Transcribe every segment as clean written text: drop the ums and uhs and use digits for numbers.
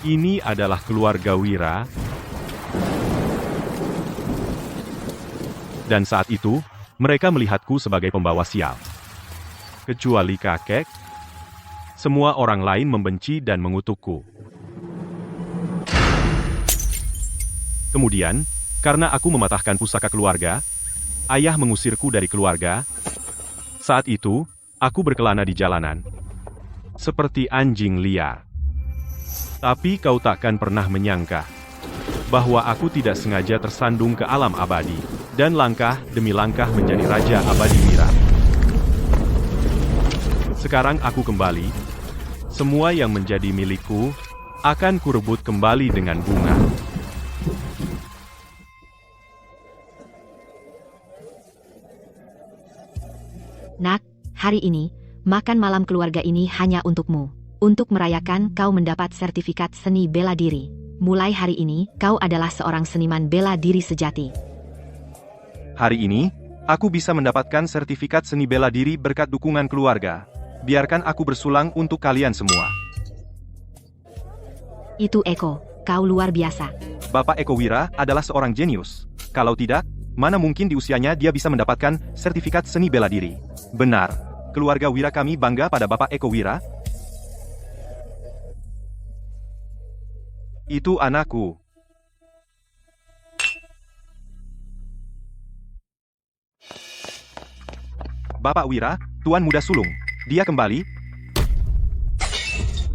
Ini adalah keluarga Wira. Dan saat itu, mereka melihatku sebagai pembawa sial. Kecuali kakek, semua orang lain membenci dan mengutukku. Kemudian, karena aku mematahkan pusaka keluarga, ayah mengusirku dari keluarga. Saat itu, aku berkelana di jalanan, seperti anjing liar. Tapi kau takkan pernah menyangka bahwa aku tidak sengaja tersandung ke alam abadi, dan langkah demi langkah menjadi Raja Abadi Wira. Sekarang aku kembali, semua yang menjadi milikku akan kurebut kembali dengan bunga. Nak, hari ini, makan malam keluarga ini hanya untukmu. Untuk merayakan, kau mendapat sertifikat seni bela diri. Mulai hari ini, kau adalah seorang seniman bela diri sejati. Hari ini, aku bisa mendapatkan sertifikat seni bela diri berkat dukungan keluarga. Biarkan aku bersulang untuk kalian semua. Itu Eko, kau luar biasa. Bapak Eko Wira adalah seorang jenius. Kalau tidak, mana mungkin di usianya dia bisa mendapatkan sertifikat seni bela diri. Benar, keluarga Wira kami bangga pada Bapak Eko Wira. Itu anakku. Bapak Wira, Tuan Muda Sulung, dia kembali.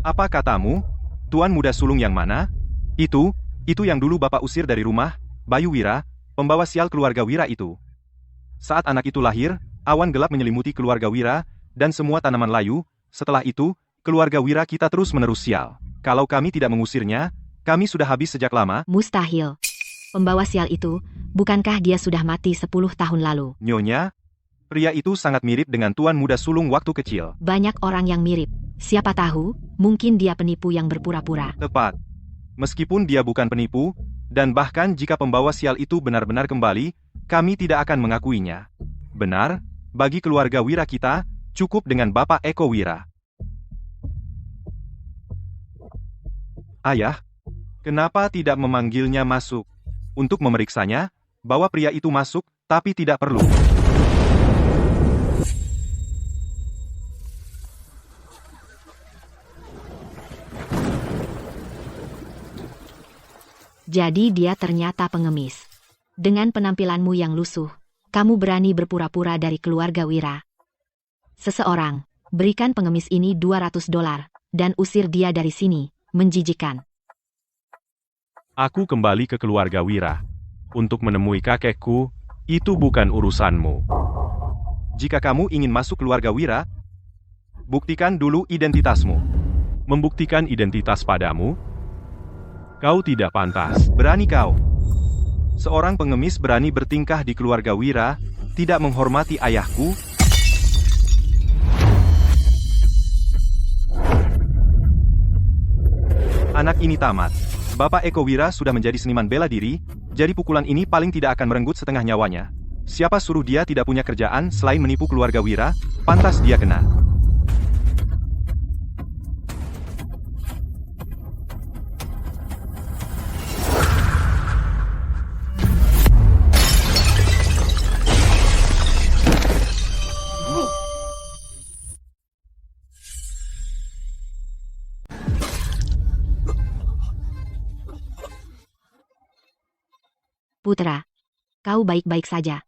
Apa katamu? Tuan Muda Sulung yang mana? Itu yang dulu Bapak usir dari rumah, Bayu Wira, pembawa sial keluarga Wira itu. Saat anak itu lahir, awan gelap menyelimuti keluarga Wira, dan semua tanaman layu. Setelah itu, keluarga Wira kita terus-menerus sial. Kalau kami tidak mengusirnya, kami sudah habis sejak lama. Mustahil. Pembawa sial itu, bukankah dia sudah mati 10 tahun lalu? Nyonya, pria itu sangat mirip dengan Tuan Muda Sulung waktu kecil. Banyak orang yang mirip. Siapa tahu, mungkin dia penipu yang berpura-pura. Tepat. Meskipun dia bukan penipu, dan bahkan jika pembawa sial itu benar-benar kembali, kami tidak akan mengakuinya. Benar, bagi keluarga Wira kita, cukup dengan Bapak Eko Wira. Ayah, kenapa tidak memanggilnya masuk? Untuk memeriksanya, bawa pria itu masuk, tapi tidak perlu. Jadi dia ternyata pengemis. Dengan penampilanmu yang lusuh, kamu berani berpura-pura dari keluarga Wira. Seseorang, berikan pengemis ini $200, dan usir dia dari sini, menjijikan. Aku kembali ke keluarga Wira. Untuk menemui kakekku, itu bukan urusanmu. Jika kamu ingin masuk keluarga Wira, buktikan dulu identitasmu. Membuktikan identitas padamu? Kau tidak pantas. Berani kau. Seorang pengemis berani bertingkah di keluarga Wira, tidak menghormati ayahku. Anak ini tamat. Bapak Eko Wira sudah menjadi seniman bela diri, jadi pukulan ini paling tidak akan merenggut setengah nyawanya. Siapa suruh dia tidak punya kerjaan selain menipu keluarga Wira, pantas dia kena. Putra, kau baik-baik saja.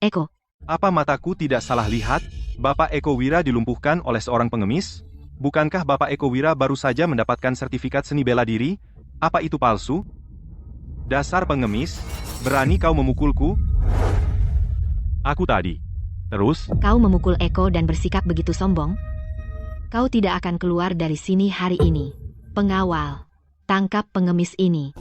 Eko, Apa mataku tidak salah lihat? Bapak Eko Wira dilumpuhkan oleh seorang pengemis? Bukankah Bapak Eko Wira baru saja mendapatkan sertifikat seni bela diri? Apa itu palsu? Dasar pengemis, berani kau memukulku? Aku tadi. Terus, kau memukul Eko dan bersikap begitu sombong? Kau tidak akan keluar dari sini hari ini. Pengawal, tangkap pengemis ini.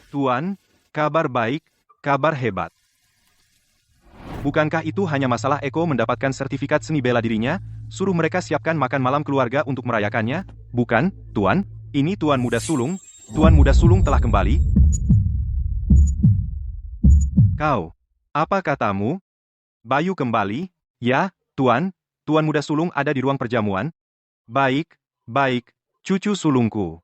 Tuan, kabar baik, kabar hebat. Bukankah itu hanya masalah Eko mendapatkan sertifikat seni bela dirinya? Suruh mereka siapkan makan malam keluarga untuk merayakannya. Bukan, Tuan. Ini Tuan Muda Sulung. Tuan Muda Sulung telah kembali. Kau. Apa katamu? Bayu kembali? Ya, Tuan. Tuan Muda Sulung ada di ruang perjamuan. Baik, baik, cucu sulungku.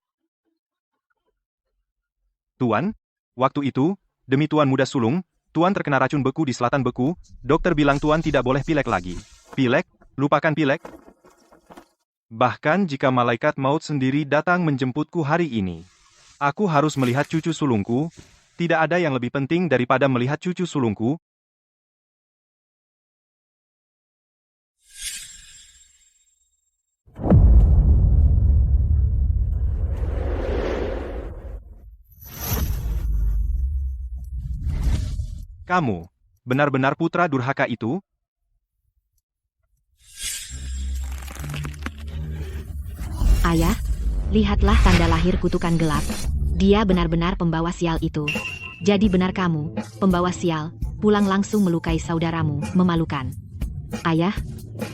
Tuan, waktu itu, demi Tuan Muda Sulung, Tuan terkena racun beku di selatan beku, dokter bilang Tuan tidak boleh pilek lagi. Pilek? Lupakan pilek. Bahkan jika malaikat maut sendiri datang menjemputku hari ini, aku harus melihat cucu sulungku. Tidak ada yang lebih penting daripada melihat cucu sulungku. Kamu, benar-benar putra durhaka itu? Ayah, lihatlah tanda lahir kutukan gelap. Dia benar-benar pembawa sial itu. Jadi benar kamu, pembawa sial, pulang langsung melukai saudaramu, memalukan. Ayah,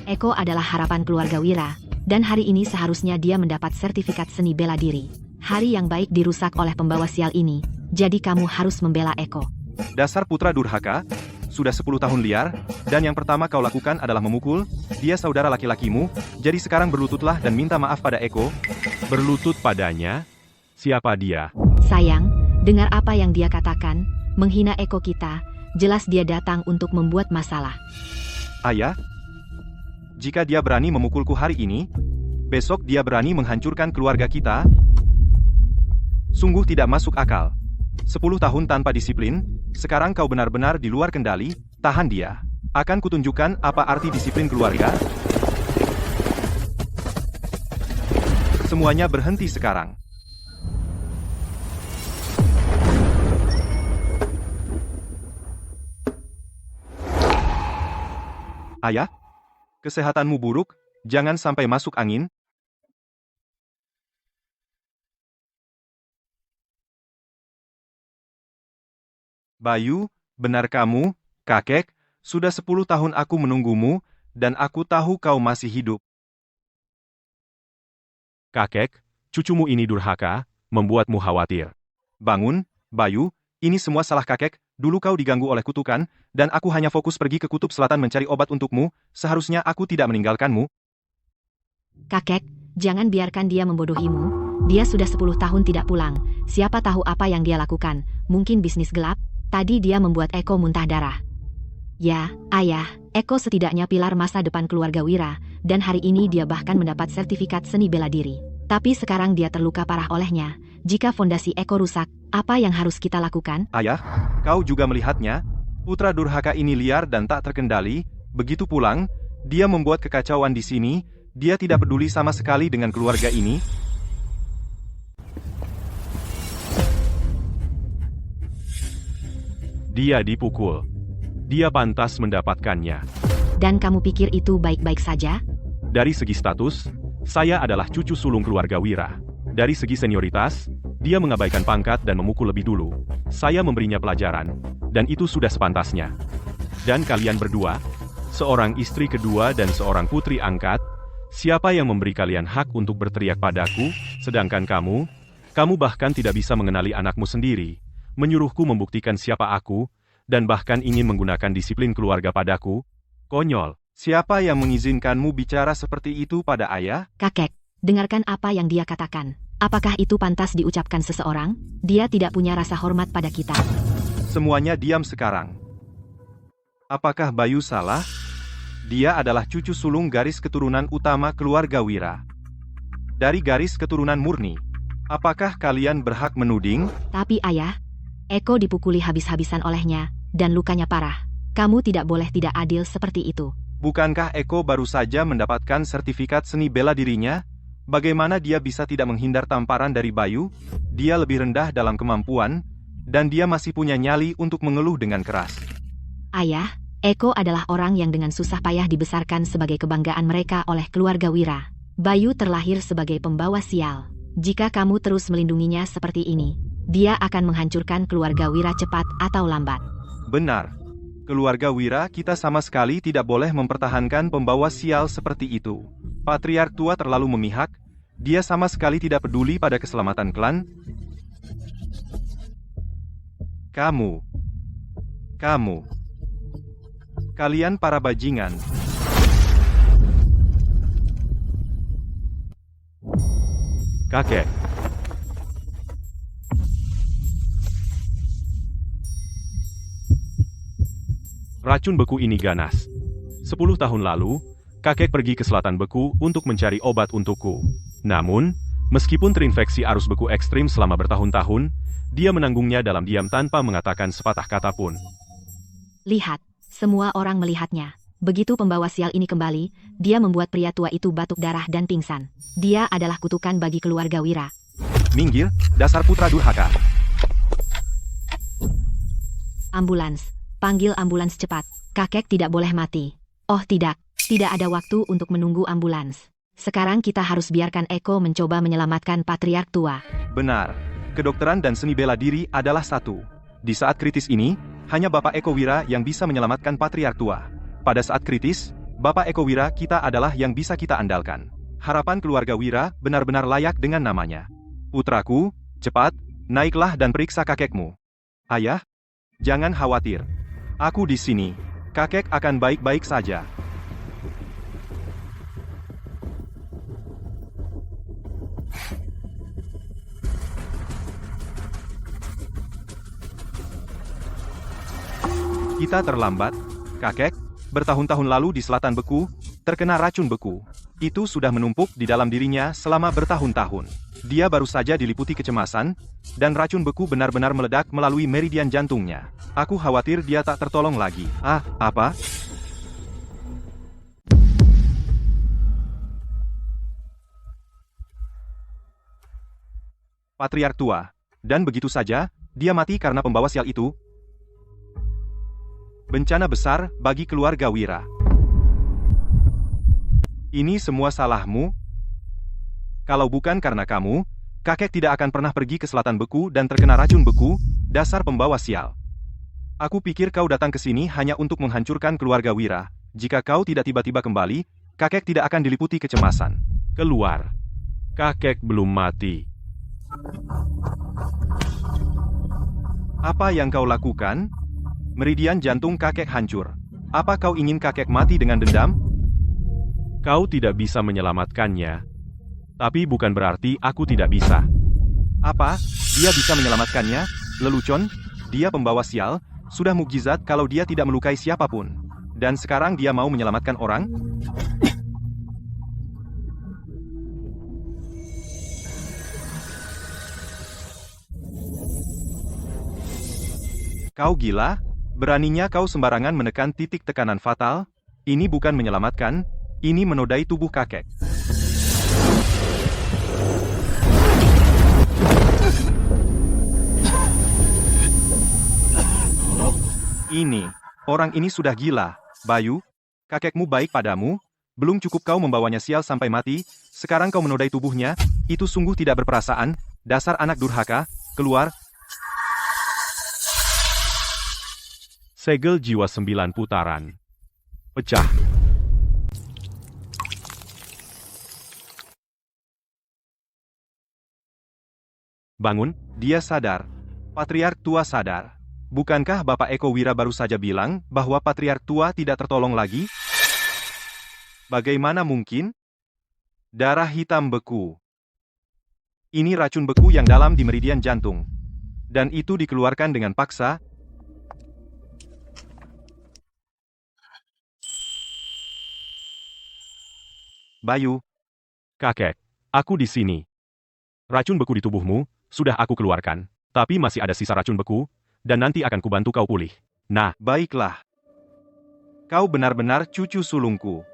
Eko adalah harapan keluarga Wira, dan hari ini seharusnya dia mendapat sertifikat seni bela diri. Hari yang baik dirusak oleh pembawa sial ini, jadi kamu harus membela Eko. Dasar putra durhaka, sudah 10 tahun liar, dan yang pertama kau lakukan adalah memukul, dia saudara laki-lakimu, jadi sekarang berlututlah dan minta maaf pada Eko. Berlutut padanya? Siapa dia? Sayang, dengar apa yang dia katakan, menghina Eko kita, jelas dia datang untuk membuat masalah. Ayah, jika dia berani memukulku hari ini, besok dia berani menghancurkan keluarga kita. Sungguh tidak masuk akal. 10 tahun tanpa disiplin, sekarang kau benar-benar di luar kendali, tahan dia. Akan kutunjukkan apa arti disiplin keluarga. Semuanya berhenti sekarang. Ayah, kesehatanmu buruk, jangan sampai masuk angin. Bayu, benar kamu, kakek, sudah 10 tahun aku menunggumu, dan aku tahu kau masih hidup. Kakek, cucumu ini durhaka, membuatmu khawatir. Bangun, Bayu, ini semua salah kakek, dulu kau diganggu oleh kutukan, dan aku hanya fokus pergi ke kutub selatan mencari obat untukmu, seharusnya aku tidak meninggalkanmu. Kakek, jangan biarkan dia membodohimu. Dia sudah 10 tahun tidak pulang, siapa tahu apa yang dia lakukan, mungkin bisnis gelap. Tadi dia membuat Eko muntah darah. Ya, ayah, Eko setidaknya pilar masa depan keluarga Wira, dan hari ini dia bahkan mendapat sertifikat seni bela diri. Tapi sekarang dia terluka parah olehnya. Jika fondasi Eko rusak, apa yang harus kita lakukan? Ayah, kau juga melihatnya, putra durhaka ini liar dan tak terkendali, begitu pulang, dia membuat kekacauan di sini, dia tidak peduli sama sekali dengan keluarga ini. Dia dipukul. Dia pantas mendapatkannya. Dan kamu pikir itu baik-baik saja? Dari segi status, saya adalah cucu sulung keluarga Wira. Dari segi senioritas, dia mengabaikan pangkat dan memukul lebih dulu. Saya memberinya pelajaran, dan itu sudah sepantasnya. Dan kalian berdua, seorang istri kedua dan seorang putri angkat, siapa yang memberi kalian hak untuk berteriak padaku, sedangkan kamu bahkan tidak bisa mengenali anakmu sendiri, menyuruhku membuktikan siapa aku, dan bahkan ingin menggunakan disiplin keluarga padaku? Konyol. Siapa yang mengizinkanmu bicara seperti itu pada ayah? Kakek, dengarkan apa yang dia katakan. Apakah itu pantas diucapkan seseorang? Dia tidak punya rasa hormat pada kita. Semuanya diam sekarang. Apakah Bayu salah? Dia adalah cucu sulung garis keturunan utama keluarga Wira. Dari garis keturunan murni. Apakah kalian berhak menuding? Tapi ayah, Eko dipukuli habis-habisan olehnya, dan lukanya parah. Kamu tidak boleh tidak adil seperti itu. Bukankah Eko baru saja mendapatkan sertifikat seni bela dirinya? Bagaimana dia bisa tidak menghindar tamparan dari Bayu? Dia lebih rendah dalam kemampuan, dan dia masih punya nyali untuk mengeluh dengan keras. Ayah, Eko adalah orang yang dengan susah payah dibesarkan sebagai kebanggaan mereka oleh keluarga Wira. Bayu terlahir sebagai pembawa sial. Jika kamu terus melindunginya seperti ini, dia akan menghancurkan keluarga Wira cepat atau lambat. Benar. Keluarga Wira kita sama sekali tidak boleh mempertahankan pembawa sial seperti itu. Patriark tua terlalu memihak, Dia sama sekali tidak peduli pada keselamatan klan. Kamu. Kalian para bajingan. Kakek. Racun beku ini ganas. 10 tahun lalu, kakek pergi ke selatan beku untuk mencari obat untukku. Namun, meskipun terinfeksi arus beku ekstrim selama bertahun-tahun, dia menanggungnya dalam diam tanpa mengatakan sepatah kata pun. Lihat, semua orang melihatnya. Begitu pembawa sial ini kembali, dia membuat pria tua itu batuk darah dan pingsan. Dia adalah kutukan bagi keluarga Wira. Minggir, dasar putra durhaka. Ambulans. Panggil ambulans cepat. Kakek tidak boleh mati. Oh tidak ada waktu untuk menunggu ambulans. Sekarang kita harus biarkan Eko mencoba menyelamatkan patriark tua. Benar. Kedokteran dan seni bela diri adalah satu. Di saat kritis ini, hanya Bapak Eko Wira yang bisa menyelamatkan patriark tua. Pada saat kritis, Bapak Eko Wira kita adalah yang bisa kita andalkan. Harapan keluarga Wira benar-benar layak dengan namanya. Putraku, cepat, naiklah dan periksa kakekmu. Ayah, jangan khawatir. Aku di sini. Kakek akan baik-baik saja. Kita terlambat, kakek. Bertahun-tahun lalu di selatan beku, terkena racun beku. Itu sudah menumpuk di dalam dirinya selama bertahun-tahun. Dia baru saja diliputi kecemasan, dan racun beku benar-benar meledak melalui meridian jantungnya. Aku khawatir dia tak tertolong lagi. Apa? Patriark tua. Dan begitu saja, dia mati karena pembawa sial itu. Bencana besar bagi keluarga Wira. Ini semua salahmu? Kalau bukan karena kamu, kakek tidak akan pernah pergi ke selatan beku dan terkena racun beku, dasar pembawa sial. Aku pikir kau datang ke sini hanya untuk menghancurkan keluarga Wira. Jika kau tidak tiba-tiba kembali, kakek tidak akan diliputi kecemasan. Keluar. Kakek belum mati. Apa yang kau lakukan? Meridian jantung kakek hancur. Apa kau ingin kakek mati dengan dendam? Kau tidak bisa menyelamatkannya. Tapi bukan berarti aku tidak bisa. Apa? Dia bisa menyelamatkannya? Lelucon, dia pembawa sial, sudah mukjizat kalau dia tidak melukai siapapun. Dan sekarang dia mau menyelamatkan orang? Kau gila? Beraninya kau sembarangan menekan titik tekanan fatal? Ini bukan menyelamatkan, ini menodai tubuh kakek. Orang ini sudah gila. Bayu, kakekmu baik padamu, belum cukup kau membawanya sial sampai mati, sekarang kau menodai tubuhnya, itu sungguh tidak berperasaan, dasar anak durhaka, keluar. Segel jiwa 9 putaran. Pecah. Bangun, dia sadar. Patriark tua sadar. Bukankah Bapak Eko Wira baru saja bilang bahwa Patriark tua tidak tertolong lagi? Bagaimana mungkin? Darah hitam beku. Ini racun beku yang dalam di meridian jantung. Dan itu dikeluarkan dengan paksa. Bayu. kakek, aku di sini. Racun beku di tubuhmu, sudah aku keluarkan. Tapi masih ada sisa racun beku, dan nanti akan kubantu kau pulih. Nah, baiklah. Kau benar-benar cucu sulungku.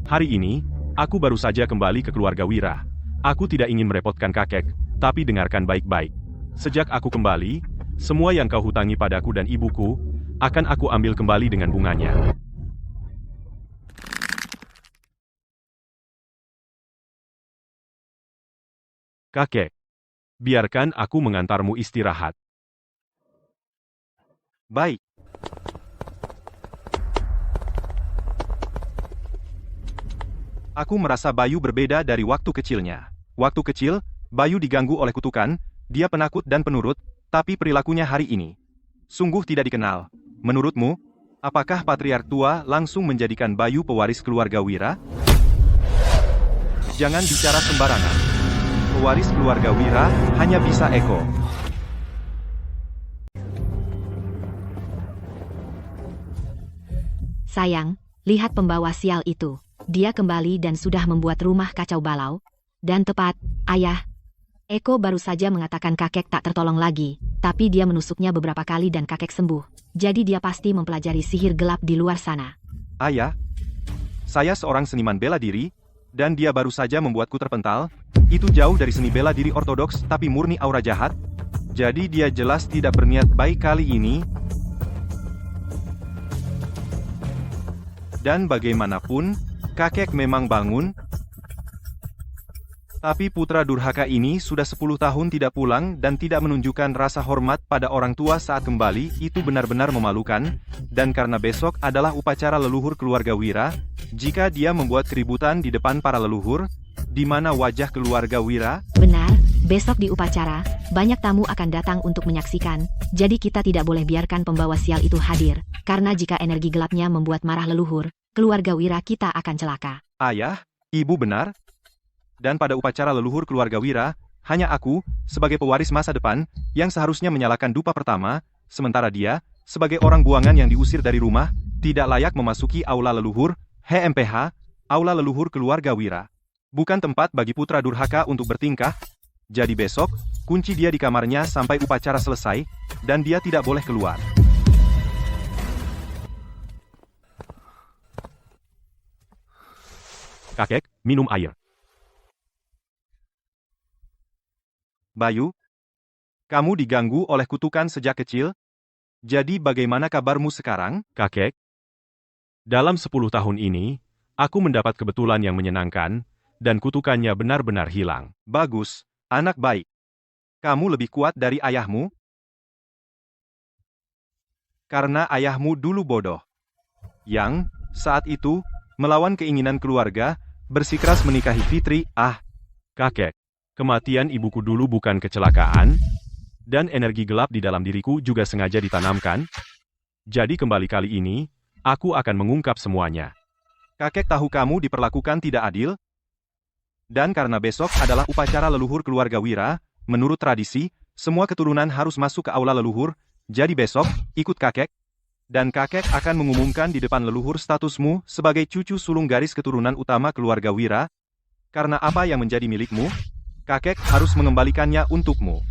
Hari ini, aku baru saja kembali ke keluarga Wira. Aku tidak ingin merepotkan kakek, tapi dengarkan baik-baik. Sejak aku kembali, semua yang kau hutangi padaku dan ibuku, akan aku ambil kembali dengan bunganya. Kakek, biarkan aku mengantarmu istirahat. Baik. Aku merasa Bayu berbeda dari waktu kecilnya. Waktu kecil, Bayu diganggu oleh kutukan, dia penakut dan penurut, tapi perilakunya hari ini sungguh tidak dikenal. Menurutmu, apakah patriark tua langsung menjadikan Bayu pewaris keluarga Wira? Jangan bicara sembarangan. Pewaris keluarga Wira hanya bisa Eko. Sayang, lihat pembawa sial itu. Dia kembali dan sudah membuat rumah kacau balau. Dan tepat, ayah. Eko baru saja mengatakan kakek tak tertolong lagi, tapi dia menusuknya beberapa kali dan kakek sembuh. Jadi dia pasti mempelajari sihir gelap di luar sana. Ayah, saya seorang seniman bela diri, dan dia baru saja membuatku terpental. Itu jauh dari seni bela diri ortodoks tapi murni aura jahat. Jadi dia jelas tidak berniat baik kali ini. Dan bagaimanapun, kakek memang bangun. Tapi putra durhaka ini sudah 10 tahun tidak pulang dan tidak menunjukkan rasa hormat pada orang tua saat kembali, itu benar-benar memalukan. Dan karena besok adalah upacara leluhur keluarga Wira, jika dia membuat keributan di depan para leluhur, di mana wajah keluarga Wira? Benar, besok di upacara, banyak tamu akan datang untuk menyaksikan, jadi kita tidak boleh biarkan pembawa sial itu hadir, karena jika energi gelapnya membuat marah leluhur, keluarga Wira kita akan celaka. Ayah, ibu benar. Dan pada upacara leluhur keluarga Wira, hanya aku, sebagai pewaris masa depan, yang seharusnya menyalakan dupa pertama, sementara dia, sebagai orang buangan yang diusir dari rumah, tidak layak memasuki aula leluhur, HMPH, aula leluhur keluarga Wira. Bukan tempat bagi putra durhaka untuk bertingkah. Jadi besok, kunci dia di kamarnya sampai upacara selesai, dan dia tidak boleh keluar. Kakek, minum air. Bayu, kamu diganggu oleh kutukan sejak kecil? Jadi bagaimana kabarmu sekarang? Kakek, dalam 10 tahun ini, aku mendapat kebetulan yang menyenangkan, dan kutukannya benar-benar hilang. Bagus, anak baik. Kamu lebih kuat dari ayahmu? Karena ayahmu dulu bodoh. Yang, saat itu, melawan keinginan keluarga, bersikeras menikahi Fitri. Kakek, kematian ibuku dulu bukan kecelakaan, dan energi gelap di dalam diriku juga sengaja ditanamkan. Jadi kembali kali ini, aku akan mengungkap semuanya. Kakek tahu kamu diperlakukan tidak adil. Dan karena besok adalah upacara leluhur keluarga Wira, menurut tradisi, semua keturunan harus masuk ke aula leluhur, jadi besok, ikut kakek. Dan kakek akan mengumumkan di depan leluhur statusmu sebagai cucu sulung garis keturunan utama keluarga Wira. Karena apa yang menjadi milikmu, kakek harus mengembalikannya untukmu.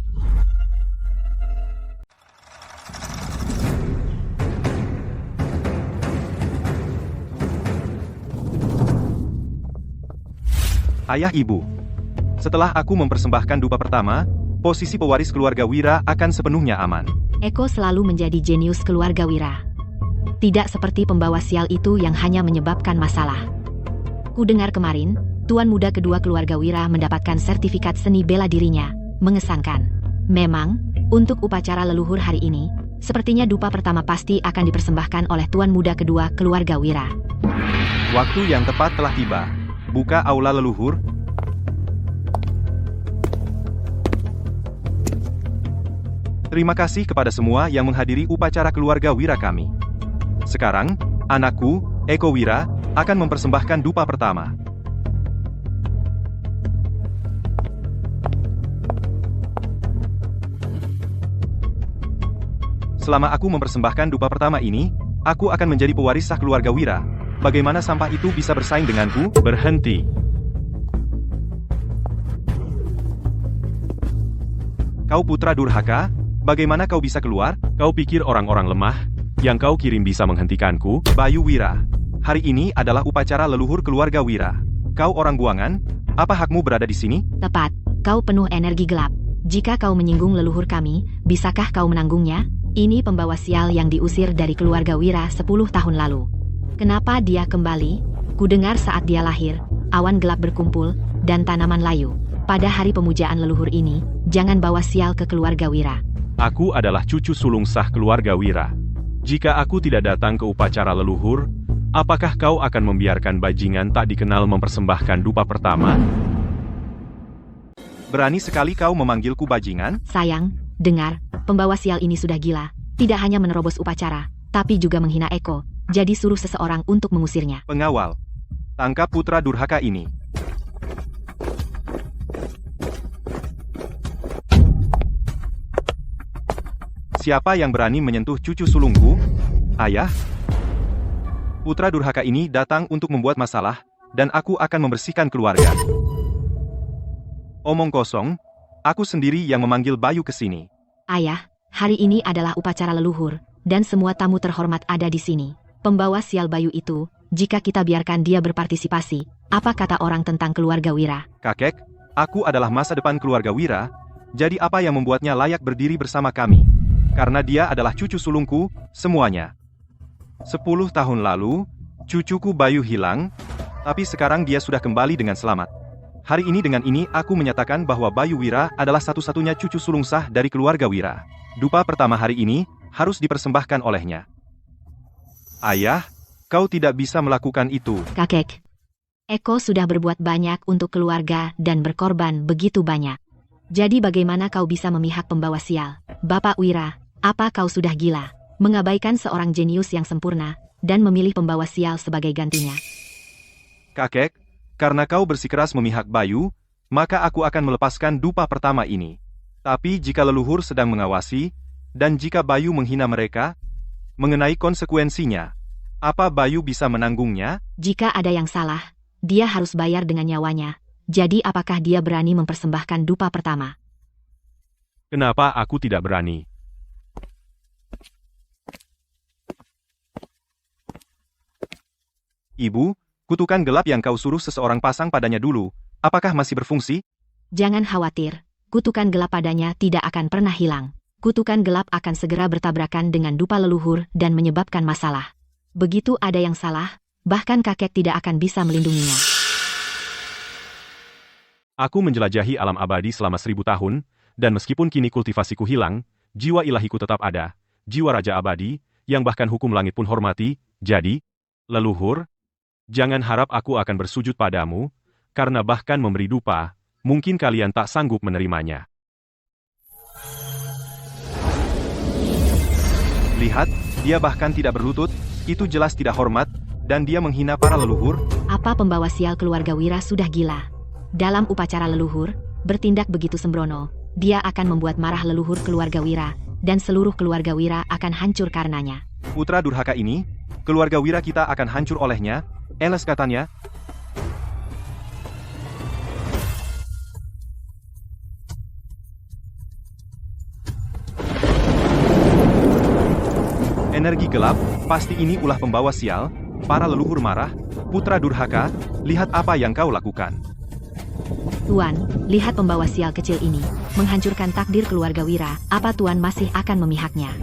Ayah ibu, setelah aku mempersembahkan dupa pertama, posisi pewaris keluarga Wira akan sepenuhnya aman. Eko selalu menjadi jenius keluarga Wira. Tidak seperti pembawa sial itu yang hanya menyebabkan masalah. Ku dengar kemarin, tuan muda kedua keluarga Wira mendapatkan sertifikat seni bela dirinya. Mengesankan. Memang, untuk upacara leluhur hari ini, sepertinya dupa pertama pasti akan dipersembahkan oleh tuan muda kedua keluarga Wira. Waktu yang tepat telah tiba. Buka aula leluhur. Terima kasih kepada semua yang menghadiri upacara keluarga Wira kami. Sekarang, anakku, Eko Wira, akan mempersembahkan dupa pertama. Selama aku mempersembahkan dupa pertama ini, aku akan menjadi pewaris sah keluarga Wira. Bagaimana sampah itu bisa bersaing denganku? Berhenti. Kau putra durhaka, bagaimana kau bisa keluar? Kau pikir orang-orang lemah yang kau kirim bisa menghentikanku? Bayu Wira, hari ini adalah upacara leluhur keluarga Wira. Kau orang buangan, apa hakmu berada di sini? Tepat, kau penuh energi gelap. Jika kau menyinggung leluhur kami, bisakah kau menanggungnya? Ini pembawa sial yang diusir dari keluarga Wira 10 tahun lalu. Kenapa dia kembali? Kudengar saat dia lahir, awan gelap berkumpul, dan tanaman layu. Pada hari pemujaan leluhur ini, jangan bawa sial ke keluarga Wira. Aku adalah cucu sulung sah keluarga Wira. Jika aku tidak datang ke upacara leluhur, Apakah kau akan membiarkan bajingan tak dikenal mempersembahkan dupa pertama? Berani sekali kau memanggilku bajingan? Sayang, dengar, pembawa sial ini sudah gila. Tidak hanya menerobos upacara, tapi juga menghina Eko. Jadi suruh seseorang untuk mengusirnya. Pengawal, tangkap putra durhaka ini. Siapa yang berani menyentuh cucu sulungku? Ayah? Putra durhaka ini datang untuk membuat masalah, dan aku akan membersihkan keluarga. Omong kosong, aku sendiri yang memanggil Bayu ke sini. Ayah, hari ini adalah upacara leluhur, dan semua tamu terhormat ada di sini. Pembawa sial Bayu itu, jika kita biarkan dia berpartisipasi, apa kata orang tentang keluarga Wira? Kakek, aku adalah masa depan keluarga Wira, jadi apa yang membuatnya layak berdiri bersama kami? Karena dia adalah cucu sulungku, semuanya. 10 tahun lalu, cucuku Bayu hilang, tapi sekarang dia sudah kembali dengan selamat. Hari ini dengan ini aku menyatakan bahwa Bayu Wira adalah satu-satunya cucu sulung sah dari keluarga Wira. Dupa pertama hari ini harus dipersembahkan olehnya. Ayah, kau tidak bisa melakukan itu. Kakek, Eko sudah berbuat banyak untuk keluarga dan berkorban begitu banyak. Jadi bagaimana kau bisa memihak pembawa sial? Bapak Wira, apa kau sudah gila? Mengabaikan seorang jenius yang sempurna, dan memilih pembawa sial sebagai gantinya. Kakek, karena kau bersikeras memihak Bayu, maka aku akan melepaskan dupa pertama ini. Tapi jika leluhur sedang mengawasi, dan jika Bayu menghina mereka, mengenai konsekuensinya, apa Bayu bisa menanggungnya? Jika ada yang salah, dia harus bayar dengan nyawanya. Jadi apakah dia berani mempersembahkan dupa pertama? Kenapa aku tidak berani? Ibu, kutukan gelap yang kau suruh seseorang pasang padanya dulu, apakah masih berfungsi? Jangan khawatir, kutukan gelap padanya tidak akan pernah hilang. Kutukan gelap akan segera bertabrakan dengan dupa leluhur dan menyebabkan masalah. Begitu ada yang salah, bahkan kakek tidak akan bisa melindunginya. Aku menjelajahi alam abadi selama 1000 tahun, dan meskipun kini kultivasiku hilang, jiwa ilahiku tetap ada, jiwa raja abadi, yang bahkan hukum langit pun hormati. Jadi, leluhur, jangan harap aku akan bersujud padamu, karena bahkan memberi dupa, mungkin kalian tak sanggup menerimanya. Lihat, dia bahkan tidak berlutut, itu jelas tidak hormat, dan dia menghina para leluhur. Apa pembawa sial keluarga Wira sudah gila? Dalam upacara leluhur, bertindak begitu sembrono, dia akan membuat marah leluhur keluarga Wira, dan seluruh keluarga Wira akan hancur karenanya. Putra durhaka ini, keluarga Wira kita akan hancur olehnya, Eles katanya. Energi gelap, pasti ini ulah pembawa sial, para leluhur marah, putra durhaka, lihat apa yang kau lakukan. Tuan, lihat pembawa sial kecil ini, menghancurkan takdir keluarga Wira, apa Tuan masih akan memihaknya?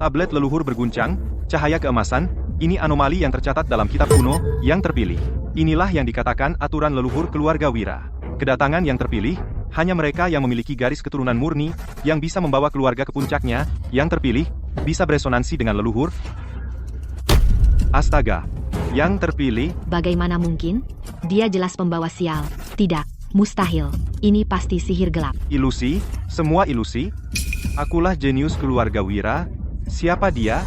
Tablet leluhur berguncang, cahaya keemasan, ini anomali yang tercatat dalam kitab kuno, yang terpilih. Inilah yang dikatakan aturan leluhur keluarga Wira. Kedatangan yang terpilih, hanya mereka yang memiliki garis keturunan murni, yang bisa membawa keluarga ke puncaknya, yang terpilih, bisa beresonansi dengan leluhur. Astaga, yang terpilih. Bagaimana mungkin? Dia jelas pembawa sial. Tidak, mustahil. Ini pasti sihir gelap. Ilusi, semua ilusi. Akulah jenius keluarga Wira. Siapa dia?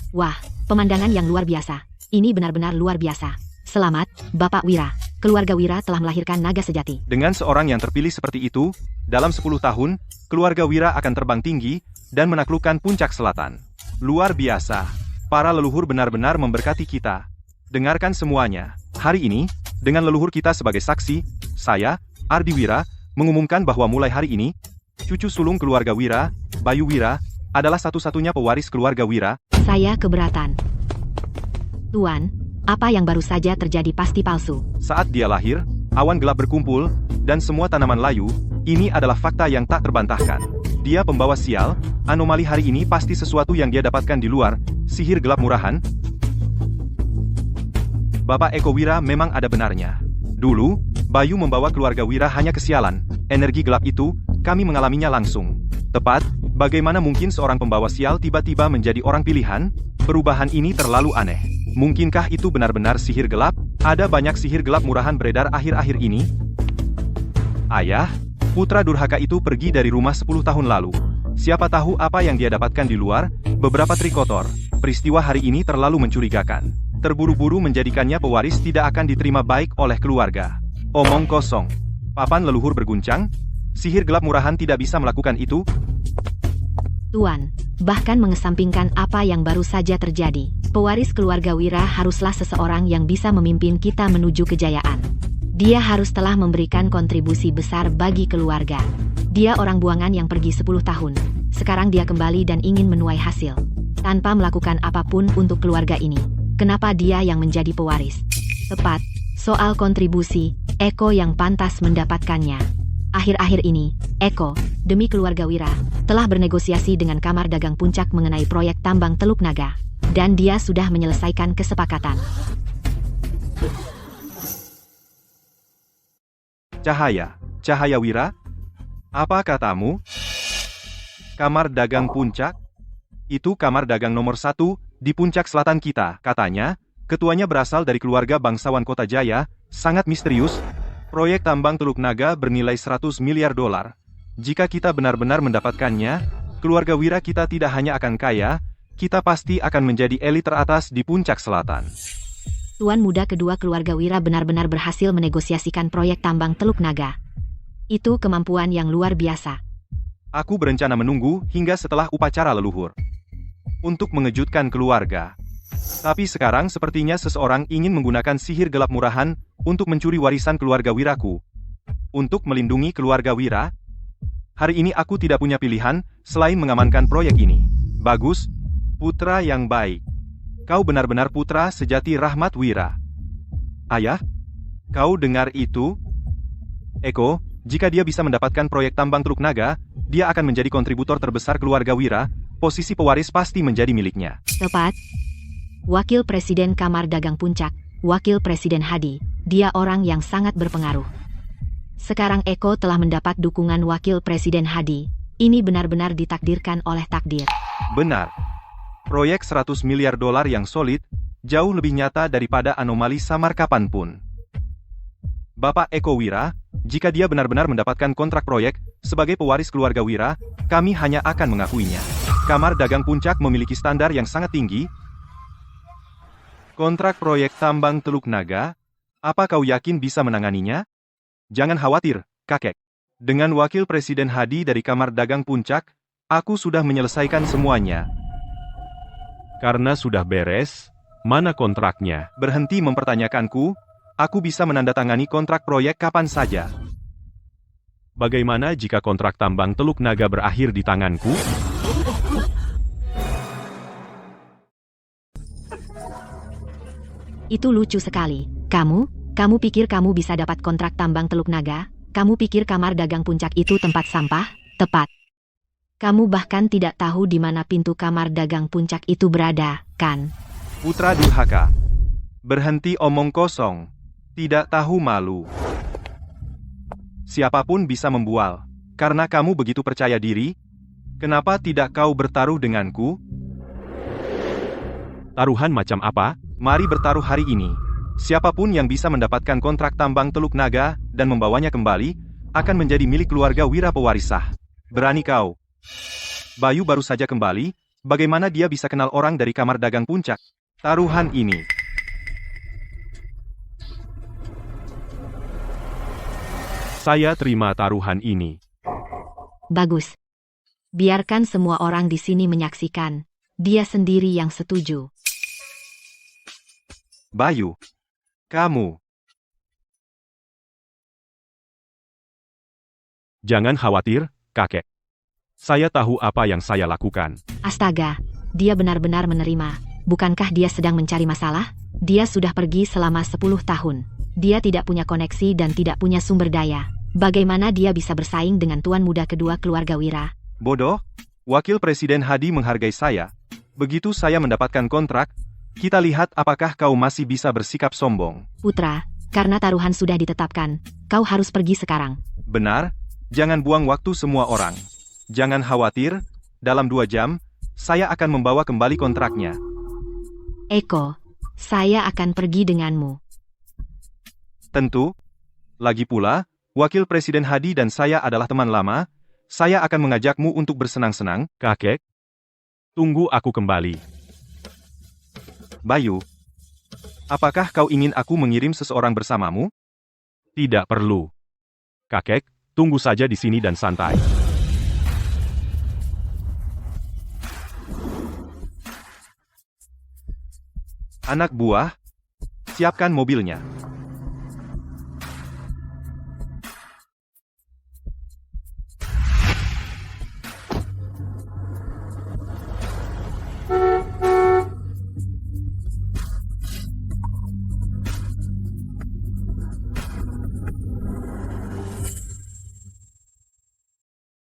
Wah, pemandangan yang luar biasa. Ini benar-benar luar biasa. Selamat, Bapak Wira. Keluarga Wira telah melahirkan naga sejati. Dengan seorang yang terpilih seperti itu, dalam 10 tahun, keluarga Wira akan terbang tinggi dan menaklukkan puncak selatan. Luar biasa. Para leluhur benar-benar memberkati kita. Dengarkan semuanya. Hari ini, dengan leluhur kita sebagai saksi, saya, Ardi Wira, mengumumkan bahwa mulai hari ini, cucu sulung keluarga Wira, Bayu Wira, adalah satu-satunya pewaris keluarga Wira. Saya keberatan. Tuan, apa yang baru saja terjadi pasti palsu. Saat dia lahir, awan gelap berkumpul, dan semua tanaman layu, ini adalah fakta yang tak terbantahkan. Dia pembawa sial, anomali hari ini pasti sesuatu yang dia dapatkan di luar, sihir gelap murahan. Bapak Eko Wira memang ada benarnya. Dulu, Bayu membawa keluarga Wira hanya kesialan, energi gelap itu, kami mengalaminya langsung. Tepat, bagaimana mungkin seorang pembawa sial tiba-tiba menjadi orang pilihan? Perubahan ini terlalu aneh. Mungkinkah itu benar-benar sihir gelap? Ada banyak sihir gelap murahan beredar akhir-akhir ini. Ayah, putra durhaka itu pergi dari rumah 10 tahun lalu. Siapa tahu apa yang dia dapatkan di luar, beberapa trik kotor. Peristiwa hari ini terlalu mencurigakan. Terburu-buru menjadikannya pewaris tidak akan diterima baik oleh keluarga. Omong kosong. Papan leluhur berguncang? Sihir gelap murahan tidak bisa melakukan itu? Tuan, bahkan mengesampingkan apa yang baru saja terjadi, pewaris keluarga Wira haruslah seseorang yang bisa memimpin kita menuju kejayaan. Dia harus telah memberikan kontribusi besar bagi keluarga. Dia orang buangan yang pergi 10 tahun. Sekarang dia kembali dan ingin menuai hasil. Tanpa melakukan apapun untuk keluarga ini. Kenapa dia yang menjadi pewaris? Tepat, soal kontribusi, Eko yang pantas mendapatkannya. Akhir-akhir ini, Eko, demi keluarga Wira, telah bernegosiasi dengan Kamar Dagang Puncak mengenai proyek tambang Teluk Naga. Dan dia sudah menyelesaikan kesepakatan. Cahaya Wira? Apa katamu? Kamar Dagang Puncak? Itu kamar dagang nomor 1 di puncak selatan kita, katanya. Ketuanya berasal dari keluarga bangsawan Kota Jaya, sangat misterius. Proyek tambang Teluk Naga bernilai 100 miliar dolar. Jika kita benar-benar mendapatkannya, keluarga Wira kita tidak hanya akan kaya, kita pasti akan menjadi elit teratas di puncak selatan. Tuan muda kedua keluarga Wira benar-benar berhasil menegosiasikan proyek tambang Teluk Naga. Itu kemampuan yang luar biasa. Aku berencana menunggu hingga setelah upacara leluhur. Untuk mengejutkan keluarga. Tapi sekarang sepertinya seseorang ingin menggunakan sihir gelap murahan untuk mencuri warisan keluarga Wiraku. Untuk melindungi keluarga Wira. Hari ini aku tidak punya pilihan selain mengamankan proyek ini. Bagus, putra yang baik. Kau benar-benar putra sejati Rahmat Wira. Ayah, kau dengar itu? Eko, jika dia bisa mendapatkan proyek tambang Teluk Naga, dia akan menjadi kontributor terbesar keluarga Wira, posisi pewaris pasti menjadi miliknya. Tepat. Wakil Presiden Kamar Dagang Puncak, Wakil Presiden Hadi, dia orang yang sangat berpengaruh. Sekarang Eko telah mendapat dukungan Wakil Presiden Hadi, ini benar-benar ditakdirkan oleh takdir. Benar. Proyek 100 miliar dolar yang solid, jauh lebih nyata daripada anomali samar kapanpun. Bapak Eko Wira, jika dia benar-benar mendapatkan kontrak proyek, sebagai pewaris keluarga Wira, kami hanya akan mengakuinya. Kamar Dagang Puncak memiliki standar yang sangat tinggi. Kontrak proyek tambang Teluk Naga, apa kau yakin bisa menanganinya? Jangan khawatir, kakek. Dengan Wakil Presiden Hadi dari Kamar Dagang Puncak, aku sudah menyelesaikan semuanya. Karena sudah beres, mana kontraknya? Berhenti mempertanyakanku, aku bisa menandatangani kontrak proyek kapan saja. Bagaimana jika kontrak tambang Teluk Naga berakhir di tanganku? Itu lucu sekali. Kamu pikir kamu bisa dapat kontrak tambang Teluk Naga? Kamu pikir Kamar Dagang Puncak itu tempat sampah? Tepat. Kamu bahkan tidak tahu di mana pintu Kamar Dagang Puncak itu berada, kan? Putra durhaka. Berhenti omong kosong. Tidak tahu malu. Siapapun bisa membual. Karena kamu begitu percaya diri, kenapa tidak kau bertaruh denganku? Taruhan macam apa? Mari bertaruh hari ini. Siapapun yang bisa mendapatkan kontrak tambang Teluk Naga dan membawanya kembali, akan menjadi milik keluarga Wira pewarisah. Berani kau? Bayu baru saja kembali, bagaimana dia bisa kenal orang dari Kamar Dagang Puncak? Taruhan ini. Saya terima taruhan ini. Bagus. Biarkan semua orang di sini menyaksikan. Dia sendiri yang setuju. Bayu. Kamu. Jangan khawatir, kakek. Saya tahu apa yang saya lakukan. Astaga, dia benar-benar menerima. Bukankah dia sedang mencari masalah? Dia sudah pergi selama 10 tahun. Dia tidak punya koneksi dan tidak punya sumber daya. Bagaimana dia bisa bersaing dengan tuan muda kedua keluarga Wira? Bodoh, Wakil Presiden Hadi menghargai saya. Begitu saya mendapatkan kontrak, kita lihat apakah kau masih bisa bersikap sombong. Putra, karena taruhan sudah ditetapkan, kau harus pergi sekarang. Benar, jangan buang waktu semua orang. Jangan khawatir, dalam 2 jam, saya akan membawa kembali kontraknya. Eko, saya akan pergi denganmu. Tentu. Lagi pula, Wakil Presiden Hadi dan saya adalah teman lama, saya akan mengajakmu untuk bersenang-senang. Kakek, tunggu aku kembali. Bayu, apakah kau ingin aku mengirim seseorang bersamamu? Tidak perlu. Kakek, tunggu saja di sini dan santai. Anak buah, siapkan mobilnya.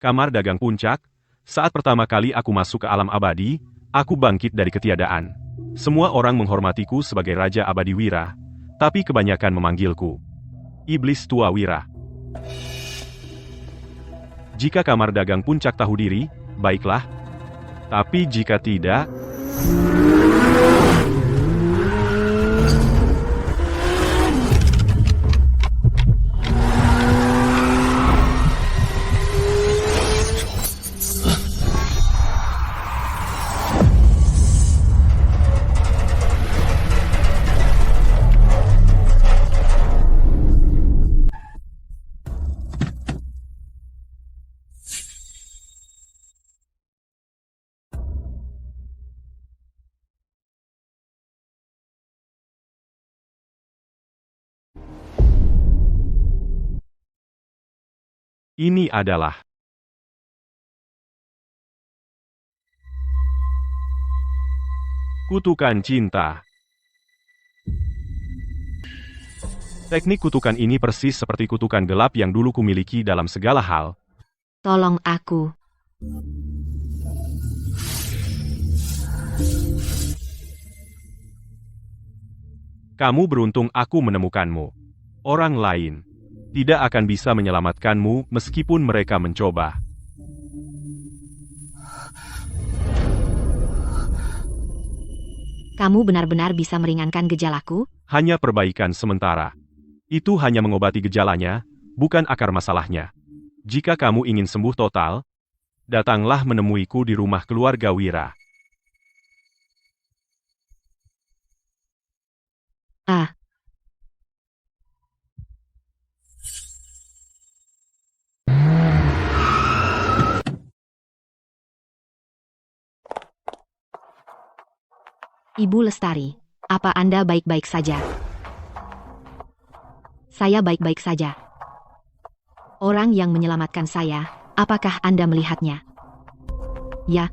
Kamar dagang puncak, saat pertama kali aku masuk ke alam abadi, aku bangkit dari ketiadaan. Semua orang menghormatiku sebagai Raja Abadi Wira, tapi kebanyakan memanggilku Iblis Tua Wira. Jika kamar dagang puncak tahu diri, baiklah. Tapi jika tidak, ini adalah kutukan cinta. Teknik kutukan ini persis seperti kutukan gelap yang dulu kumiliki dalam segala hal. Tolong aku. Kamu beruntung aku menemukanmu. Orang lain tidak akan bisa menyelamatkanmu meskipun mereka mencoba. Kamu benar-benar bisa meringankan gejalaku? Hanya perbaikan sementara. Itu hanya mengobati gejalanya, bukan akar masalahnya. Jika kamu ingin sembuh total, datanglah menemuiku di rumah keluarga Wira. Ah, Ibu Lestari, apa Anda baik-baik saja? Saya baik-baik saja. Orang yang menyelamatkan saya, apakah Anda melihatnya? Ya,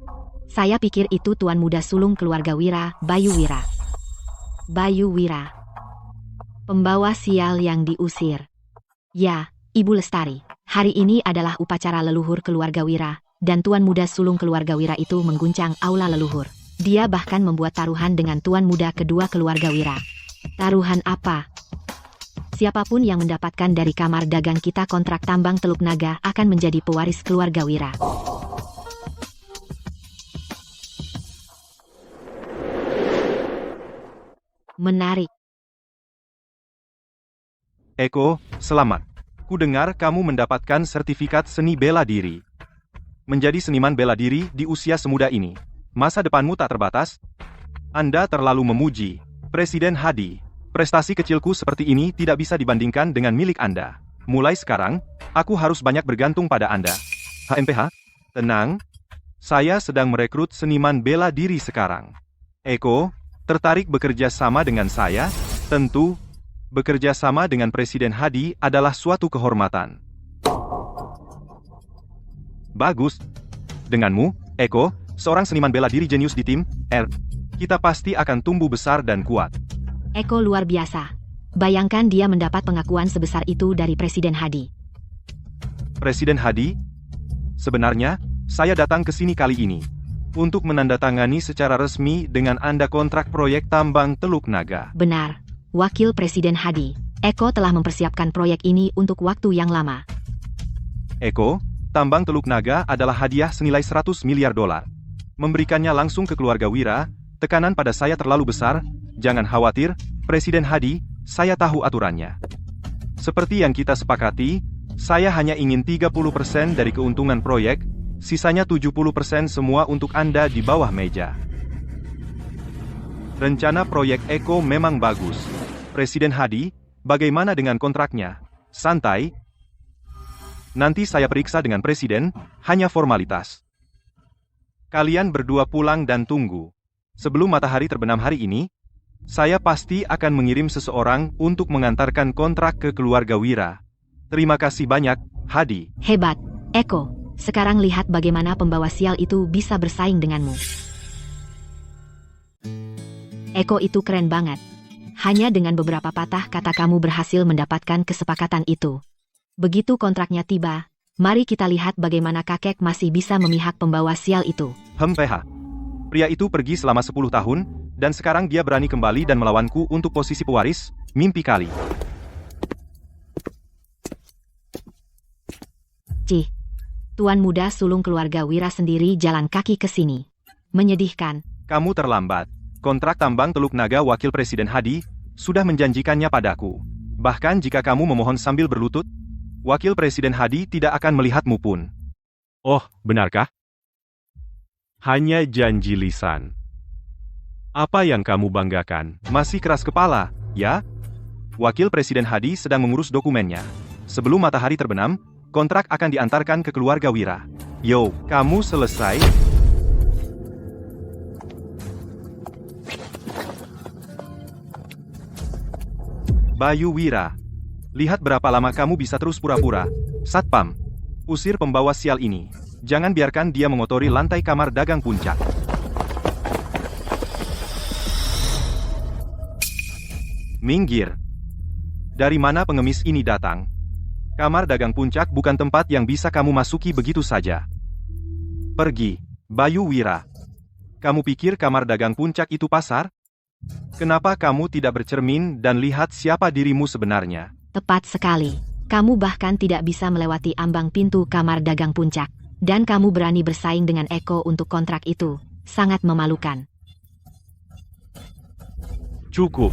saya pikir itu Tuan Muda Sulung keluarga Wira, Bayu Wira. Bayu Wira. Pembawa sial yang diusir. Ya, Ibu Lestari, hari ini adalah upacara leluhur keluarga Wira, dan Tuan Muda Sulung keluarga Wira itu mengguncang aula leluhur. Dia bahkan membuat taruhan dengan Tuan Muda kedua keluarga Wira. Taruhan apa? Siapapun yang mendapatkan dari kamar dagang kita kontrak tambang Teluk Naga akan menjadi pewaris keluarga Wira. Menarik. Eko, selamat. Kudengar kamu mendapatkan sertifikat seni bela diri. Menjadi seniman bela diri di usia semuda ini. Masa depanmu tak terbatas? Anda terlalu memuji, Presiden Hadi. Prestasi kecilku seperti ini tidak bisa dibandingkan dengan milik Anda. Mulai sekarang, aku harus banyak bergantung pada Anda. HMPH? Tenang. Saya sedang merekrut seniman bela diri sekarang. Eko, tertarik bekerja sama dengan saya? Tentu, bekerja sama dengan Presiden Hadi adalah suatu kehormatan. Bagus. Denganmu, Eko, seorang seniman bela diri jenius di tim R, kita pasti akan tumbuh besar dan kuat. Eko luar biasa. Bayangkan dia mendapat pengakuan sebesar itu dari Presiden Hadi. Presiden Hadi? Sebenarnya, saya datang ke sini kali ini untuk menandatangani secara resmi dengan Anda kontrak proyek tambang Teluk Naga. Benar, Wakil Presiden Hadi. Eko telah mempersiapkan proyek ini untuk waktu yang lama. Eko, tambang Teluk Naga adalah hadiah senilai 100 miliar dolar. Memberikannya langsung ke keluarga Wira, tekanan pada saya terlalu besar. Jangan khawatir, Presiden Hadi, saya tahu aturannya. Seperti yang kita sepakati, saya hanya ingin 30% dari keuntungan proyek, sisanya 70% semua untuk Anda di bawah meja. Rencana proyek Eko memang bagus. Presiden Hadi, bagaimana dengan kontraknya? Santai. Nanti saya periksa dengan Presiden, hanya formalitas. Kalian berdua pulang dan tunggu. Sebelum matahari terbenam hari ini, saya pasti akan mengirim seseorang untuk mengantarkan kontrak ke keluarga Wira. Terima kasih banyak, Hadi. Hebat, Eko. Sekarang lihat bagaimana pembawa sial itu bisa bersaing denganmu. Eko itu keren banget. Hanya dengan beberapa patah kata kamu berhasil mendapatkan kesepakatan itu. Begitu kontraknya tiba, mari kita lihat bagaimana kakek masih bisa memihak pembawa sial itu. PH. Pria itu pergi selama 10 tahun, dan sekarang dia berani kembali dan melawanku untuk posisi pewaris, mimpi kali. Cih, tuan muda sulung keluarga Wira sendiri jalan kaki ke sini. Menyedihkan. Kamu terlambat. Kontrak tambang Teluk Naga Wakil Presiden Hadi sudah menjanjikannya padaku. Bahkan jika kamu memohon sambil berlutut, Wakil Presiden Hadi tidak akan melihatmu pun. Oh, benarkah? Hanya janji lisan. Apa yang kamu banggakan? Masih keras kepala, ya? Wakil Presiden Hadi sedang mengurus dokumennya. Sebelum matahari terbenam, kontrak akan diantarkan ke keluarga Wira. Yo, kamu selesai? Bayu Wira. Lihat berapa lama kamu bisa terus pura-pura. Satpam, usir pembawa sial ini. Jangan biarkan dia mengotori lantai kamar dagang puncak. Minggir. Dari mana pengemis ini datang? Kamar dagang puncak bukan tempat yang bisa kamu masuki begitu saja. Pergi, Bayu Wira. Kamu pikir kamar dagang puncak itu pasar? Kenapa kamu tidak bercermin dan lihat siapa dirimu sebenarnya? Tepat sekali. Kamu bahkan tidak bisa melewati ambang pintu kamar dagang puncak. Dan kamu berani bersaing dengan Eko untuk kontrak itu. Sangat memalukan. Cukup.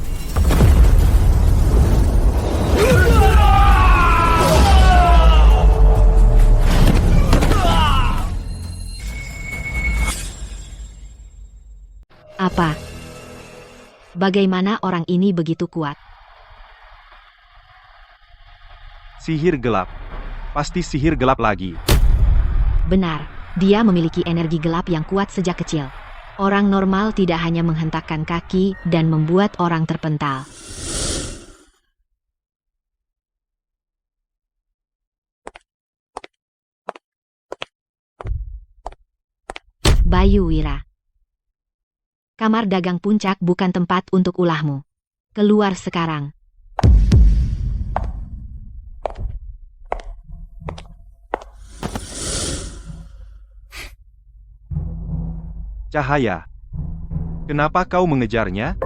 Apa? Bagaimana orang ini begitu kuat? Sihir gelap. Pasti sihir gelap lagi. Benar, dia memiliki energi gelap yang kuat sejak kecil. Orang normal tidak hanya menghentakkan kaki dan membuat orang terpental. Bayu Wira. Kamar dagang puncak bukan tempat untuk ulahmu. Keluar sekarang. Cahaya. Kenapa kau mengejarnya?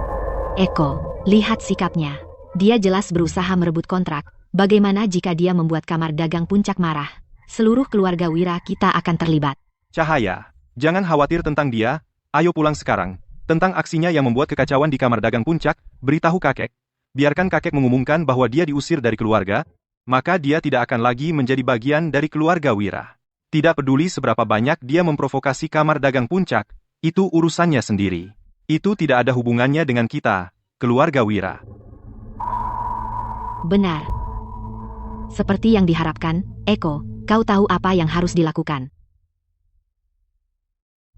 Eko, lihat sikapnya. Dia jelas berusaha merebut kontrak. Bagaimana jika dia membuat kamar dagang puncak marah? Seluruh keluarga Wira kita akan terlibat. Cahaya, jangan khawatir tentang dia. Ayo pulang sekarang. Tentang aksinya yang membuat kekacauan di kamar dagang puncak, beritahu kakek. Biarkan kakek mengumumkan bahwa dia diusir dari keluarga, maka dia tidak akan lagi menjadi bagian dari keluarga Wira. Tidak peduli seberapa banyak dia memprovokasi kamar dagang puncak, itu urusannya sendiri. Itu tidak ada hubungannya dengan kita, keluarga Wira. Benar. Seperti yang diharapkan, Eko, kau tahu apa yang harus dilakukan.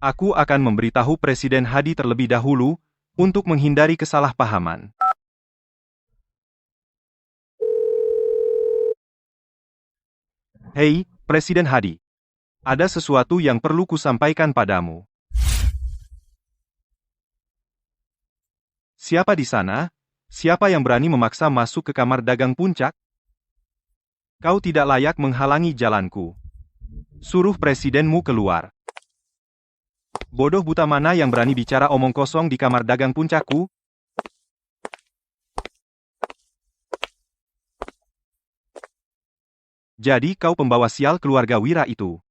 Aku akan memberitahu Presiden Hadi terlebih dahulu, untuk menghindari kesalahpahaman. Hei, Presiden Hadi. Ada sesuatu yang perlu kusampaikan padamu. Siapa di sana? Siapa yang berani memaksa masuk ke kamar dagang puncak? Kau tidak layak menghalangi jalanku. Suruh presidenmu keluar. Bodoh buta mana yang berani bicara omong kosong di kamar dagang puncakku? Jadi kau pembawa sial keluarga Wira itu?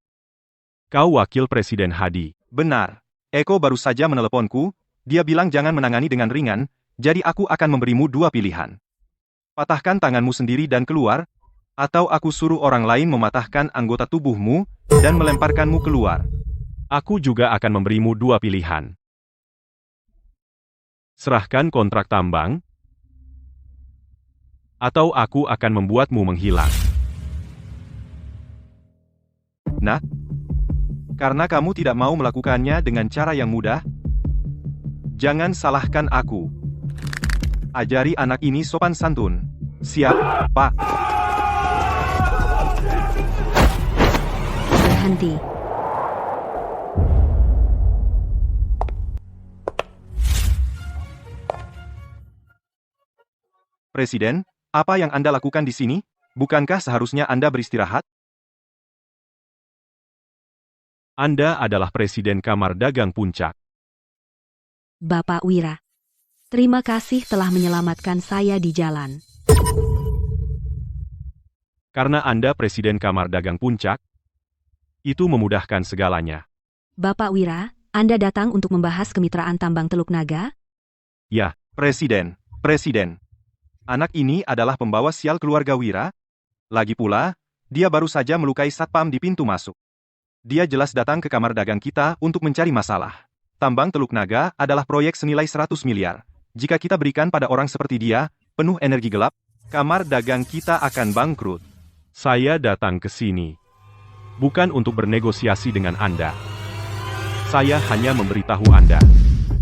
Kau wakil Presiden Hadi. Benar. Eko baru saja meneleponku, dia bilang jangan menangani dengan ringan, jadi aku akan memberimu dua pilihan. Patahkan tanganmu sendiri dan keluar, atau aku suruh orang lain mematahkan anggota tubuhmu dan melemparkanmu keluar. Aku juga akan memberimu dua pilihan. Serahkan kontrak tambang, atau aku akan membuatmu menghilang. Nah, karena kamu tidak mau melakukannya dengan cara yang mudah, jangan salahkan aku. Ajari anak ini sopan santun. Siap, Pak. Berhenti. Presiden, apa yang Anda lakukan di sini? Bukankah seharusnya Anda beristirahat? Anda adalah Presiden Kamar Dagang Puncak. Bapak Wira. Terima kasih telah menyelamatkan saya di jalan. Karena Anda Presiden Kamar Dagang Puncak, itu memudahkan segalanya. Bapak Wira, Anda datang untuk membahas kemitraan tambang Teluk Naga? Ya, Presiden. Anak ini adalah pembawa sial keluarga Wira. Lagi pula, dia baru saja melukai satpam di pintu masuk. Dia jelas datang ke kamar dagang kita untuk mencari masalah. Tambang Teluk Naga adalah proyek senilai 100 miliar. Jika kita berikan pada orang seperti dia, penuh energi gelap, kamar dagang kita akan bangkrut. Saya datang ke sini bukan untuk bernegosiasi dengan Anda. Saya hanya memberitahu Anda.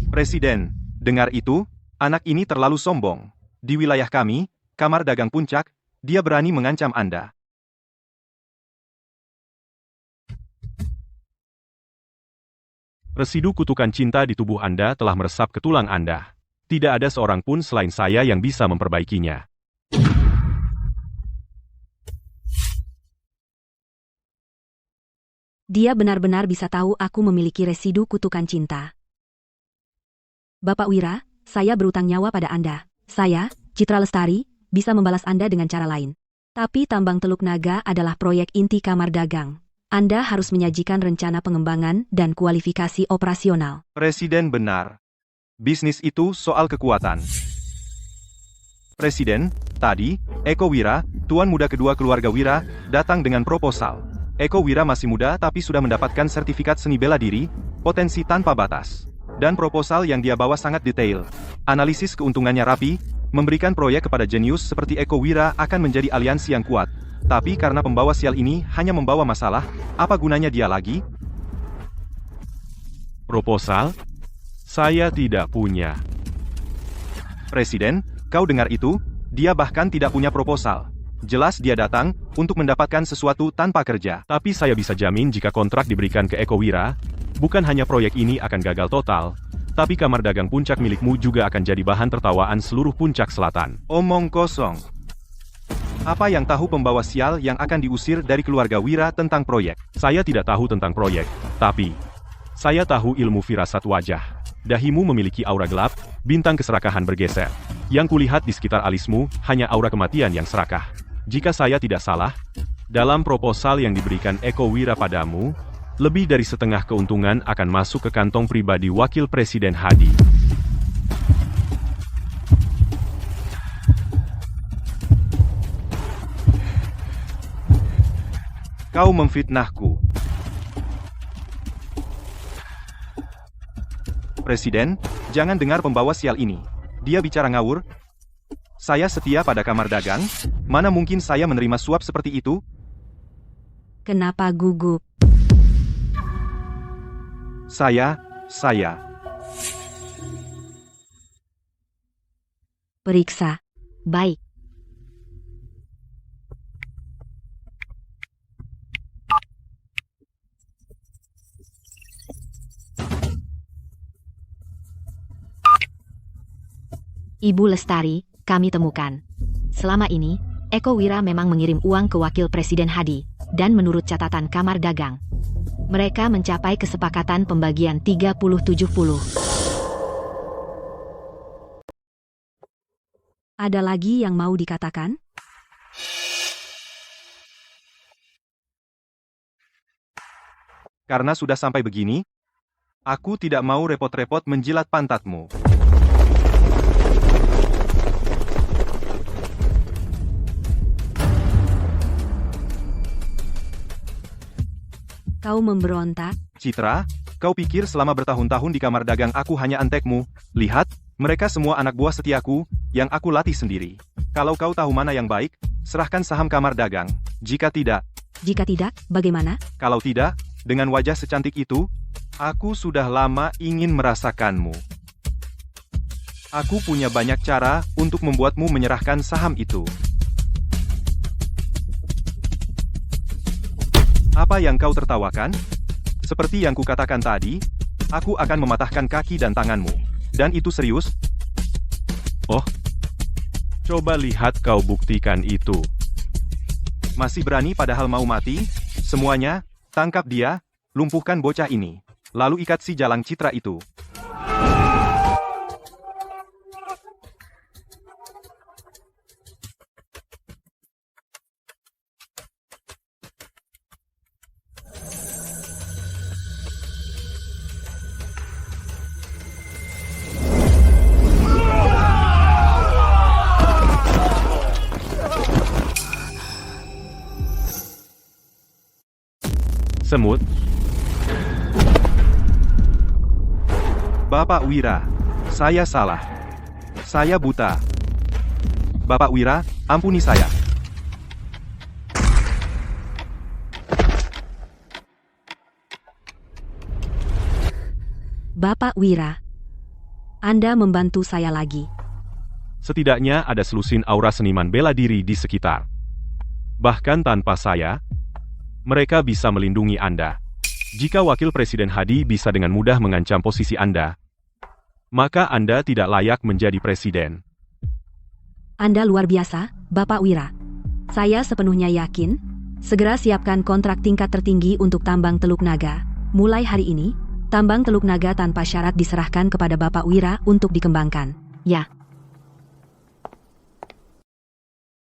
Presiden, dengar itu, anak ini terlalu sombong. Di wilayah kami, kamar dagang Puncak, dia berani mengancam Anda. Residu kutukan cinta di tubuh Anda telah meresap ke tulang Anda. Tidak ada seorang pun selain saya yang bisa memperbaikinya. Dia benar-benar bisa tahu aku memiliki residu kutukan cinta. Bapak Wira, saya berutang nyawa pada Anda. Saya, Citra Lestari, bisa membalas Anda dengan cara lain. Tapi tambang Teluk Naga adalah proyek inti kamar dagang. Anda harus menyajikan rencana pengembangan dan kualifikasi operasional. Presiden benar. Bisnis itu soal kekuatan. Presiden, tadi, Eko Wira, tuan muda kedua keluarga Wira, datang dengan proposal. Eko Wira masih muda tapi sudah mendapatkan sertifikat seni bela diri, potensi tanpa batas. Dan proposal yang dia bawa sangat detail. Analisis keuntungannya rapi, memberikan proyek kepada jenius seperti Eko Wira akan menjadi aliansi yang kuat. Tapi karena pembawa sial ini hanya membawa masalah, apa gunanya dia lagi? Proposal? Saya tidak punya. Presiden, kau dengar itu? Dia bahkan tidak punya proposal. Jelas dia datang untuk mendapatkan sesuatu tanpa kerja. Tapi saya bisa jamin jika kontrak diberikan ke Eko Wira, bukan hanya proyek ini akan gagal total, tapi kamar dagang Puncak milikmu juga akan jadi bahan tertawaan seluruh Puncak Selatan. Omong kosong. Apa yang tahu pembawa sial yang akan diusir dari keluarga Wira tentang proyek? Saya tidak tahu tentang proyek, tapi saya tahu ilmu firasat wajah. Dahimu memiliki aura gelap, bintang keserakahan bergeser. Yang kulihat di sekitar alismu hanya aura kematian yang serakah. Jika saya tidak salah, dalam proposal yang diberikan Eko Wira padamu, lebih dari setengah keuntungan akan masuk ke kantong pribadi Wakil Presiden Hadi. Kau memfitnahku. Presiden, jangan dengar pembawa sial ini. Dia bicara ngawur. Saya setia pada kamar dagang. Mana mungkin saya menerima suap seperti itu? Kenapa gugup? Saya. Periksa. Baik. Ibu Lestari, kami temukan. Selama ini, Eko Wira memang mengirim uang ke Wakil Presiden Hadi. dan menurut catatan kamar dagang, mereka mencapai kesepakatan pembagian 30-70. Ada lagi yang mau dikatakan? Karena sudah sampai begini, aku tidak mau repot-repot menjilat pantatmu. Kau memberontak? Citra, kau pikir selama bertahun-tahun di kamar dagang aku hanya antekmu? Lihat, mereka semua anak buah setiaku, yang aku latih sendiri. Kalau kau tahu mana yang baik, serahkan saham kamar dagang. Jika tidak, Bagaimana? kalau tidak, dengan wajah secantik itu, aku sudah lama ingin merasakanmu. Aku punya banyak cara untuk membuatmu menyerahkan saham itu. Apa yang kau tertawakan? Seperti yang kukatakan tadi, aku akan mematahkan kaki dan tanganmu. Dan itu serius? Oh, coba lihat kau buktikan itu. Masih berani padahal mau mati? Semuanya, tangkap dia, lumpuhkan bocah ini. Lalu ikat si jalang Citra itu. Semut, Bapak Wira, saya salah. Saya buta. Bapak Wira, ampuni saya. Bapak Wira, Anda membantu saya lagi. setidaknya ada selusin aura seniman bela diri di sekitar. Bahkan tanpa saya, mereka bisa melindungi Anda. Jika Wakil Presiden Hadi bisa dengan mudah mengancam posisi Anda, maka Anda tidak layak menjadi presiden. Anda luar biasa, Bapak Wira. Saya sepenuhnya yakin, segera siapkan kontrak tingkat tertinggi untuk tambang Teluk Naga. Mulai hari ini, tambang Teluk Naga tanpa syarat diserahkan kepada Bapak Wira untuk dikembangkan. Ya,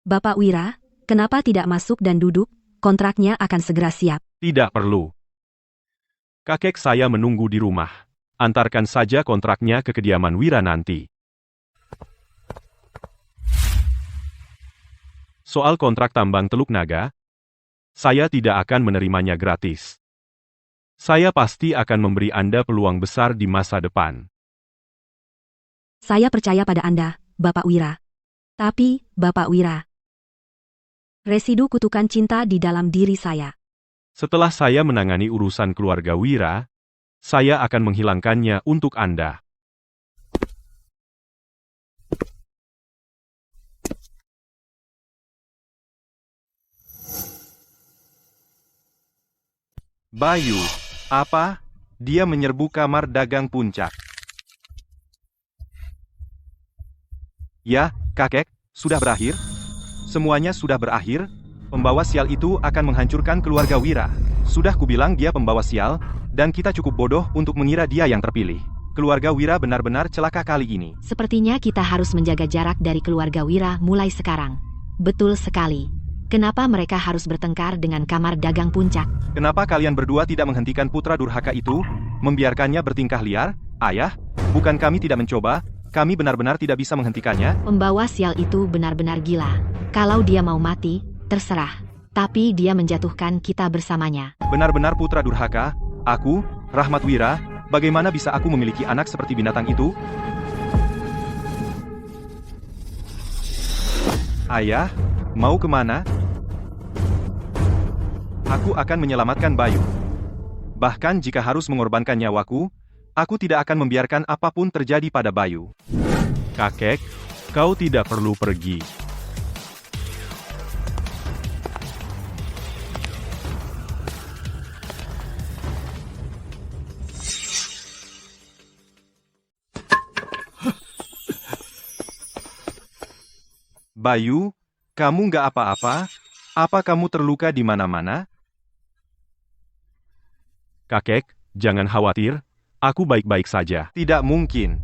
Bapak Wira, kenapa tidak masuk dan duduk? Kontraknya akan segera siap. Tidak perlu. Kakek saya menunggu di rumah. Antarkan saja kontraknya ke kediaman Wira nanti. Soal kontrak tambang Teluk Naga, saya tidak akan menerimanya gratis. Saya pasti akan memberi Anda peluang besar di masa depan. Saya percaya pada Anda, Bapak Wira. Tapi, Bapak Wira, residu kutukan cinta di dalam diri saya. Setelah saya menangani urusan keluarga Wira, saya akan menghilangkannya untuk Anda. Bayu, apa? Dia menyerbu kamar dagang puncak. Ya, kakek, sudah berakhir? Semuanya sudah berakhir? Pembawa sial itu akan menghancurkan keluarga Wira. Sudah kubilang dia pembawa sial, dan kita cukup bodoh untuk mengira dia yang terpilih. Keluarga Wira benar-benar celaka kali ini. sepertinya kita harus menjaga jarak dari keluarga Wira mulai sekarang. Betul sekali. Kenapa mereka harus bertengkar dengan kamar dagang puncak? Kenapa kalian berdua tidak menghentikan putra durhaka itu? Membiarkannya bertingkah liar? Ayah, bukan kami tidak mencoba, kami benar-benar tidak bisa menghentikannya. Pembawa sial itu benar-benar gila. Kalau dia mau mati, terserah. Tapi dia menjatuhkan kita bersamanya. Benar-benar putra durhaka. Aku, Rahmat Wira, bagaimana bisa aku memiliki anak seperti binatang itu? Ayah, mau kemana? Aku akan menyelamatkan Bayu. Bahkan jika harus mengorbankan nyawaku, aku tidak akan membiarkan apapun terjadi pada Bayu. Kakek, kau tidak perlu pergi. Bayu, kamu nggak apa-apa? Apa kamu terluka di mana-mana? Kakek, jangan khawatir, aku baik-baik saja. Tidak mungkin.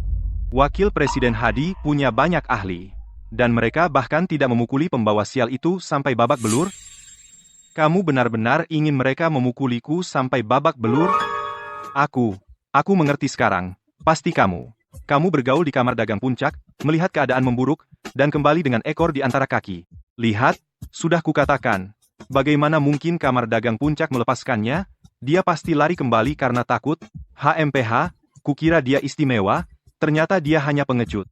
Wakil Presiden Hadi punya banyak ahli. Dan mereka bahkan tidak memukuli pembawa sial itu sampai babak belur? Kamu benar-benar ingin mereka memukuliku sampai babak belur? Aku mengerti sekarang. Pasti kamu. Kamu bergaul di kamar dagang puncak, melihat keadaan memburuk, dan kembali dengan ekor di antara kaki. Lihat, sudah kukatakan. Bagaimana mungkin kamar dagang puncak melepaskannya? Dia pasti lari kembali karena takut. HMPH, kukira dia istimewa, ternyata dia hanya pengecut.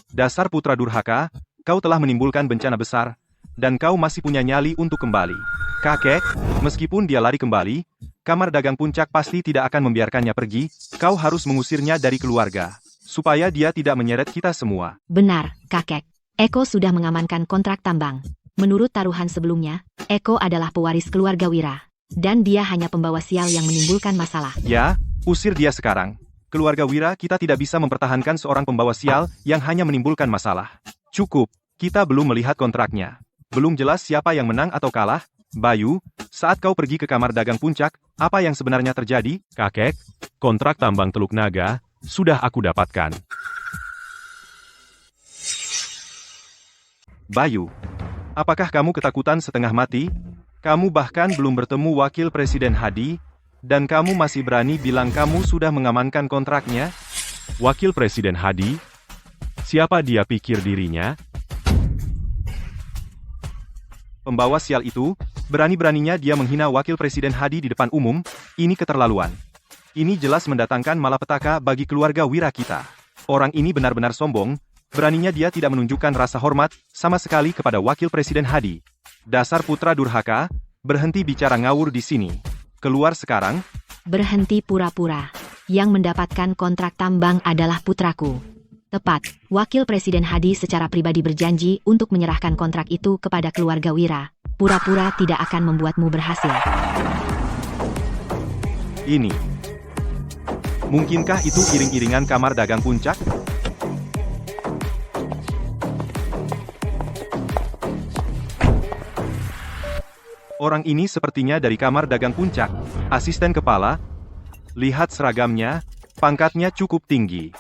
Dasar putra durhaka, kau telah menimbulkan bencana besar, dan kau masih punya nyali untuk kembali. Kakek, meskipun dia lari kembali, kamar dagang puncak pasti tidak akan membiarkannya pergi, kau harus mengusirnya dari keluarga. Supaya dia tidak menyeret kita semua. Benar, kakek. Eko sudah mengamankan kontrak tambang. Menurut taruhan sebelumnya, Eko adalah pewaris keluarga Wira. Dan dia hanya pembawa sial yang menimbulkan masalah. Ya, usir dia sekarang. Keluarga Wira kita tidak bisa mempertahankan seorang pembawa sial yang hanya menimbulkan masalah. Cukup, kita belum melihat kontraknya. Belum jelas siapa yang menang atau kalah. Bayu, saat kau pergi ke kamar dagang puncak, apa yang sebenarnya terjadi? Kakek, kontrak tambang Teluk Naga sudah aku dapatkan. Bayu, apakah kamu ketakutan setengah mati? Kamu bahkan belum bertemu Wakil Presiden Hadi, dan kamu masih berani bilang kamu sudah mengamankan kontraknya? Wakil Presiden Hadi? Siapa dia pikir dirinya? Pembawa sial itu, berani-beraninya dia menghina Wakil Presiden Hadi di depan umum, ini keterlaluan. Ini jelas mendatangkan malapetaka bagi keluarga Wira kita. Orang ini benar-benar sombong, beraninya dia tidak menunjukkan rasa hormat sama sekali kepada Wakil Presiden Hadi. Dasar putra durhaka, berhenti bicara ngawur di sini. Keluar sekarang. Berhenti pura-pura. Yang mendapatkan kontrak tambang adalah putraku. Tepat, Wakil Presiden Hadi secara pribadi berjanji untuk menyerahkan kontrak itu kepada keluarga Wira. Pura-pura tidak akan membuatmu berhasil. Ini. Mungkinkah itu iring-iringan kamar dagang puncak? Orang ini sepertinya dari kamar dagang puncak. Asisten kepala. Lihat seragamnya, pangkatnya cukup tinggi.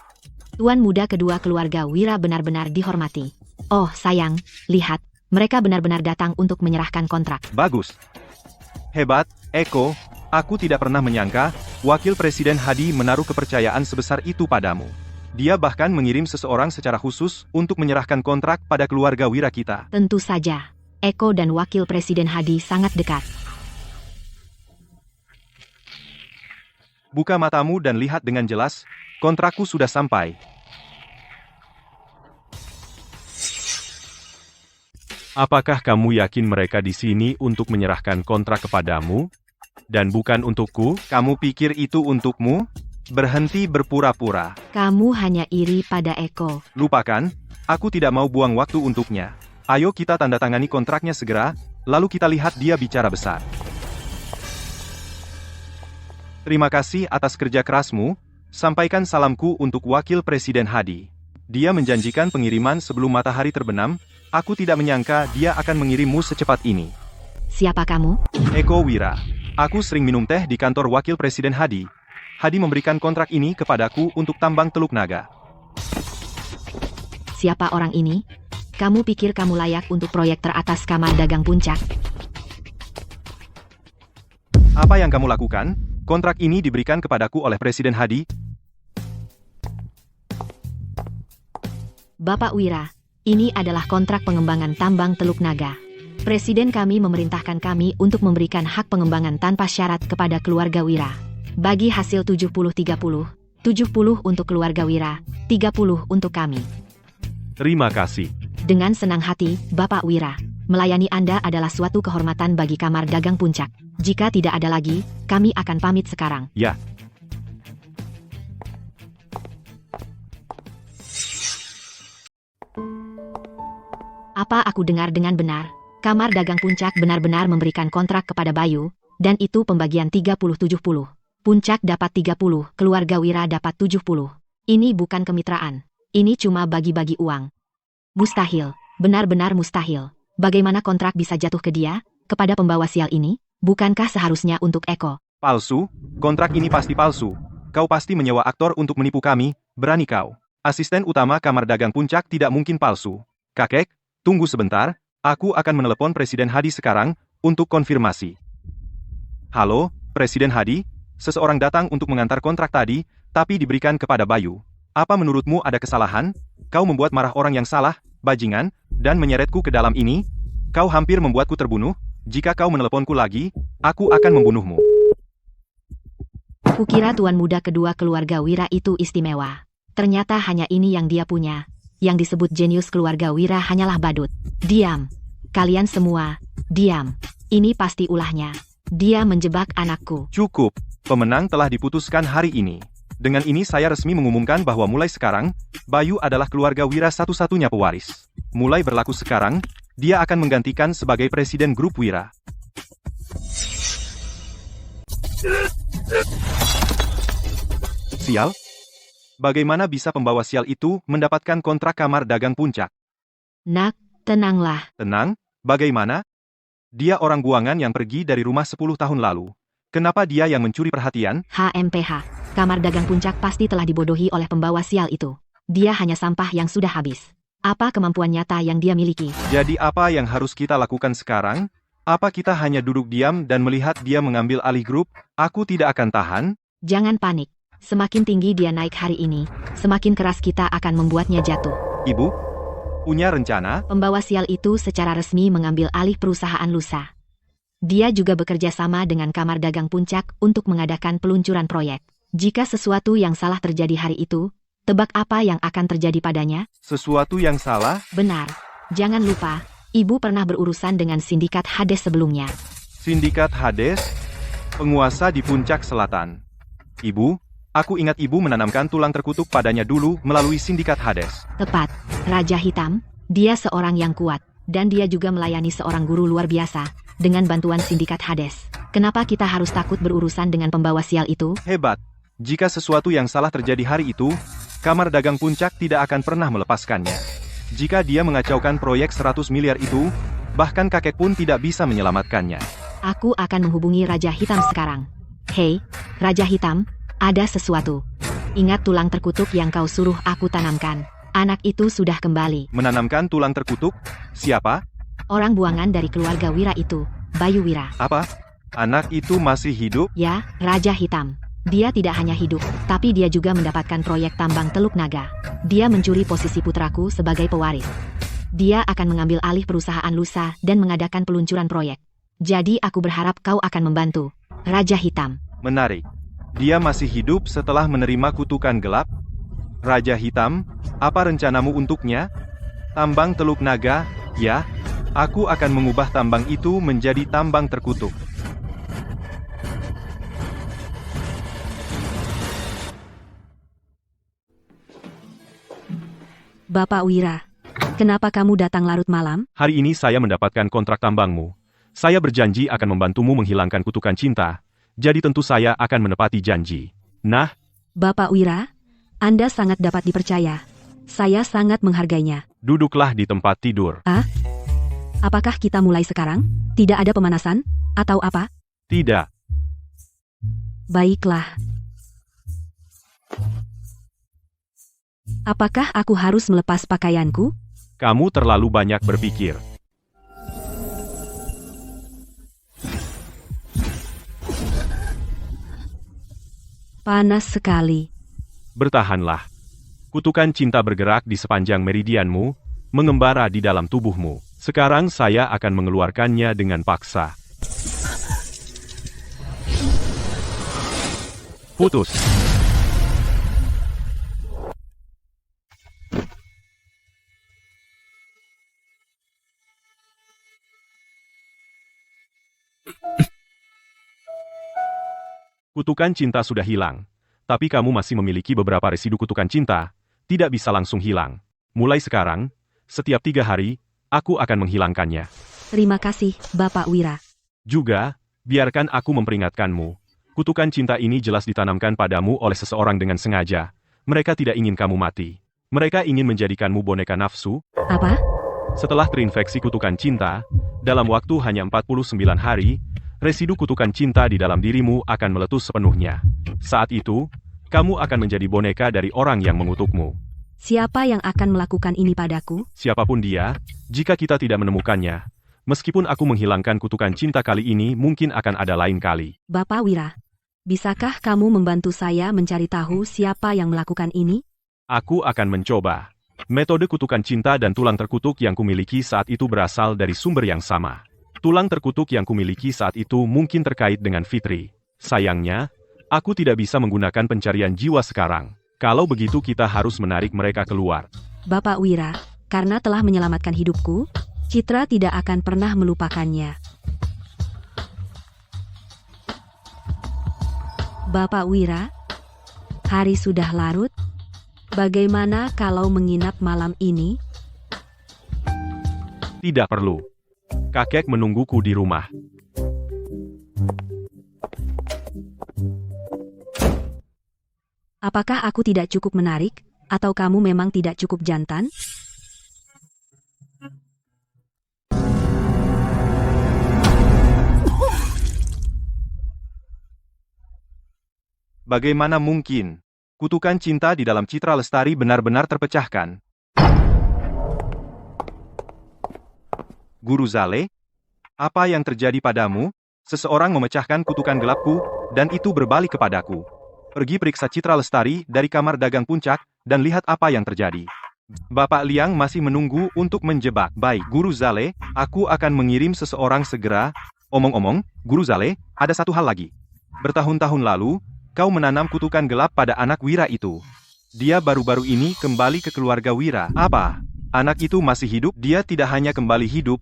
Tuan muda kedua keluarga Wira benar-benar dihormati. Oh sayang, lihat, mereka benar-benar datang untuk menyerahkan kontrak. Bagus. Hebat, Eko. Aku tidak pernah menyangka, Wakil Presiden Hadi menaruh kepercayaan sebesar itu padamu. Dia bahkan mengirim seseorang secara khusus untuk menyerahkan kontrak pada keluarga Wira kita. Tentu saja, Eko dan Wakil Presiden Hadi sangat dekat. Buka matamu dan lihat dengan jelas, kontrakku sudah sampai. Apakah kamu yakin mereka di sini untuk menyerahkan kontrak kepadamu? Dan bukan untukku? Kamu pikir itu untukmu? Berhenti berpura-pura. Kamu hanya iri pada Eko. Lupakan, aku tidak mau buang waktu untuknya. Ayo kita tanda tangani kontraknya segera, lalu kita lihat dia bicara besar. Terima kasih atas kerja kerasmu, sampaikan salamku untuk Wakil Presiden Hadi. Dia menjanjikan pengiriman sebelum matahari terbenam, aku tidak menyangka dia akan mengirimmu secepat ini. Siapa kamu? Eko Wira. Aku sering minum teh di kantor Wakil Presiden Hadi. Hadi memberikan kontrak ini kepadaku untuk tambang Teluk Naga. Siapa orang ini? Kamu pikir kamu layak untuk proyek teratas kamar dagang puncak? Apa yang kamu lakukan? Kontrak ini diberikan kepadaku oleh Presiden Hadi. Bapak Wira, ini adalah kontrak pengembangan tambang Teluk Naga. Presiden kami memerintahkan kami untuk memberikan hak pengembangan tanpa syarat kepada keluarga Wira. Bagi hasil 70-30, 70 untuk keluarga Wira, 30 untuk kami. Terima kasih. Dengan senang hati, Bapak Wira. Melayani Anda adalah suatu kehormatan bagi kamar dagang puncak. Jika tidak ada lagi, kami akan pamit sekarang. Ya. Apa aku dengar dengan benar? Kamar dagang puncak benar-benar memberikan kontrak kepada Bayu, dan itu pembagian 30-70. Puncak dapat 30, keluarga Wira dapat 70. Ini bukan kemitraan. Ini cuma bagi-bagi uang. Mustahil, benar-benar mustahil. Bagaimana kontrak bisa jatuh ke dia, kepada pembawa sial ini? Bukankah seharusnya untuk Eko? Palsu? Kontrak ini pasti palsu. Kau pasti menyewa aktor untuk menipu kami, berani kau. Asisten utama Kamar Dagang Puncak tidak mungkin palsu. Kakek, tunggu sebentar, aku akan menelepon Presiden Hadi sekarang, untuk konfirmasi. Halo, Presiden Hadi, seseorang datang untuk mengantar kontrak tadi, tapi diberikan kepada Bayu. Apa menurutmu ada kesalahan? Kau membuat marah orang yang salah, bajingan, dan menyeretku ke dalam ini? Kau hampir membuatku terbunuh, jika kau meneleponku lagi, aku akan membunuhmu. Kukira tuan muda kedua keluarga Wira itu istimewa. Ternyata hanya ini yang dia punya. Yang disebut jenius keluarga Wira hanyalah badut. Diam. Kalian semua, diam. Ini pasti ulahnya. Dia menjebak anakku. Cukup, pemenang telah diputuskan hari ini. Dengan ini saya resmi mengumumkan bahwa mulai sekarang, Bayu adalah keluarga Wira satu-satunya pewaris. Mulai berlaku sekarang, dia akan menggantikan sebagai Presiden Grup Wira. Sial? Bagaimana bisa pembawa sial itu mendapatkan kontrak Kamar Dagang Puncak? Nak, tenanglah. Tenang? Bagaimana? Dia orang buangan yang pergi dari rumah 10 tahun lalu. Kenapa dia yang mencuri perhatian? HMPH. Kamar Dagang Puncak pasti telah dibodohi oleh pembawa sial itu. Dia hanya sampah yang sudah habis. Apa kemampuan nyata yang dia miliki? Jadi apa yang harus kita lakukan sekarang? Apa kita hanya duduk diam dan melihat dia mengambil alih grup? Aku tidak akan tahan. Jangan panik. Semakin tinggi dia naik hari ini, semakin keras kita akan membuatnya jatuh. Ibu, punya rencana? Pembawa sial itu secara resmi mengambil alih perusahaan lusa. Dia juga bekerja sama dengan Kamar Dagang Puncak untuk mengadakan peluncuran proyek. Jika sesuatu yang salah terjadi hari itu, tebak apa yang akan terjadi padanya? Sesuatu yang salah? Benar. Jangan lupa, ibu pernah berurusan dengan sindikat Hades sebelumnya. Sindikat Hades? Penguasa di Puncak Selatan. Ibu, aku ingat ibu menanamkan tulang terkutuk padanya dulu melalui sindikat Hades. Tepat. Raja Hitam, dia seorang yang kuat, dan dia juga melayani seorang guru luar biasa, dengan bantuan sindikat Hades. Kenapa kita harus takut berurusan dengan pembawa sial itu? Hebat. Jika sesuatu yang salah terjadi hari itu, Kamar Dagang Puncak tidak akan pernah melepaskannya. Jika dia mengacaukan proyek 100 miliar itu, bahkan kakek pun tidak bisa menyelamatkannya. Aku akan menghubungi Raja Hitam sekarang. Hei, Raja Hitam, ada sesuatu. Ingat tulang terkutuk yang kau suruh aku tanamkan. Anak itu sudah kembali. Menanamkan tulang terkutuk? Siapa? Orang buangan dari keluarga Wira itu, Bayu Wira. Apa? Anak itu masih hidup? Ya, Raja Hitam. Dia tidak hanya hidup, tapi dia juga mendapatkan proyek tambang Teluk Naga. Dia mencuri posisi putraku sebagai pewaris. Dia akan mengambil alih perusahaan lusa dan mengadakan peluncuran proyek. Jadi aku berharap kau akan membantu. Raja Hitam. Menarik. Dia masih hidup setelah menerima kutukan gelap? Raja Hitam, apa rencanamu untuknya? Tambang Teluk Naga, ya. Aku akan mengubah tambang itu menjadi tambang terkutuk. Bapak Wira, kenapa kamu datang larut malam? Hari ini saya mendapatkan kontrak tambangmu. Saya berjanji akan membantumu menghilangkan kutukan cinta. Jadi tentu saya akan menepati janji. Nah, Bapak Wira, Anda sangat dapat dipercaya. Saya sangat menghargainya. duduklah di tempat tidur. Apakah kita mulai sekarang? Tidak ada pemanasan? Atau apa? Tidak. Baiklah. Apakah aku harus melepas pakaianku? Kamu terlalu banyak berpikir. Panas sekali. Bertahanlah. Kutukan cinta bergerak di sepanjang meridianmu, mengembara di dalam tubuhmu. Sekarang saya akan mengeluarkannya dengan paksa. Putus. Kutukan cinta sudah hilang. Tapi kamu masih memiliki beberapa residu kutukan cinta, tidak bisa langsung hilang. Mulai sekarang, setiap 3 hari, aku akan menghilangkannya. Terima kasih, Bapak Wira. Juga, biarkan aku memperingatkanmu. Kutukan cinta ini jelas ditanamkan padamu oleh seseorang dengan sengaja. Mereka tidak ingin kamu mati. Mereka ingin menjadikanmu boneka nafsu. Apa? Setelah terinfeksi kutukan cinta, dalam waktu hanya 49 hari, residu kutukan cinta di dalam dirimu akan meletus sepenuhnya. Saat itu, kamu akan menjadi boneka dari orang yang mengutukmu. Siapa yang akan melakukan ini padaku? Siapapun dia, jika kita tidak menemukannya, meskipun aku menghilangkan kutukan cinta kali ini mungkin akan ada lain kali. Bapak Wira, bisakah kamu membantu saya mencari tahu siapa yang melakukan ini? Aku akan mencoba. Metode kutukan cinta dan tulang terkutuk yang kumiliki saat itu berasal dari sumber yang sama. Tulang terkutuk yang kumiliki saat itu mungkin terkait dengan Fitri. Sayangnya, aku tidak bisa menggunakan pencarian jiwa sekarang. Kalau begitu kita harus menarik mereka keluar. Bapak Wira, karena telah menyelamatkan hidupku, Citra tidak akan pernah melupakannya. Bapak Wira, hari sudah larut. Bagaimana kalau menginap malam ini? Tidak perlu. Kakek menungguku di rumah. Apakah aku tidak cukup menarik, atau kamu memang tidak cukup jantan? Bagaimana mungkin? Kutukan cinta di dalam Citra Lestari benar-benar terpecahkan. Guru Zale, apa yang terjadi padamu? Seseorang memecahkan kutukan gelapku, dan itu berbalik kepadaku. Pergi periksa Citra Lestari dari kamar dagang puncak, dan lihat apa yang terjadi. Bapak Liang masih menunggu untuk menjebak. Baik, Guru Zale, aku akan mengirim seseorang segera. Omong-omong, Guru Zale, ada satu hal lagi. Bertahun-tahun lalu, kau menanam kutukan gelap pada anak Wira itu. Dia baru-baru ini kembali ke keluarga Wira. Apa? Anak itu masih hidup? Dia tidak hanya kembali hidup,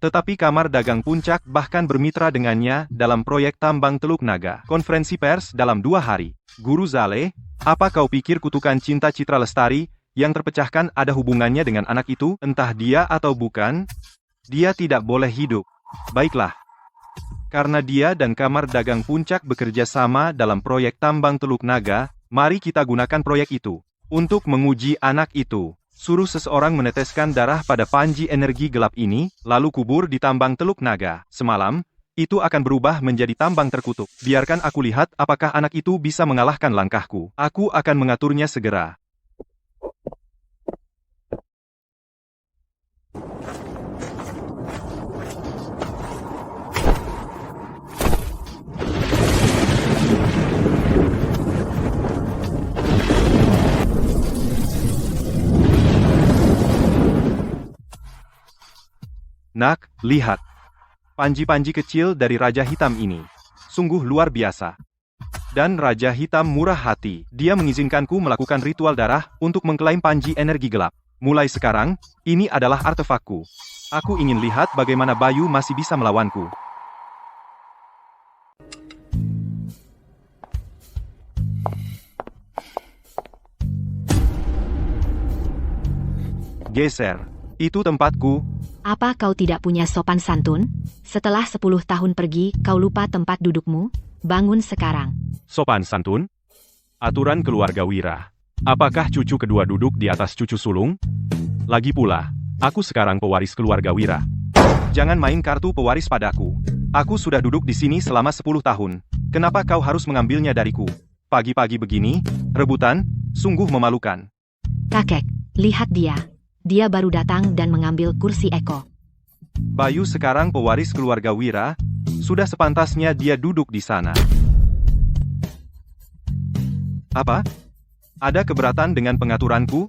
tetapi kamar dagang puncak bahkan bermitra dengannya dalam proyek tambang Teluk Naga. Konferensi pers dalam 2 hari. Guru Zale, apa kau pikir kutukan cinta Citra Lestari yang terpecahkan ada hubungannya dengan anak itu? Entah dia atau bukan, dia tidak boleh hidup. Baiklah. Karena dia dan kamar dagang puncak bekerja sama dalam proyek tambang Teluk Naga, mari kita gunakan proyek itu. Untuk menguji anak itu, suruh seseorang meneteskan darah pada panji energi gelap ini, lalu kubur di tambang Teluk Naga. Semalam, itu akan berubah menjadi tambang terkutuk. Biarkan aku lihat apakah anak itu bisa mengalahkan langkahku. Aku akan mengaturnya segera. Nak, lihat. Panji-panji kecil dari Raja Hitam ini. Sungguh luar biasa. Dan Raja Hitam murah hati. Dia mengizinkanku melakukan ritual darah untuk mengklaim panji energi gelap. Mulai sekarang, ini adalah artefakku. Aku ingin lihat bagaimana Bayu masih bisa melawanku. Geser. Itu tempatku. Apa kau tidak punya sopan santun? Setelah 10 tahun pergi, kau lupa tempat dudukmu? Bangun sekarang. Sopan santun? Aturan keluarga Wira. Apakah cucu kedua duduk di atas cucu sulung? Lagi pula, aku sekarang pewaris keluarga Wira. Jangan main kartu pewaris padaku. Aku sudah duduk di sini selama 10 tahun. Kenapa kau harus mengambilnya dariku? Pagi-pagi begini, rebutan, sungguh memalukan. Kakek, lihat dia. Dia baru datang dan mengambil kursi Eko. Bayu sekarang pewaris keluarga Wira, sudah sepantasnya dia duduk di sana. Apa? Ada keberatan dengan pengaturanku?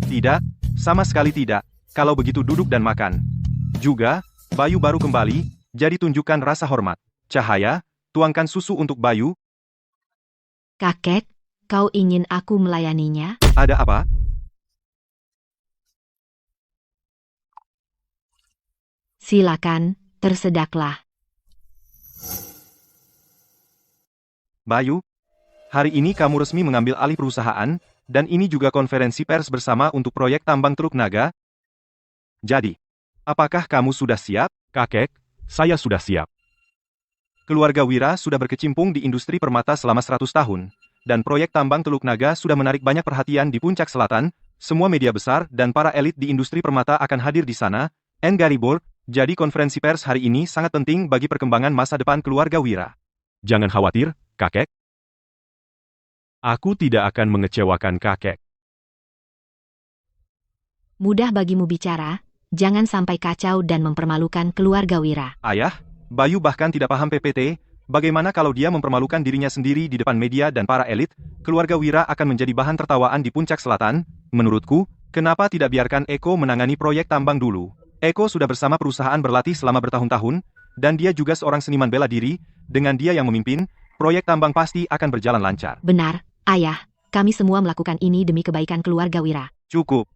Tidak, sama sekali tidak. Kalau begitu duduk dan makan. Juga, Bayu baru kembali, jadi tunjukkan rasa hormat. Cahaya, tuangkan susu untuk Bayu. Kakek, kau ingin aku melayaninya? Ada apa? Silakan, tersedaklah. Bayu, hari ini kamu resmi mengambil alih perusahaan, dan ini juga konferensi pers bersama untuk proyek tambang Teluk Naga. Jadi, apakah kamu sudah siap? Kakek, saya sudah siap. Keluarga Wira sudah berkecimpung di industri permata selama 100 tahun, dan proyek tambang Teluk Naga sudah menarik banyak perhatian di Puncak Selatan. Semua media besar dan para elit di industri permata akan hadir di sana. Engaribor, Jadi konferensi pers hari ini sangat penting bagi perkembangan masa depan keluarga Wira. Jangan khawatir, kakek. Aku tidak akan mengecewakan kakek. Mudah bagimu bicara, jangan sampai kacau dan mempermalukan keluarga Wira. Ayah, Bayu bahkan tidak paham PPT, bagaimana kalau dia mempermalukan dirinya sendiri di depan media dan para elit, keluarga Wira akan menjadi bahan tertawaan di Puncak Selatan. Menurutku, kenapa tidak biarkan Eko menangani proyek tambang dulu? Eko sudah bersama perusahaan berlatih selama bertahun-tahun, dan dia juga seorang seniman bela diri, dengan dia yang memimpin, proyek tambang pasti akan berjalan lancar. Benar, Ayah, kami semua melakukan ini demi kebaikan keluarga Wira. Cukup.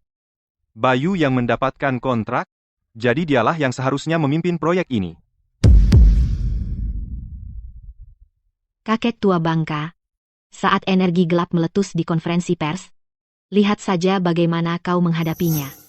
Bayu yang mendapatkan kontrak, jadi dialah yang seharusnya memimpin proyek ini. Kakek tua bangka. Saat energi gelap meletus di konferensi pers, lihat saja bagaimana kau menghadapinya.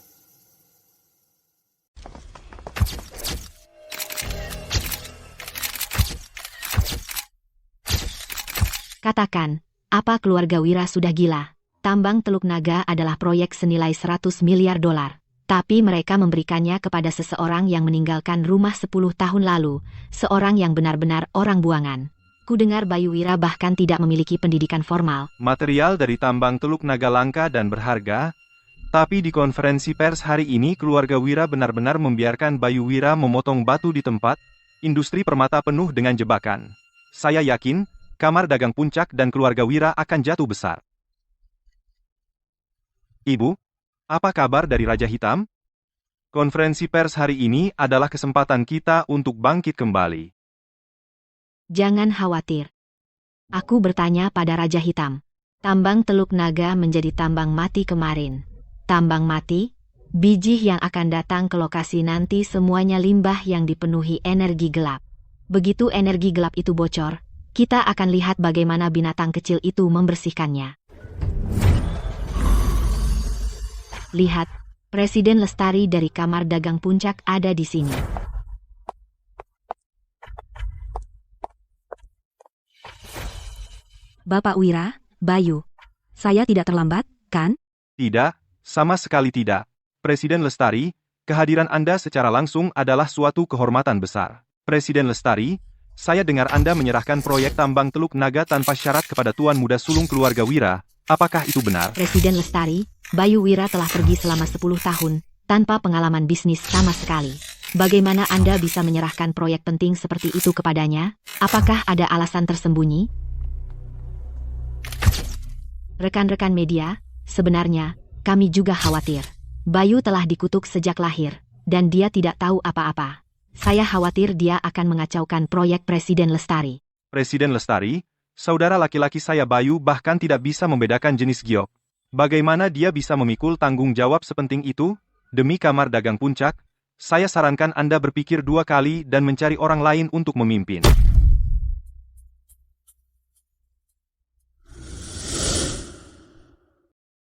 Katakan, apa keluarga Wira sudah gila? Tambang Teluk Naga adalah proyek senilai 100 miliar dolar. Tapi mereka memberikannya kepada seseorang yang meninggalkan rumah 10 tahun lalu, seorang yang benar-benar orang buangan. Kudengar Bayu Wira bahkan tidak memiliki pendidikan formal. Material dari tambang Teluk Naga langka dan berharga, tapi di konferensi pers hari ini keluarga Wira benar-benar membiarkan Bayu Wira memotong batu di tempat, industri permata penuh dengan jebakan. Saya yakin, Kamar Dagang Puncak dan keluarga Wira akan jatuh besar. Ibu, apa kabar dari Raja Hitam? Konferensi pers hari ini adalah kesempatan kita untuk bangkit kembali. Jangan khawatir. Aku bertanya pada Raja Hitam. Tambang Teluk Naga menjadi tambang mati kemarin. Tambang mati? Biji yang akan datang ke lokasi nanti semuanya limbah yang dipenuhi energi gelap. Begitu energi gelap itu bocor, kita akan lihat bagaimana binatang kecil itu membersihkannya. Lihat, Presiden Lestari dari Kamar Dagang Puncak ada di sini. Bapak Wira, Bayu. Saya tidak terlambat, kan? Tidak, sama sekali tidak. Presiden Lestari, kehadiran Anda secara langsung adalah suatu kehormatan besar. Presiden Lestari, saya dengar Anda menyerahkan proyek tambang Teluk Naga tanpa syarat kepada Tuan Muda Sulung keluarga Wira. Apakah itu benar? Presiden Lestari, Bayu Wira telah pergi selama 10 tahun, tanpa pengalaman bisnis sama sekali. Bagaimana Anda bisa menyerahkan proyek penting seperti itu kepadanya? Apakah ada alasan tersembunyi? Rekan-rekan media, sebenarnya, kami juga khawatir. Bayu telah dikutuk sejak lahir, dan dia tidak tahu apa-apa. Saya khawatir dia akan mengacaukan proyek Presiden Lestari. Presiden Lestari, saudara laki-laki saya Bayu bahkan tidak bisa membedakan jenis giok. Bagaimana dia bisa memikul tanggung jawab sepenting itu? Demi Kamar Dagang Puncak, saya sarankan Anda berpikir 2 kali dan mencari orang lain untuk memimpin.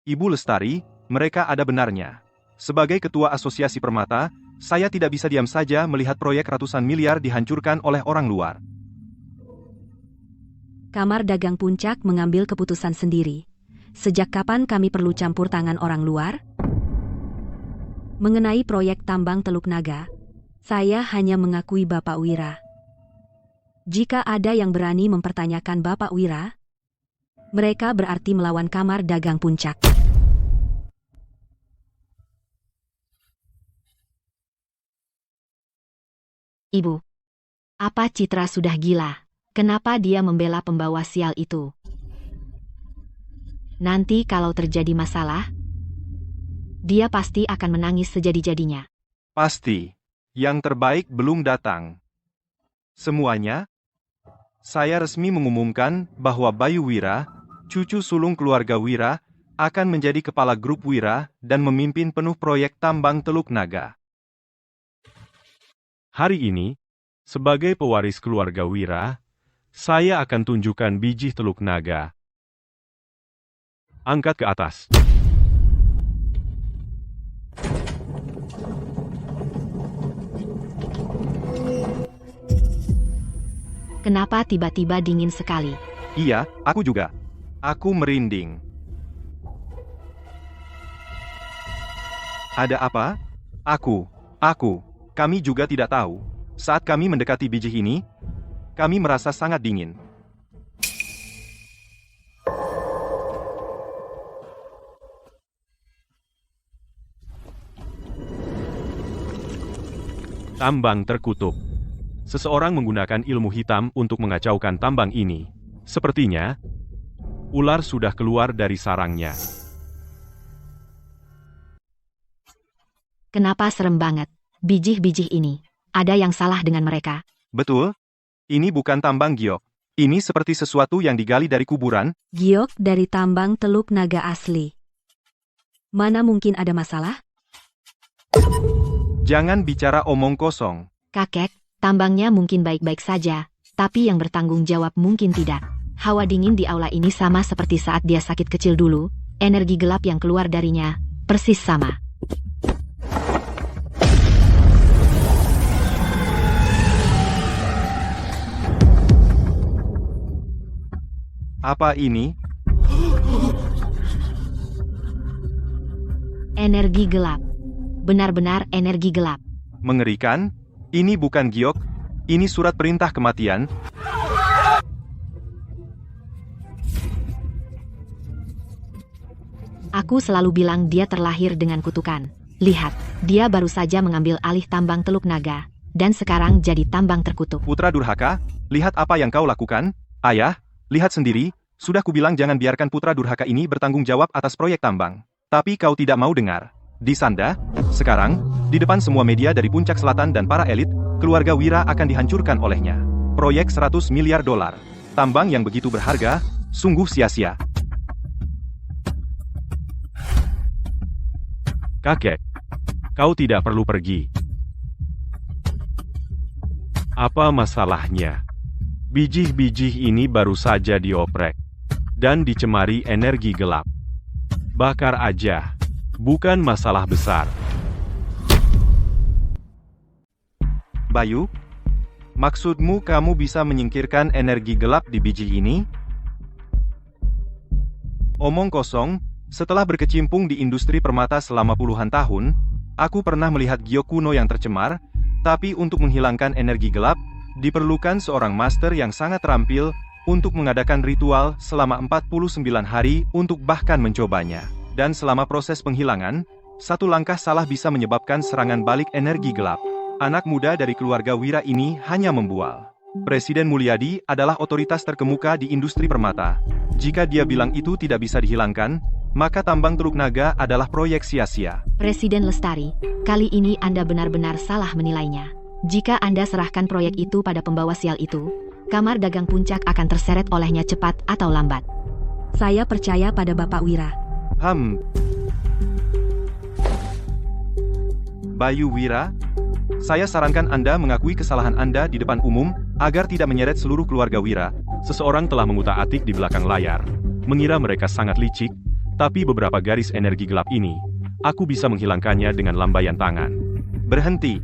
Ibu Lestari, mereka ada benarnya. Sebagai Ketua Asosiasi Permata, saya tidak bisa diam saja melihat proyek ratusan miliar dihancurkan oleh orang luar. Kamar Dagang Puncak mengambil keputusan sendiri. Sejak kapan kami perlu campur tangan orang luar? Mengenai proyek tambang Teluk Naga, saya hanya mengakui Bapak Wira. Jika ada yang berani mempertanyakan Bapak Wira, mereka berarti melawan Kamar Dagang Puncak. Ibu, apa Citra sudah gila? Kenapa dia membela pembawa sial itu? Nanti kalau terjadi masalah, dia pasti akan menangis sejadi-jadinya. Pasti. Yang terbaik belum datang. Semuanya, saya resmi mengumumkan bahwa Bayu Wira, cucu sulung keluarga Wira, akan menjadi kepala grup Wira dan memimpin penuh proyek tambang Teluk Naga. Hari ini, sebagai pewaris keluarga Wira, saya akan tunjukkan biji Teluk Naga. Angkat ke atas. Kenapa tiba-tiba dingin sekali? Iya, aku juga. Aku merinding. Ada apa? Aku. Kami juga tidak tahu. Saat kami mendekati biji ini, kami merasa sangat dingin. Tambang terkutuk. Seseorang menggunakan ilmu hitam untuk mengacaukan tambang ini. Sepertinya, ular sudah keluar dari sarangnya. Kenapa serem banget? Bijih-bijih ini. Ada yang salah dengan mereka. Betul? Ini bukan tambang giok. Ini seperti sesuatu yang digali dari kuburan. Giok dari tambang Teluk Naga asli. Mana mungkin ada masalah? Jangan bicara omong kosong. Kakek, tambangnya mungkin baik-baik saja, tapi yang bertanggung jawab mungkin tidak. Hawa dingin di aula ini sama seperti saat dia sakit kecil dulu, energi gelap yang keluar darinya, persis sama. Apa ini? Energi gelap. Benar-benar energi gelap. Mengerikan? Ini bukan giok, ini surat perintah kematian. Aku selalu bilang dia terlahir dengan kutukan. Lihat, dia baru saja mengambil alih tambang Teluk Naga, dan sekarang jadi tambang terkutuk. Putra durhaka, lihat apa yang kau lakukan. Ayah, lihat sendiri, sudah kubilang jangan biarkan putra durhaka ini bertanggung jawab atas proyek tambang. Tapi kau tidak mau dengar. Di Sanda, sekarang, di depan semua media dari Puncak Selatan dan para elit, keluarga Wira akan dihancurkan olehnya. Proyek 100 miliar dolar. Tambang yang begitu berharga, sungguh sia-sia. Kakek, kau tidak perlu pergi. Apa masalahnya? Bijih-bijih ini baru saja dioprek dan dicemari energi gelap. Bakar aja, bukan masalah besar. Bayu, maksudmu kamu bisa menyingkirkan energi gelap di biji ini? Omong kosong, setelah berkecimpung di industri permata selama puluhan tahun, aku pernah melihat giok kuno yang tercemar, tapi untuk menghilangkan energi gelap, diperlukan seorang master yang sangat terampil untuk mengadakan ritual selama 49 hari untuk bahkan mencobanya. Dan selama proses penghilangan, satu langkah salah bisa menyebabkan serangan balik energi gelap. Anak muda dari keluarga Wira ini hanya membual. Presiden Mulyadi adalah otoritas terkemuka di industri permata. Jika dia bilang itu tidak bisa dihilangkan, maka tambang Teluk Naga adalah proyek sia-sia. Presiden Lestari, kali ini Anda benar-benar salah menilainya. Jika Anda serahkan proyek itu pada pembawa sial itu, Kamar Dagang Puncak akan terseret olehnya cepat atau lambat. Saya percaya pada Bapak Wira. Bayu Wira, saya sarankan Anda mengakui kesalahan Anda di depan umum, agar tidak menyeret seluruh keluarga Wira. Seseorang telah mengutak-atik di belakang layar, mengira mereka sangat licik, tapi beberapa garis energi gelap ini, aku bisa menghilangkannya dengan lambaian tangan. Berhenti.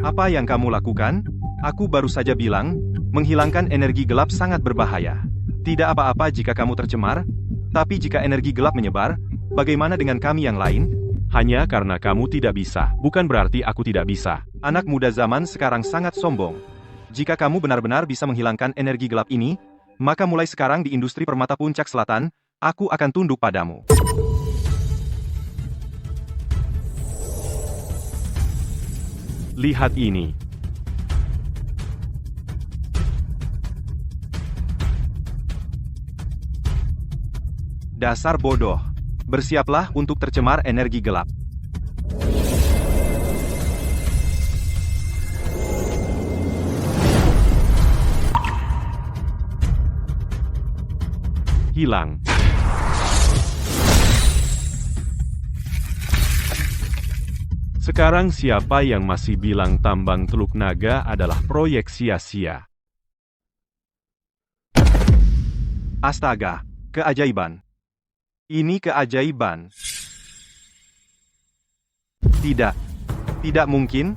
Apa yang kamu lakukan? Aku baru saja bilang, menghilangkan energi gelap sangat berbahaya. Tidak apa-apa jika kamu tercemar, tapi jika energi gelap menyebar, bagaimana dengan kami yang lain? Hanya karena kamu tidak bisa, bukan berarti aku tidak bisa. Anak muda zaman sekarang sangat sombong. Jika kamu benar-benar bisa menghilangkan energi gelap ini, maka mulai sekarang di industri permata Puncak Selatan, aku akan tunduk padamu. Lihat ini. Dasar bodoh. Bersiaplah untuk tercemar energi gelap. Hilang. Sekarang siapa yang masih bilang tambang Teluk Naga adalah proyek sia-sia? Astaga, keajaiban. Ini keajaiban. Tidak mungkin.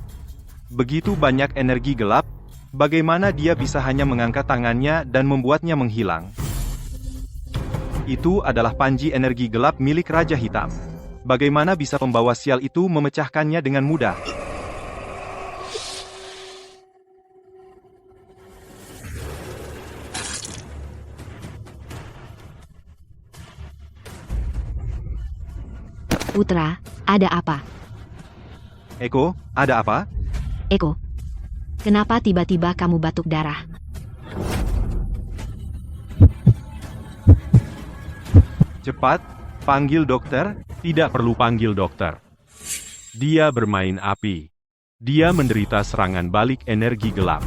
Begitu banyak energi gelap, bagaimana dia bisa hanya mengangkat tangannya dan membuatnya menghilang? Itu adalah panji energi gelap milik Raja Hitam. Bagaimana bisa pembawa sial itu memecahkannya dengan mudah? Putra, ada apa? Eko, ada apa? Eko, kenapa tiba-tiba kamu batuk darah? Cepat, panggil dokter. Tidak perlu panggil dokter. Dia bermain api. Dia menderita serangan balik energi gelap.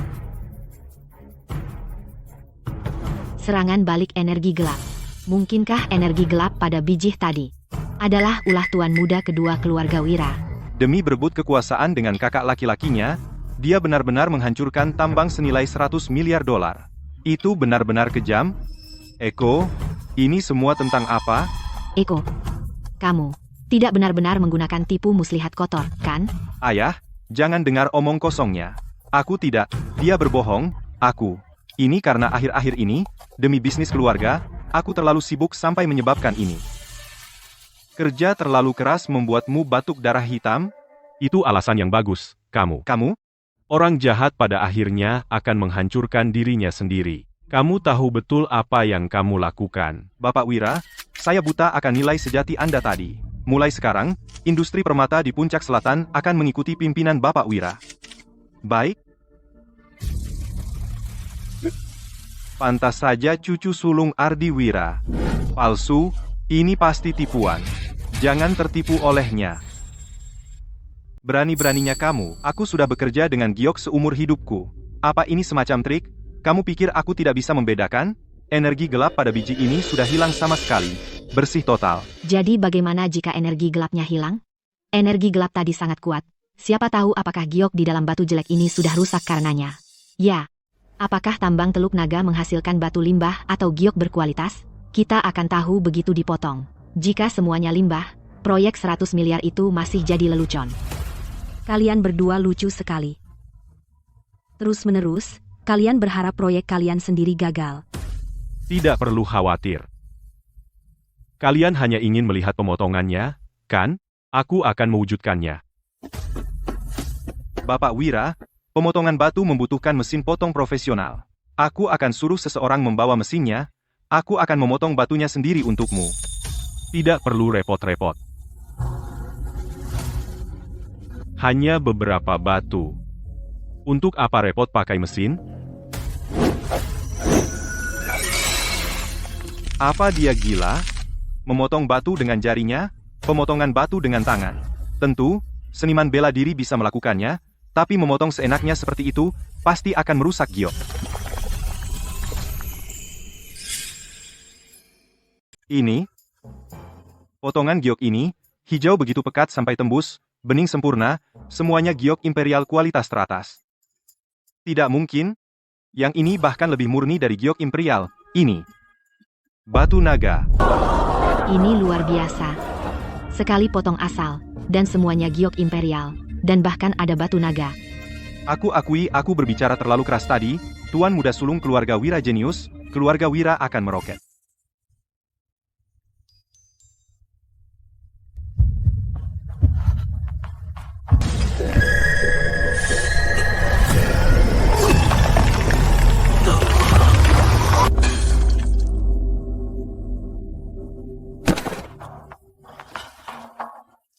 Serangan balik energi gelap. Mungkinkah energi gelap pada biji tadi adalah ulah tuan muda kedua keluarga Wira? Demi berebut kekuasaan dengan kakak laki-lakinya, dia benar-benar menghancurkan tambang senilai 100 miliar dolar. Itu benar-benar kejam. Eko, ini semua tentang apa? Eko, kamu tidak benar-benar menggunakan tipu muslihat kotor, kan? Ayah, jangan dengar omong kosongnya. Aku tidak, dia berbohong, aku. Ini karena akhir-akhir ini, demi bisnis keluarga, aku terlalu sibuk sampai menyebabkan ini. Kerja terlalu keras membuatmu batuk darah hitam? Itu alasan yang bagus, kamu. Kamu? Orang jahat pada akhirnya akan menghancurkan dirinya sendiri. Kamu tahu betul apa yang kamu lakukan. Bapak Wira, saya buta akan nilai sejati Anda tadi. Mulai sekarang, industri permata di Puncak Selatan akan mengikuti pimpinan Bapak Wira. Baik? Pantas saja cucu sulung Ardi Wira. Palsu, ini pasti tipuan. Jangan tertipu olehnya. Berani-beraninya kamu, aku sudah bekerja dengan giok seumur hidupku. Apa ini semacam trik? Kamu pikir aku tidak bisa membedakan? Energi gelap pada biji ini sudah hilang sama sekali. Bersih total. Jadi bagaimana jika energi gelapnya hilang? Energi gelap tadi sangat kuat. Siapa tahu apakah giok di dalam batu jelek ini sudah rusak karenanya. Ya. Apakah tambang Teluk Naga menghasilkan batu limbah atau giok berkualitas? Kita akan tahu begitu dipotong. Jika semuanya limbah, proyek 100 miliar itu masih jadi lelucon. Kalian berdua lucu sekali. Terus-menerus, kalian berharap proyek kalian sendiri gagal. Tidak perlu khawatir. Kalian hanya ingin melihat pemotongannya, kan? Aku akan mewujudkannya. Bapak Wira, pemotongan batu membutuhkan mesin potong profesional. Aku akan suruh seseorang membawa mesinnya. Aku akan memotong batunya sendiri untukmu. Tidak perlu repot-repot. Hanya beberapa batu. Untuk apa repot pakai mesin? Apa dia gila? Memotong batu dengan jarinya, pemotongan batu dengan tangan. Tentu, seniman bela diri bisa melakukannya, tapi memotong seenaknya seperti itu, pasti akan merusak giok. Ini, potongan giok ini, hijau begitu pekat sampai tembus, bening sempurna, semuanya giok imperial kualitas teratas. Tidak mungkin, yang ini bahkan lebih murni dari giok imperial, ini. Batu naga. Ini luar biasa. Sekali potong asal, dan semuanya giok imperial, dan bahkan ada batu naga. Aku akui aku berbicara terlalu keras tadi, Tuan Muda Sulung keluarga Wira jenius, keluarga Wira akan meroket.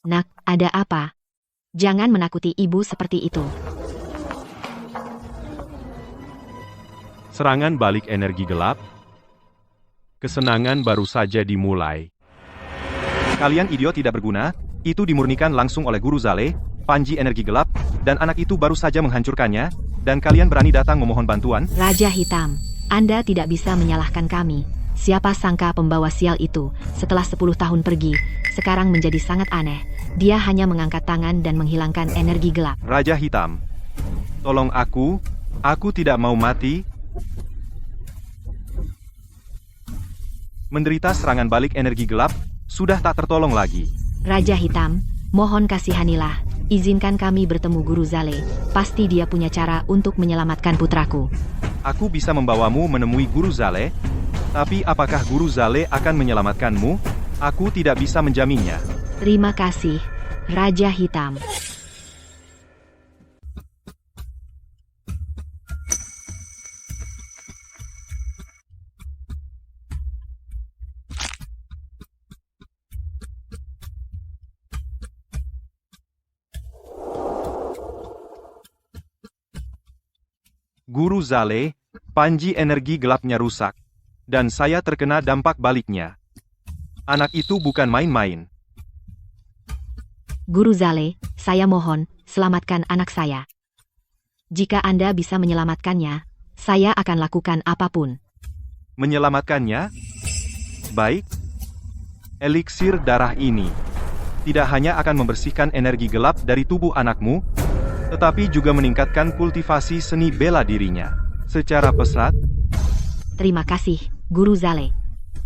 Nak, ada apa? Jangan menakuti ibu seperti itu. Serangan balik energi gelap? Kesenangan baru saja dimulai. Kalian idiot tidak berguna, itu dimurnikan langsung oleh Guru Zale, Panji energi gelap, dan anak itu baru saja menghancurkannya, dan kalian berani datang memohon bantuan? Raja Hitam, Anda tidak bisa menyalahkan kami. Siapa sangka pembawa sial itu, setelah 10 tahun pergi, sekarang menjadi sangat aneh. Dia hanya mengangkat tangan dan menghilangkan energi gelap. Raja Hitam, tolong aku tidak mau mati. Menderita serangan balik energi gelap, sudah tak tertolong lagi. Raja Hitam, mohon kasihanilah, izinkan kami bertemu Guru Zale. Pasti dia punya cara untuk menyelamatkan putraku. Aku bisa membawamu menemui Guru Zale, tapi apakah Guru Zale akan menyelamatkanmu? Aku tidak bisa menjaminnya. Terima kasih, Raja Hitam. Guru Zale, panji energi gelapnya rusak. Dan saya terkena dampak baliknya. Anak itu bukan main-main. Guru Zale, saya mohon, selamatkan anak saya. Jika Anda bisa menyelamatkannya, saya akan lakukan apapun. Menyelamatkannya? Baik. Eliksir darah ini tidak hanya akan membersihkan energi gelap dari tubuh anakmu, tetapi juga meningkatkan kultivasi seni bela dirinya. Secara pesat, Terima kasih, Guru Zale.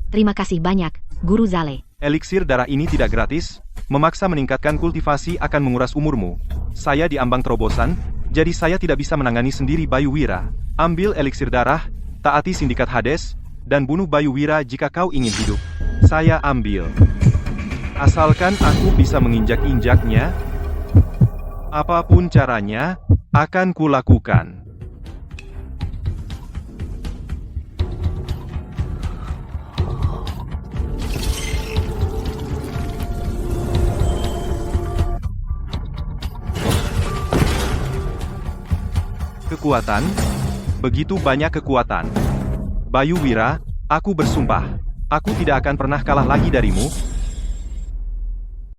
Terima kasih banyak, Guru Zale. eliksir darah ini tidak gratis, memaksa meningkatkan kultivasi akan menguras umurmu. Saya diambang terobosan, jadi saya tidak bisa menangani sendiri Bayu Wira. Ambil eliksir darah, taati sindikat Hades, dan bunuh Bayu Wira jika kau ingin hidup. Saya ambil. Asalkan aku bisa menginjak-injaknya, apapun caranya, akan kulakukan. Kekuatan, begitu banyak kekuatan. Bayu Wira, aku bersumpah, aku tidak akan pernah kalah lagi darimu.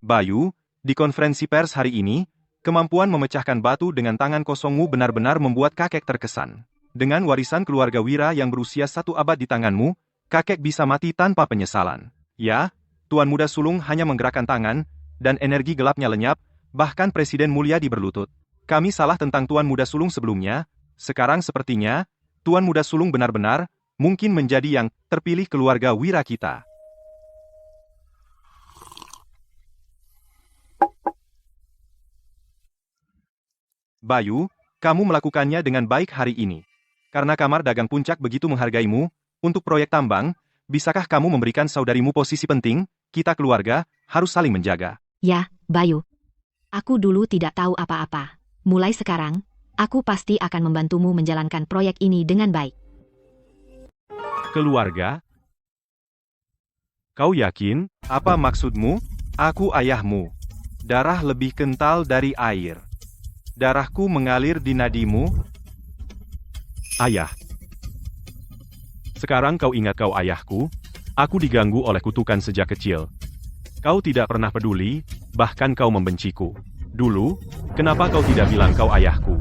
Bayu, di konferensi pers hari ini, kemampuan memecahkan batu dengan tangan kosongmu benar-benar membuat kakek terkesan. Dengan warisan keluarga Wira yang berusia 1 abad di tanganmu, kakek bisa mati tanpa penyesalan. Ya, Tuan Muda Sulung hanya menggerakkan tangan, dan energi gelapnya lenyap, bahkan Presiden Mulyadi berlutut. Kami salah tentang Tuan Muda Sulung sebelumnya, sekarang sepertinya, Tuan Muda Sulung benar-benar, mungkin menjadi yang terpilih keluarga Wira kita. Bayu, kamu melakukannya dengan baik hari ini. Karena Kamar Dagang Puncak begitu menghargaimu, untuk proyek tambang, bisakah kamu memberikan saudarimu posisi penting? Kita keluarga, harus saling menjaga. Ya, Bayu. Aku dulu tidak tahu apa-apa. Mulai sekarang, aku pasti akan membantumu menjalankan proyek ini dengan baik. Keluarga? Kau yakin? Apa maksudmu? Aku ayahmu. Darah lebih kental dari air. Darahku mengalir di nadimu. Ayah. Sekarang kau ingat kau ayahku? Aku diganggu oleh kutukan sejak kecil. Kau tidak pernah peduli, bahkan kau membenciku. Dulu, kenapa kau tidak bilang kau ayahku?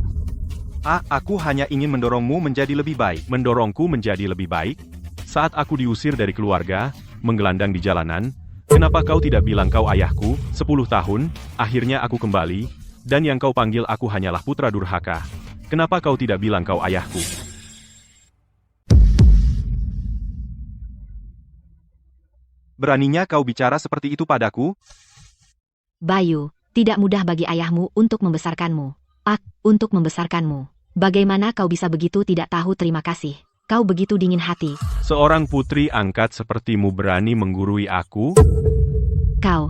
Aku hanya ingin mendorongmu menjadi lebih baik. Mendorongku menjadi lebih baik? Saat aku diusir dari keluarga, menggelandang di jalanan, kenapa kau tidak bilang kau ayahku? 10 tahun, akhirnya aku kembali, dan yang kau panggil aku hanyalah putra durhaka. Kenapa kau tidak bilang kau ayahku? Beraninya kau bicara seperti itu padaku? Bayu, tidak mudah bagi ayahmu untuk membesarkanmu. Untuk membesarkanmu. Bagaimana kau bisa begitu tidak tahu terima kasih? Kau begitu dingin hati. Seorang putri angkat sepertimu berani menggurui aku? Kau.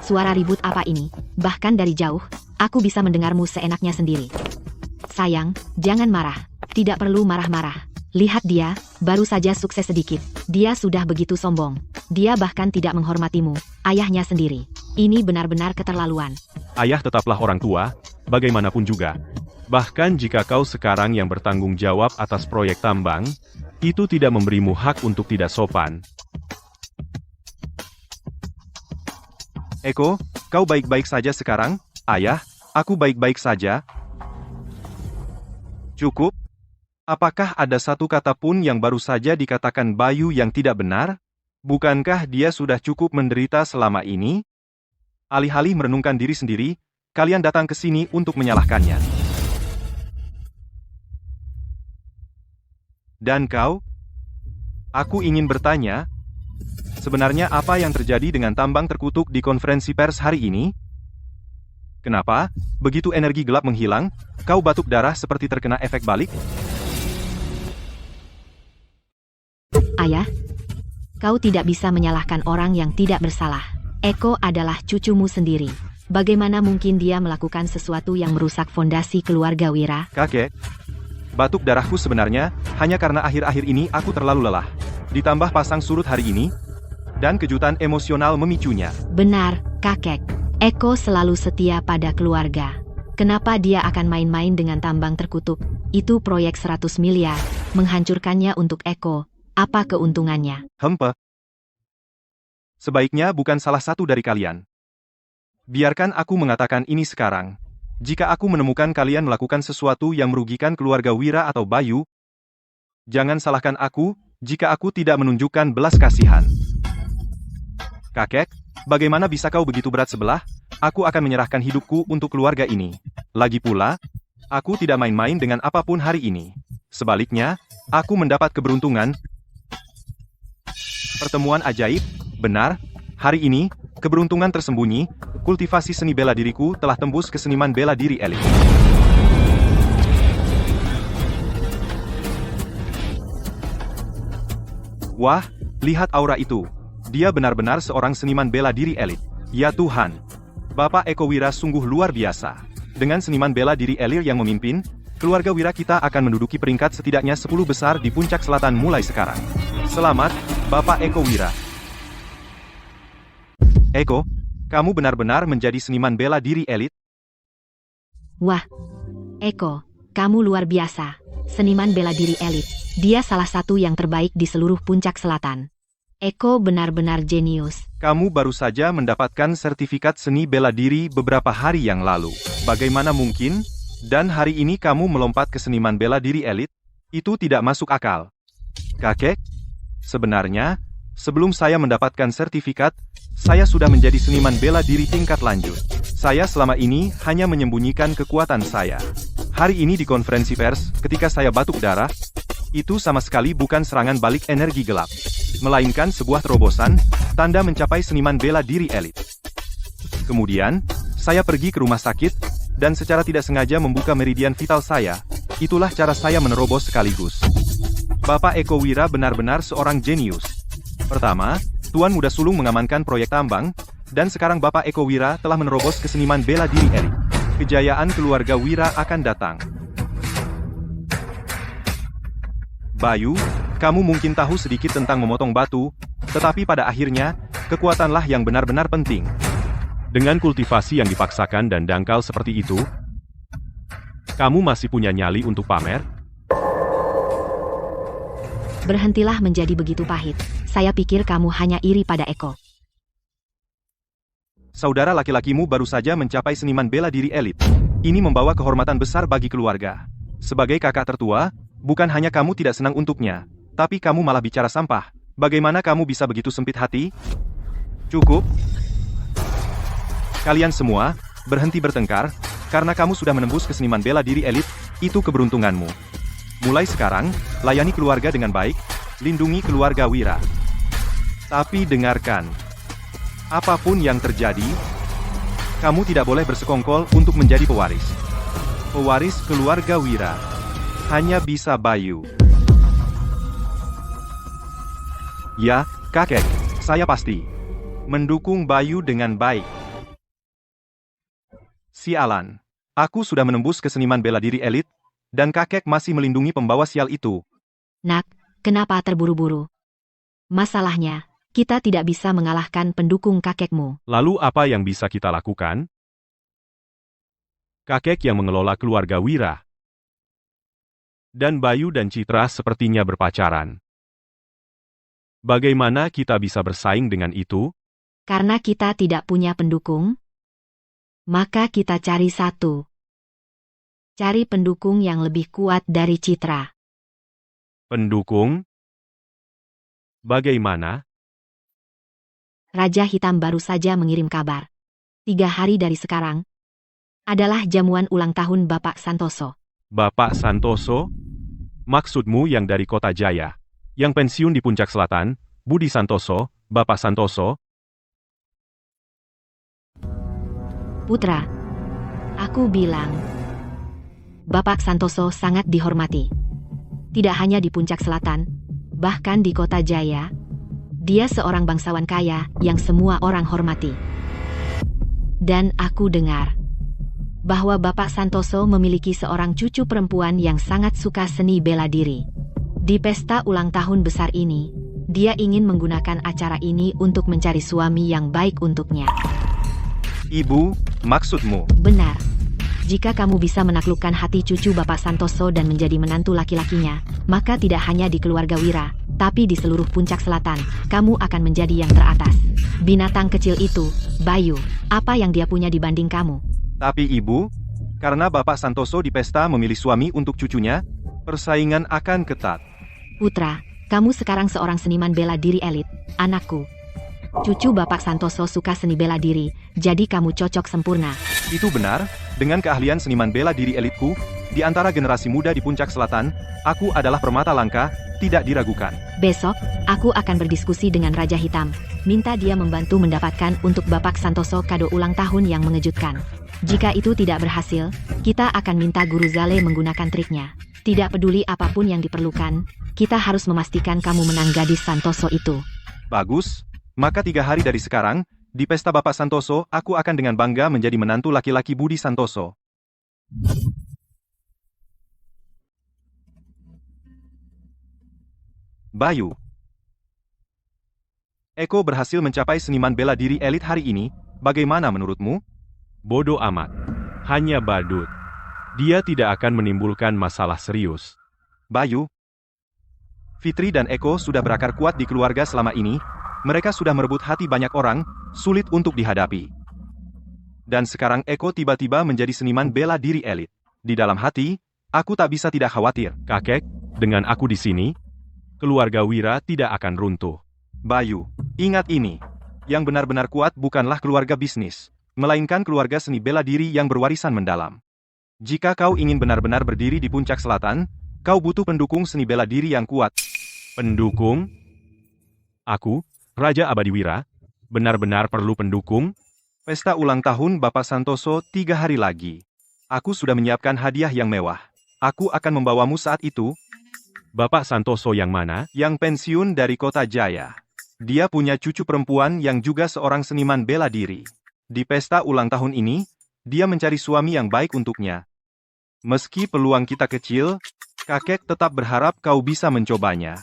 Suara ribut apa ini? Bahkan dari jauh, aku bisa mendengarmu seenaknya sendiri. Sayang, jangan marah. Tidak perlu marah-marah. Lihat dia, baru saja sukses sedikit. Dia sudah begitu sombong. Dia bahkan tidak menghormatimu, ayahnya sendiri. Ini benar-benar keterlaluan. Ayah tetaplah orang tua, bagaimanapun juga. Bahkan jika kau sekarang yang bertanggung jawab atas proyek tambang, itu tidak memberimu hak untuk tidak sopan. Eko, kau baik-baik saja sekarang? Ayah, aku baik-baik saja. Cukup? Apakah ada satu kata pun yang baru saja dikatakan Bayu yang tidak benar? Bukankah dia sudah cukup menderita selama ini? Alih-alih merenungkan diri sendiri, kalian datang ke sini untuk menyalahkannya. Dan kau? Aku ingin bertanya, sebenarnya apa yang terjadi dengan tambang terkutuk di konferensi pers hari ini? Kenapa, begitu energi gelap menghilang, kau batuk darah seperti terkena efek balik? Ayah, kau tidak bisa menyalahkan orang yang tidak bersalah. Eko adalah cucumu sendiri. Bagaimana mungkin dia melakukan sesuatu yang merusak fondasi keluarga Wira? Kakek, batuk darahku sebenarnya hanya karena akhir-akhir ini aku terlalu lelah. Ditambah pasang surut hari ini, dan kejutan emosional memicunya. Benar, kakek. Eko selalu setia pada keluarga. Kenapa dia akan main-main dengan tambang terkutuk? Itu proyek 100 miliar, menghancurkannya untuk Eko. Apa keuntungannya? Hempe. Sebaiknya bukan salah satu dari kalian. Biarkan aku mengatakan ini sekarang. Jika aku menemukan kalian melakukan sesuatu yang merugikan keluarga Wira atau Bayu, jangan salahkan aku jika aku tidak menunjukkan belas kasihan. Kakek, bagaimana bisa kau begitu berat sebelah? Aku akan menyerahkan hidupku untuk keluarga ini. Lagi pula, aku tidak main-main dengan apapun hari ini. Sebaliknya, aku mendapat keberuntungan. Pertemuan ajaib, benar, hari ini, keberuntungan tersembunyi, kultivasi seni bela diriku telah tembus ke seniman bela diri elit. Wah, lihat aura itu. Dia benar-benar seorang seniman bela diri elit. Ya Tuhan, Bapak Eko Wira sungguh luar biasa. Dengan seniman bela diri elit yang memimpin, keluarga Wira kita akan menduduki peringkat setidaknya 10 besar di puncak selatan mulai sekarang. Selamat, Bapak Eko Wira. Eko, kamu benar-benar menjadi seniman bela diri elit? Wah, Eko, kamu luar biasa. Seniman bela diri elit. Dia salah satu yang terbaik di seluruh puncak selatan. Eko benar-benar jenius. Kamu baru saja mendapatkan sertifikat seni bela diri beberapa hari yang lalu. Bagaimana mungkin? Dan hari ini kamu melompat ke seniman bela diri elit? Itu tidak masuk akal. Kakek, sebenarnya, sebelum saya mendapatkan sertifikat, saya sudah menjadi seniman bela diri tingkat lanjut. Saya selama ini hanya menyembunyikan kekuatan saya. Hari ini di konferensi pers, ketika saya batuk darah, itu sama sekali bukan serangan balik energi gelap, melainkan sebuah terobosan, tanda mencapai seniman bela diri elit. Kemudian, saya pergi ke rumah sakit, dan secara tidak sengaja membuka meridian vital saya. Itulah cara saya menerobos sekaligus. Bapak Eko Wira benar-benar seorang jenius. Pertama, Tuan Muda Sulung mengamankan proyek tambang, dan sekarang Bapak Eko Wira telah menerobos ke seniman bela diri elit. Kejayaan keluarga Wira akan datang. Bayu, kamu mungkin tahu sedikit tentang memotong batu, tetapi pada akhirnya, kekuatanlah yang benar-benar penting. Dengan kultivasi yang dipaksakan dan dangkal seperti itu, kamu masih punya nyali untuk pamer? Berhentilah menjadi begitu pahit. Saya pikir kamu hanya iri pada Eko. Saudara laki-lakimu baru saja mencapai seniman bela diri elit. Ini membawa kehormatan besar bagi keluarga. Sebagai kakak tertua, bukan hanya kamu tidak senang untuknya, tapi kamu malah bicara sampah. Bagaimana kamu bisa begitu sempit hati? Cukup. Kalian semua, berhenti bertengkar, karena kamu sudah menembus ke seniman bela diri elit, itu keberuntunganmu. Mulai sekarang, layani keluarga dengan baik, lindungi keluarga Wira. Tapi dengarkan, apapun yang terjadi, kamu tidak boleh bersekongkol untuk menjadi pewaris. Pewaris keluarga Wira hanya bisa Bayu. Ya, kakek, saya pasti mendukung Bayu dengan baik. Sialan, aku sudah menembus ke seniman bela diri elit, dan kakek masih melindungi pembawa sial itu. Nak, kenapa terburu-buru? Masalahnya, kita tidak bisa mengalahkan pendukung kakekmu. Lalu apa yang bisa kita lakukan? Kakek yang mengelola keluarga Wira. Dan Bayu dan Citra sepertinya berpacaran. Bagaimana kita bisa bersaing dengan itu? Karena kita tidak punya pendukung, maka kita cari satu. Cari pendukung yang lebih kuat dari Citra. Pendukung? Bagaimana? Raja Hitam baru saja mengirim kabar. 3 hari dari sekarang adalah jamuan ulang tahun Bapak Santoso. Bapak Santoso? Maksudmu yang dari Kota Jaya, yang pensiun di Puncak Selatan, Budi Santoso, Bapak Santoso? Putra, aku bilang, Bapak Santoso sangat dihormati. Tidak hanya di Puncak Selatan, bahkan di Kota Jaya, dia seorang bangsawan kaya yang semua orang hormati. Dan aku dengar bahwa Bapak Santoso memiliki seorang cucu perempuan yang sangat suka seni bela diri. Di pesta ulang tahun besar ini, dia ingin menggunakan acara ini untuk mencari suami yang baik untuknya. Ibu, maksudmu? Benar. Jika kamu bisa menaklukkan hati cucu Bapak Santoso dan menjadi menantu laki-lakinya, maka tidak hanya di keluarga Wira, tapi di seluruh puncak selatan, kamu akan menjadi yang teratas. Binatang kecil itu, Bayu, apa yang dia punya dibanding kamu? Tapi ibu, karena Bapak Santoso di pesta memilih suami untuk cucunya, persaingan akan ketat. Putra, kamu sekarang seorang seniman bela diri elit, anakku. Cucu Bapak Santoso suka seni bela diri, jadi kamu cocok sempurna. Itu benar, dengan keahlian seniman bela diri elitku, di antara generasi muda di puncak selatan, aku adalah permata langka, tidak diragukan. Besok, aku akan berdiskusi dengan Raja Hitam, minta dia membantu mendapatkan untuk Bapak Santoso kado ulang tahun yang mengejutkan. Jika itu tidak berhasil, kita akan minta Guru Zale menggunakan triknya. Tidak peduli apapun yang diperlukan, kita harus memastikan kamu menang gadis Santoso itu. Bagus, maka 3 hari dari sekarang, di pesta Bapak Santoso, aku akan dengan bangga menjadi menantu laki-laki Budi Santoso. Bayu. Eko berhasil mencapai seniman bela diri elit hari ini, bagaimana menurutmu? Bodoh amat. Hanya badut. Dia tidak akan menimbulkan masalah serius. Bayu. Fitri dan Eko sudah berakar kuat di keluarga selama ini, mereka sudah merebut hati banyak orang, sulit untuk dihadapi. Dan sekarang Eko tiba-tiba menjadi seniman bela diri elit. Di dalam hati, aku tak bisa tidak khawatir. Kakek, dengan aku di sini, keluarga Wira tidak akan runtuh. Bayu, ingat ini. Yang benar-benar kuat bukanlah keluarga bisnis, melainkan keluarga seni bela diri yang berwarisan mendalam. Jika kau ingin benar-benar berdiri di puncak selatan, kau butuh pendukung seni bela diri yang kuat. Pendukung? Aku, Raja Abadi Wira, benar-benar perlu pendukung? Pesta ulang tahun Bapak Santoso 3 hari lagi. Aku sudah menyiapkan hadiah yang mewah. Aku akan membawamu saat itu. Bapak Santoso yang mana? Yang pensiun dari Kota Jaya. Dia punya cucu perempuan yang juga seorang seniman bela diri. Di pesta ulang tahun ini, dia mencari suami yang baik untuknya. Meski peluang kita kecil, kakek tetap berharap kau bisa mencobanya.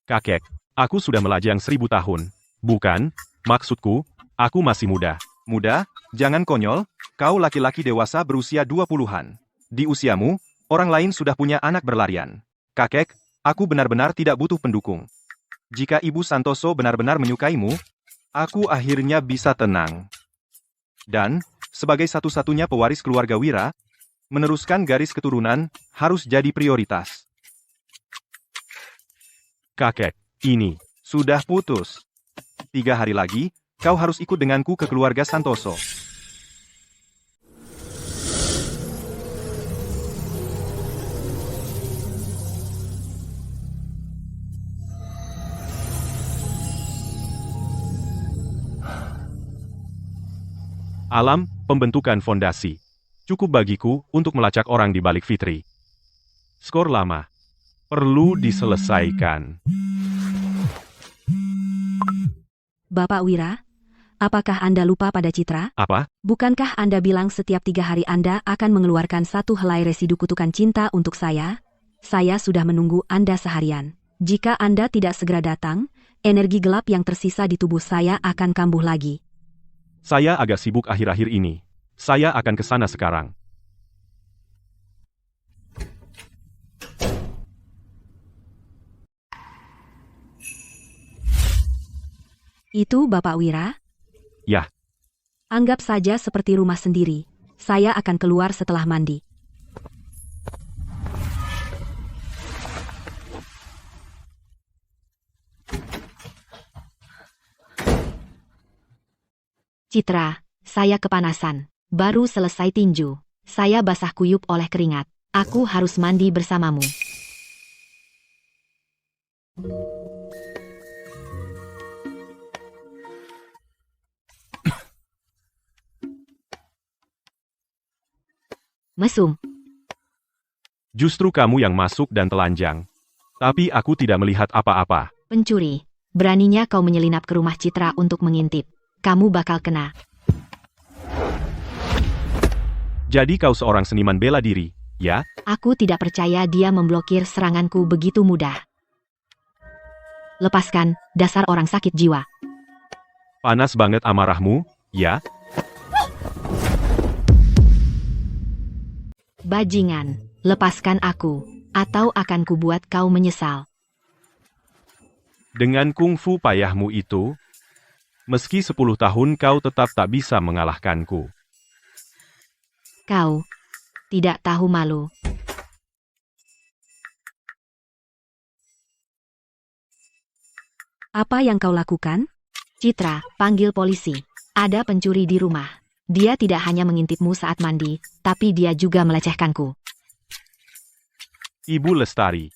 Kakek, aku sudah melajang 1000 tahun. Bukan, maksudku, aku masih muda. Muda? Jangan konyol, kau laki-laki dewasa berusia 20-an. Di usiamu, orang lain sudah punya anak berlarian. Kakek, aku benar-benar tidak butuh pendukung. Jika Ibu Santoso benar-benar menyukaimu, aku akhirnya bisa tenang. Dan, sebagai satu-satunya pewaris keluarga Wira, meneruskan garis keturunan harus jadi prioritas. Kakek, ini sudah putus. 3 hari lagi, kau harus ikut denganku ke keluarga Santoso. alam, pembentukan fondasi. Cukup bagiku untuk melacak orang di balik Fitri. Skor lama. Perlu diselesaikan. Bapak Wira, apakah Anda lupa pada Citra? Apa? Bukankah Anda bilang setiap 3 hari Anda akan mengeluarkan 1 helai residu kutukan cinta untuk saya? Saya sudah menunggu Anda seharian. Jika Anda tidak segera datang, energi gelap yang tersisa di tubuh saya akan kambuh lagi. Saya agak sibuk akhir-akhir ini. Saya akan ke sana sekarang. Itu Bapak Wira? Ya. Anggap saja seperti rumah sendiri. Saya akan keluar setelah mandi. Citra, saya kepanasan. Baru selesai tinju. Saya basah kuyup oleh keringat. Aku harus mandi bersamamu. Mesum. Justru kamu yang masuk dan telanjang. Tapi aku tidak melihat apa-apa. Pencuri. Beraninya kau menyelinap ke rumah Citra untuk mengintip. Kamu bakal kena. Jadi kau seorang seniman bela diri, ya? Aku tidak percaya dia memblokir seranganku begitu mudah. Lepaskan, dasar orang sakit jiwa. Panas banget amarahmu, ya? Bajingan, lepaskan aku, atau akan kubuat kau menyesal. Dengan kungfu payahmu itu, meski 10 tahun kau tetap tak bisa mengalahkanku. Kau tidak tahu malu. Apa yang kau lakukan? Citra, panggil polisi. Ada pencuri di rumah. Dia tidak hanya mengintipmu saat mandi, tapi dia juga melecehkanku. Ibu Lestari,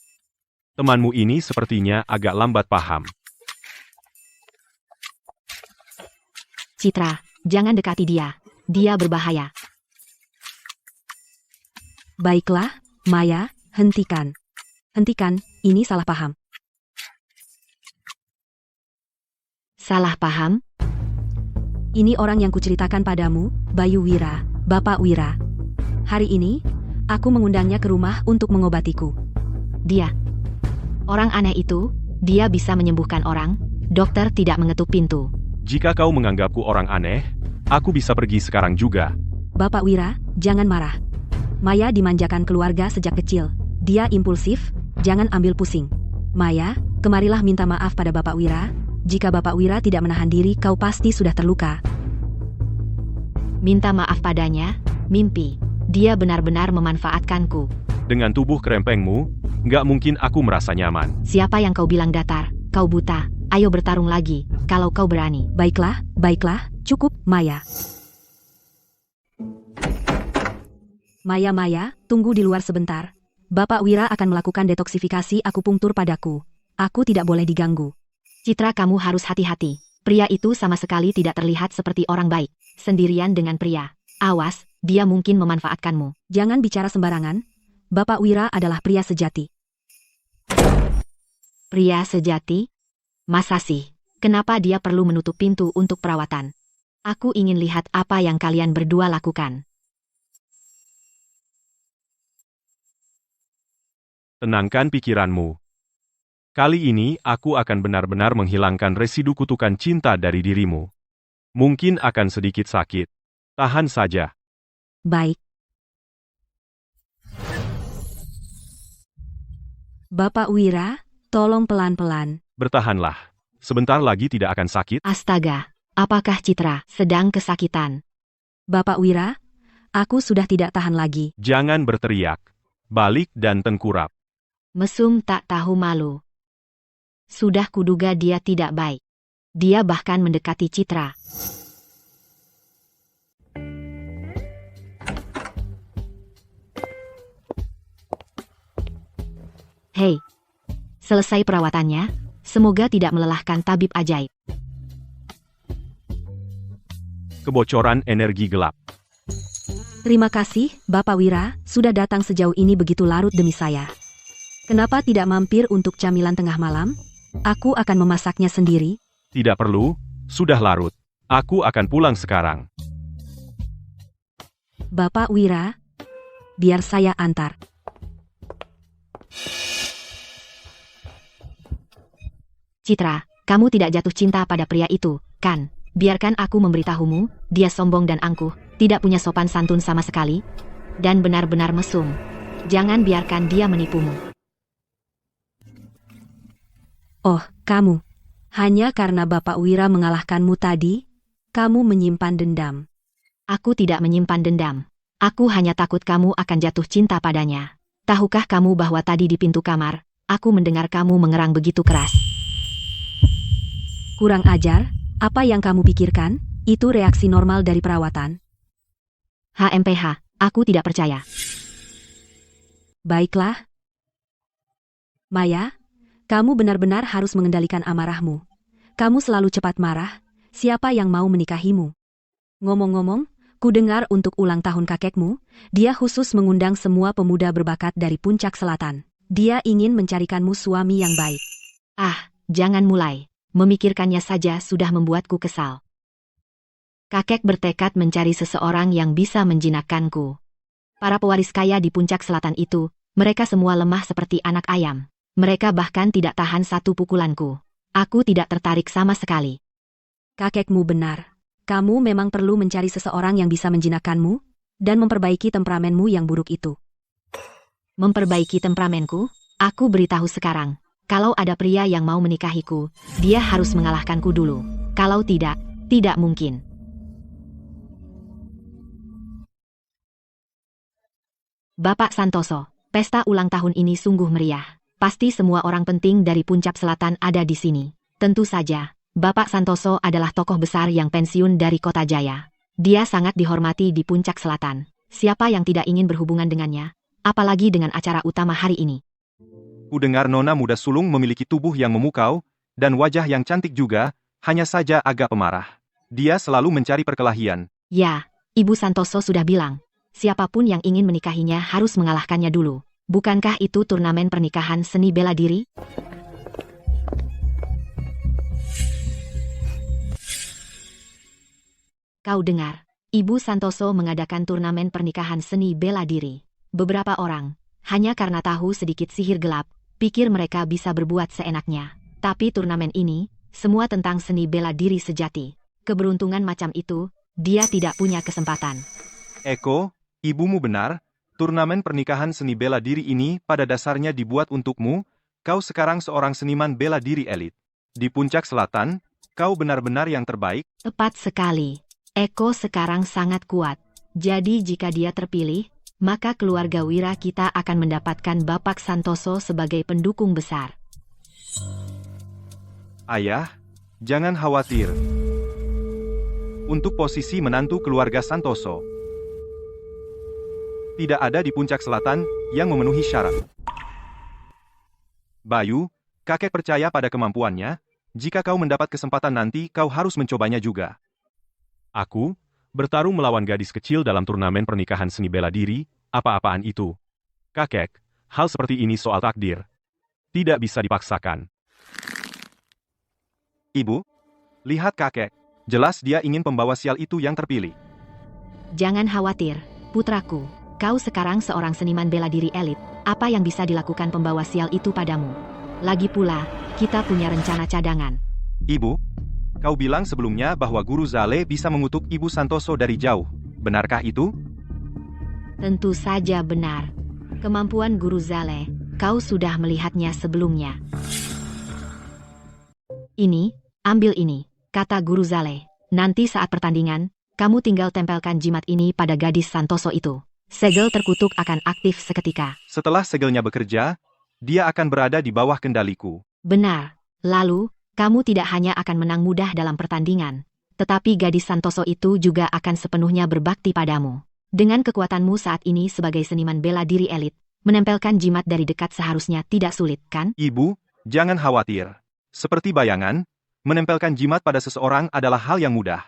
temanmu ini sepertinya agak lambat paham. Citra, jangan dekati dia. Dia berbahaya. Baiklah, Maya, hentikan. Hentikan, ini salah paham. Salah paham? Ini orang yang kuceritakan padamu, Bayu Wira, Bapak Wira. Hari ini, aku mengundangnya ke rumah untuk mengobatiku. Dia. Orang aneh itu, dia bisa menyembuhkan orang. Dokter tidak mengetuk pintu. Jika kau menganggapku orang aneh, aku bisa pergi sekarang juga. Bapak Wira, jangan marah. Maya dimanjakan keluarga sejak kecil. Dia impulsif, jangan ambil pusing. Maya, kemarilah minta maaf pada Bapak Wira. Jika Bapak Wira tidak menahan diri, kau pasti sudah terluka. Minta maaf padanya, mimpi. Dia benar-benar memanfaatkanku. Dengan tubuh kerempengmu, nggak mungkin aku merasa nyaman. Siapa yang kau bilang datar? Kau buta. Ayo bertarung lagi, kalau kau berani. Baiklah, baiklah, cukup, Maya. Maya, tunggu di luar sebentar. Bapak Wira akan melakukan detoksifikasi akupunktur padaku. Aku tidak boleh diganggu. Citra, kamu harus hati-hati. Pria itu sama sekali tidak terlihat seperti orang baik. Sendirian dengan pria. Awas, dia mungkin memanfaatkanmu. Jangan bicara sembarangan. Bapak Wira adalah pria sejati. Pria sejati? Masa sih? Kenapa dia perlu menutup pintu untuk perawatan? Aku ingin lihat apa yang kalian berdua lakukan. Tenangkan pikiranmu. Kali ini aku akan benar-benar menghilangkan residu kutukan cinta dari dirimu. Mungkin akan sedikit sakit. Tahan saja. Baik. Bapak Wira, tolong pelan-pelan. Bertahanlah. Sebentar lagi tidak akan sakit. Astaga, apakah Citra sedang kesakitan? Bapak Wira, aku sudah tidak tahan lagi. Jangan berteriak. Balik dan tengkurap. Mesum tak tahu malu. Sudah kuduga dia tidak baik. Dia bahkan mendekati Citra. Hei, selesai perawatannya. Semoga tidak melelahkan tabib ajaib. Kebocoran energi gelap. Terima kasih, Bapak Wira, sudah datang sejauh ini begitu larut demi saya. Kenapa tidak mampir untuk camilan tengah malam? Aku akan memasaknya sendiri. Tidak perlu, sudah larut. Aku akan pulang sekarang. Bapak Wira, biar saya antar. Citra, kamu tidak jatuh cinta pada pria itu, kan? Biarkan aku memberitahumu, dia sombong dan angkuh, tidak punya sopan santun sama sekali, dan benar-benar mesum. Jangan biarkan dia menipumu. Oh, kamu. Hanya karena Bapak Wira mengalahkanmu tadi, kamu menyimpan dendam. Aku tidak menyimpan dendam. Aku hanya takut kamu akan jatuh cinta padanya. Tahukah kamu bahwa tadi di pintu kamar, aku mendengar kamu mengerang begitu keras. Kurang ajar, apa yang kamu pikirkan? Itu reaksi normal dari perawatan. HMPH, aku tidak percaya. Baiklah. Maya, kamu benar-benar harus mengendalikan amarahmu. Kamu selalu cepat marah, siapa yang mau menikahimu? Ngomong-ngomong, ku dengar untuk ulang tahun kakekmu, dia khusus mengundang semua pemuda berbakat dari Puncak Selatan. Dia ingin mencarikanmu suami yang baik. Ah, jangan mulai. Memikirkannya saja sudah membuatku kesal. Kakek bertekad mencari seseorang yang bisa menjinakkanku. Para pewaris kaya di Puncak Selatan itu, mereka semua lemah seperti anak ayam. Mereka bahkan tidak tahan satu pukulanku. Aku tidak tertarik sama sekali. Kakekmu benar. Kamu memang perlu mencari seseorang yang bisa menjinakkanmu dan memperbaiki temperamenmu yang buruk itu. Memperbaiki temperamenku? Aku beritahu sekarang. Kalau ada pria yang mau menikahiku, dia harus mengalahkanku dulu. Kalau tidak, tidak mungkin. Bapak Santoso, pesta ulang tahun ini sungguh meriah. Pasti semua orang penting dari Puncak Selatan ada di sini. Tentu saja, Bapak Santoso adalah tokoh besar yang pensiun dari Kota Jaya. Dia sangat dihormati di Puncak Selatan. Siapa yang tidak ingin berhubungan dengannya? Apalagi dengan acara utama hari ini. Kudengar nona muda sulung memiliki tubuh yang memukau, dan wajah yang cantik juga, hanya saja agak pemarah. Dia selalu mencari perkelahian. Ya, Ibu Santoso sudah bilang, siapapun yang ingin menikahinya harus mengalahkannya dulu. Bukankah itu turnamen pernikahan seni bela diri? Kau dengar, Ibu Santoso mengadakan turnamen pernikahan seni bela diri. Beberapa orang, hanya karena tahu sedikit sihir gelap, pikir mereka bisa berbuat seenaknya. Tapi turnamen ini, semua tentang seni bela diri sejati. Keberuntungan macam itu, dia tidak punya kesempatan. Eko, ibumu benar, turnamen pernikahan seni bela diri ini pada dasarnya dibuat untukmu, kau sekarang seorang seniman bela diri elit. Di Puncak Selatan, kau benar-benar yang terbaik. Tepat sekali. Eko sekarang sangat kuat. Jadi jika dia terpilih, maka keluarga Wira kita akan mendapatkan Bapak Santoso sebagai pendukung besar. Ayah, jangan khawatir. Untuk posisi menantu keluarga Santoso, tidak ada di Puncak Selatan yang memenuhi syarat. Bayu, kakek percaya pada kemampuannya. Jika kau mendapat kesempatan nanti, kau harus mencobanya juga. Aku bertarung melawan gadis kecil dalam turnamen pernikahan seni bela diri, apa-apaan itu? Kakek, hal seperti ini soal takdir. Tidak bisa dipaksakan. Ibu, lihat kakek. Jelas dia ingin pembawa sial itu yang terpilih. Jangan khawatir, putraku. Kau sekarang seorang seniman bela diri elit. Apa yang bisa dilakukan pembawa sial itu padamu? Lagi pula, kita punya rencana cadangan. Ibu, kau bilang sebelumnya bahwa Guru Zale bisa mengutuk Ibu Santoso dari jauh. Benarkah itu? Tentu saja benar. Kemampuan Guru Zale, kau sudah melihatnya sebelumnya. Ini, ambil ini, kata Guru Zale. Nanti saat pertandingan, kamu tinggal tempelkan jimat ini pada gadis Santoso itu. Segel terkutuk akan aktif seketika. Setelah segelnya bekerja, dia akan berada di bawah kendaliku. Benar. Lalu, kamu tidak hanya akan menang mudah dalam pertandingan, tetapi gadis Santoso itu juga akan sepenuhnya berbakti padamu. Dengan kekuatanmu saat ini sebagai seniman bela diri elit, menempelkan jimat dari dekat seharusnya tidak sulit, kan? Ibu, jangan khawatir. Seperti bayangan, menempelkan jimat pada seseorang adalah hal yang mudah.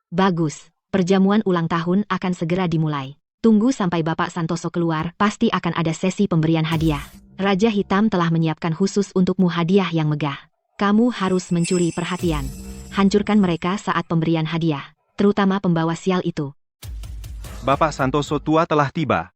Bagus, perjamuan ulang tahun akan segera dimulai. Tunggu sampai Bapak Santoso keluar, pasti akan ada sesi pemberian hadiah. Raja Hitam telah menyiapkan khusus untukmu hadiah yang megah. Kamu harus mencuri perhatian. Hancurkan mereka saat pemberian hadiah, terutama pembawa sial itu. Bapak Santoso tua telah tiba.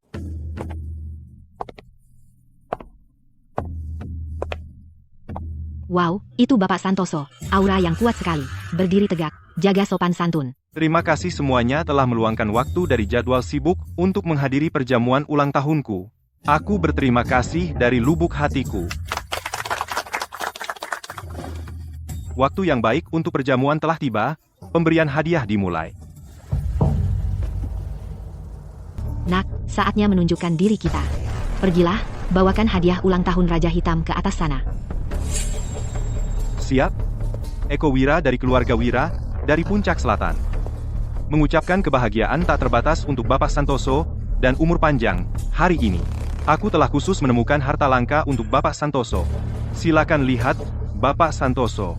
Wow, itu Bapak Santoso. Aura yang kuat sekali. Berdiri tegak, jaga sopan santun. Terima kasih semuanya telah meluangkan waktu dari jadwal sibuk untuk menghadiri perjamuan ulang tahunku. Aku berterima kasih dari lubuk hatiku. Waktu yang baik untuk perjamuan telah tiba, pemberian hadiah dimulai. Nak, saatnya menunjukkan diri kita. Pergilah, bawakan hadiah ulang tahun Raja Hitam ke atas sana. Siap? Eko Wira dari keluarga Wira, dari Puncak Selatan. Mengucapkan kebahagiaan tak terbatas untuk Bapak Santoso, dan umur panjang, hari ini. Aku telah khusus menemukan harta langka untuk Bapak Santoso. Silakan lihat, Bapak Santoso.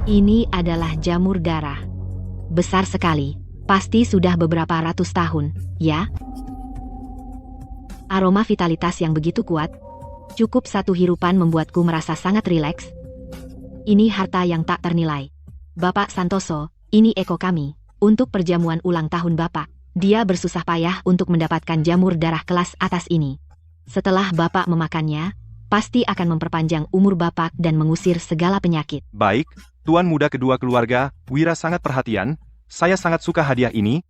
Ini adalah jamur darah. Besar sekali, pasti sudah beberapa ratus tahun, ya? Aroma vitalitas yang begitu kuat, cukup satu hirupan membuatku merasa sangat rileks. Ini harta yang tak ternilai. Bapak Santoso, ini Eko kami, untuk perjamuan ulang tahun Bapak. Dia bersusah payah untuk mendapatkan jamur darah kelas atas ini. Setelah Bapak memakannya, pasti akan memperpanjang umur Bapak dan mengusir segala penyakit. Baik, tuan muda kedua keluarga, Wira sangat perhatian. Saya sangat suka hadiah ini.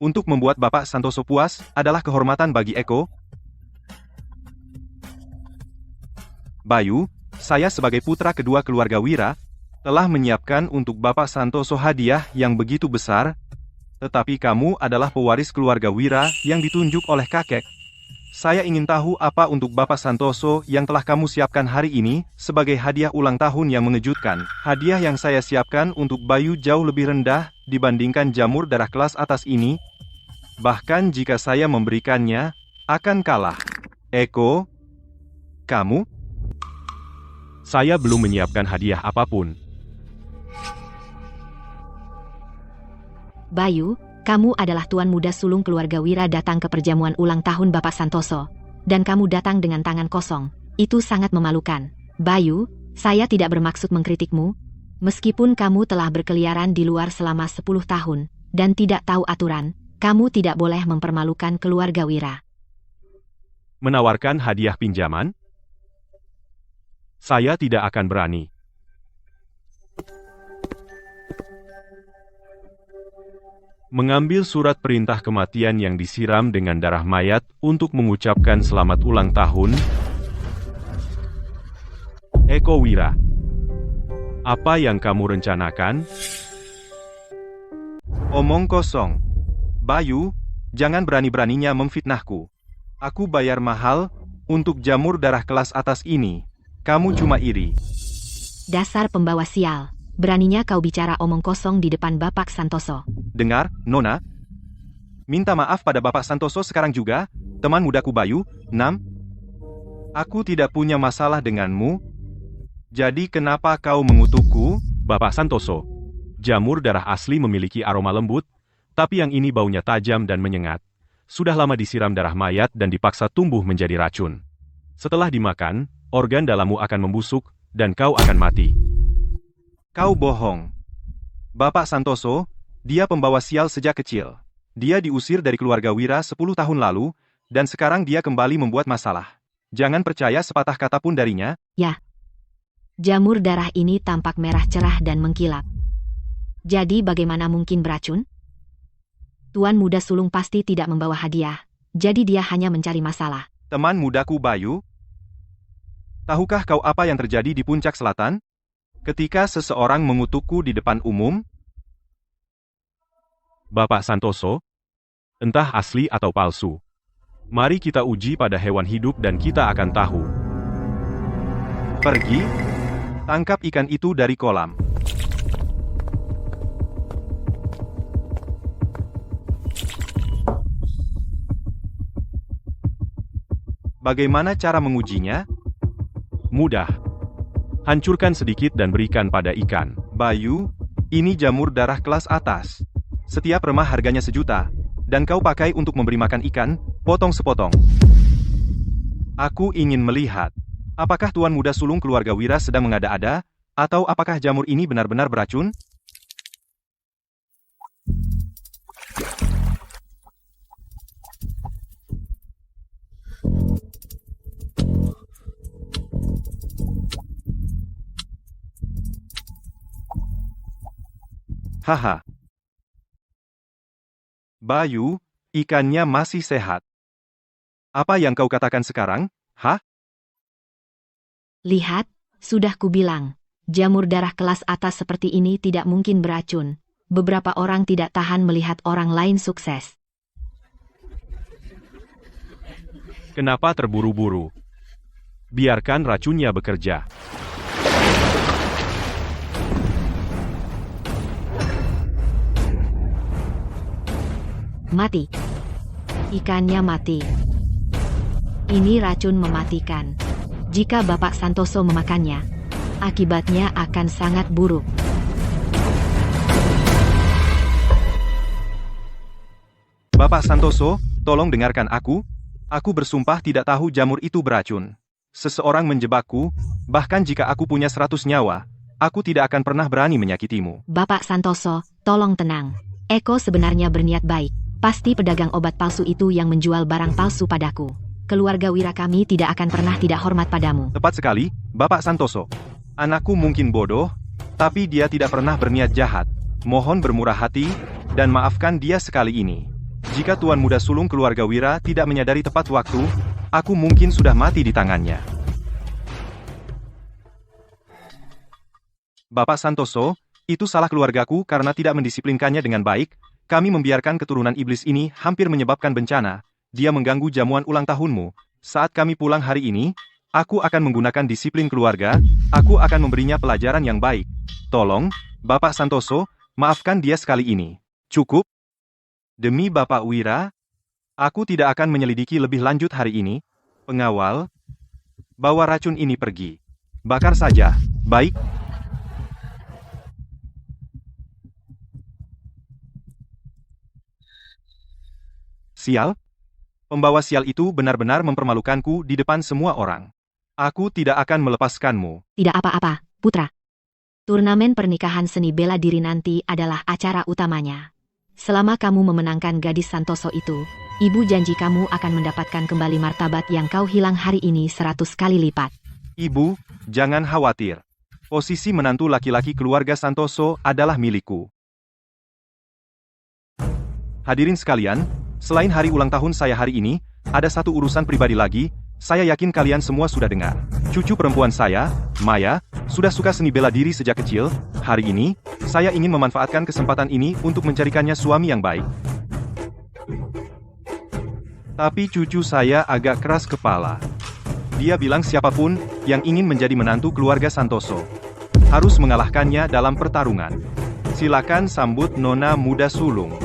Untuk membuat Bapak Santoso puas adalah kehormatan bagi Eko. Bayu, saya sebagai putra kedua keluarga Wira, telah menyiapkan untuk Bapak Santoso hadiah yang begitu besar. Tetapi kamu adalah pewaris keluarga Wira yang ditunjuk oleh kakek. Saya ingin tahu apa untuk Bapak Santoso yang telah kamu siapkan hari ini sebagai hadiah ulang tahun yang mengejutkan. Hadiah yang saya siapkan untuk Bayu jauh lebih rendah dibandingkan jamur darah kelas atas ini. Bahkan jika saya memberikannya, akan kalah. Eko, kamu? Saya belum menyiapkan hadiah apapun. Bayu, kamu adalah tuan muda sulung keluarga Wira datang ke perjamuan ulang tahun Bapak Santoso. Dan kamu datang dengan tangan kosong. Itu sangat memalukan. Bayu, saya tidak bermaksud mengkritikmu. Meskipun kamu telah berkeliaran di luar selama 10 tahun, dan tidak tahu aturan, kamu tidak boleh mempermalukan keluarga Wira. Menawarkan hadiah pinjaman? Saya tidak akan berani. Mengambil surat perintah kematian yang disiram dengan darah mayat untuk mengucapkan selamat ulang tahun. Eko Wira, apa yang kamu rencanakan? Omong kosong. Bayu, jangan berani-beraninya memfitnahku. Aku bayar mahal untuk jamur darah kelas atas ini. Kamu cuma iri. Dasar pembawa sial. Beraninya kau bicara omong kosong di depan Bapak Santoso. Dengar, Nona. Minta maaf pada Bapak Santoso sekarang juga, teman mudaku Bayu. 6. Aku tidak punya masalah denganmu. Jadi kenapa kau mengutukku? Bapak Santoso, jamur darah asli memiliki aroma lembut, tapi yang ini baunya tajam dan menyengat. Sudah lama disiram darah mayat dan dipaksa tumbuh menjadi racun. Setelah dimakan, organ dalammu akan membusuk, dan kau akan mati. Kau bohong. Bapak Santoso, dia pembawa sial sejak kecil. Dia diusir dari keluarga Wira 10 tahun lalu, dan sekarang dia kembali membuat masalah. Jangan percaya sepatah kata pun darinya. Ya. Jamur darah ini tampak merah cerah dan mengkilap. Jadi bagaimana mungkin beracun? Tuan muda sulung pasti tidak membawa hadiah, jadi dia hanya mencari masalah. Teman mudaku Bayu, tahukah kau apa yang terjadi di Puncak Selatan? Ketika seseorang mengutukku di depan umum? Bapak Santoso, entah asli atau palsu. Mari kita uji pada hewan hidup dan kita akan tahu. Pergi, tangkap ikan itu dari kolam. Bagaimana cara mengujinya? Mudah. Hancurkan sedikit dan berikan pada ikan. Bayu, ini jamur darah kelas atas. Setiap remah harganya 1 juta, dan kau pakai untuk memberi makan ikan, potong sepotong. Aku ingin melihat, apakah tuan muda sulung keluarga Wira sedang mengada-ada, atau apakah jamur ini benar-benar beracun? Haha. Bayu, ikannya masih sehat. Apa yang kau katakan sekarang, hah? Lihat, sudah kubilang, jamur darah kelas atas seperti ini tidak mungkin beracun. Beberapa orang tidak tahan melihat orang lain sukses. Kenapa terburu-buru? Biarkan racunnya bekerja. Mati. Ikannya mati. Ini racun mematikan. Jika Bapak Santoso memakannya, akibatnya akan sangat buruk. Bapak Santoso, tolong dengarkan aku. Aku bersumpah tidak tahu jamur itu beracun. Seseorang menjebakku, bahkan jika aku punya 100 nyawa, aku tidak akan pernah berani menyakitimu. Bapak Santoso, tolong tenang. Eko sebenarnya berniat baik. Pasti pedagang obat palsu itu yang menjual barang palsu padaku. keluarga Wira kami tidak akan pernah tidak hormat padamu. Tepat sekali, Bapak Santoso. Anakku mungkin bodoh, tapi dia tidak pernah berniat jahat. Mohon bermurah hati, dan maafkan dia sekali ini. Jika Tuan Muda Sulung keluarga Wira tidak menyadari tepat waktu, aku mungkin sudah mati di tangannya. Bapak Santoso, itu salah keluargaku karena tidak mendisiplinkannya dengan baik. Kami membiarkan keturunan iblis ini hampir menyebabkan bencana. Dia mengganggu jamuan ulang tahunmu. Saat kami pulang hari ini, aku akan menggunakan disiplin keluarga. Aku akan memberinya pelajaran yang baik. Tolong, Bapak Santoso, maafkan dia sekali ini. Cukup? Demi Bapak Wira, aku tidak akan menyelidiki lebih lanjut hari ini. Pengawal, bawa racun ini pergi. Bakar saja. Baik. Sial? Pembawa sial itu benar-benar mempermalukanku di depan semua orang. Aku tidak akan melepaskanmu. Tidak apa-apa, putra. Turnamen pernikahan seni bela diri nanti adalah acara utamanya. Selama kamu memenangkan gadis Santoso itu, ibu janji kamu akan mendapatkan kembali martabat yang kau hilang hari ini 100 kali lipat. Ibu, jangan khawatir. Posisi menantu laki-laki keluarga Santoso adalah milikku. Hadirin sekalian, selain hari ulang tahun saya hari ini, ada satu urusan pribadi lagi. Saya yakin kalian semua sudah dengar. Cucu perempuan saya, Maya, sudah suka seni bela diri sejak kecil. Hari ini, saya ingin memanfaatkan kesempatan ini untuk mencarikannya suami yang baik. Tapi cucu saya agak keras kepala. Dia bilang siapapun yang ingin menjadi menantu keluarga Santoso harus mengalahkannya dalam pertarungan. Silakan sambut Nona Muda Sulung.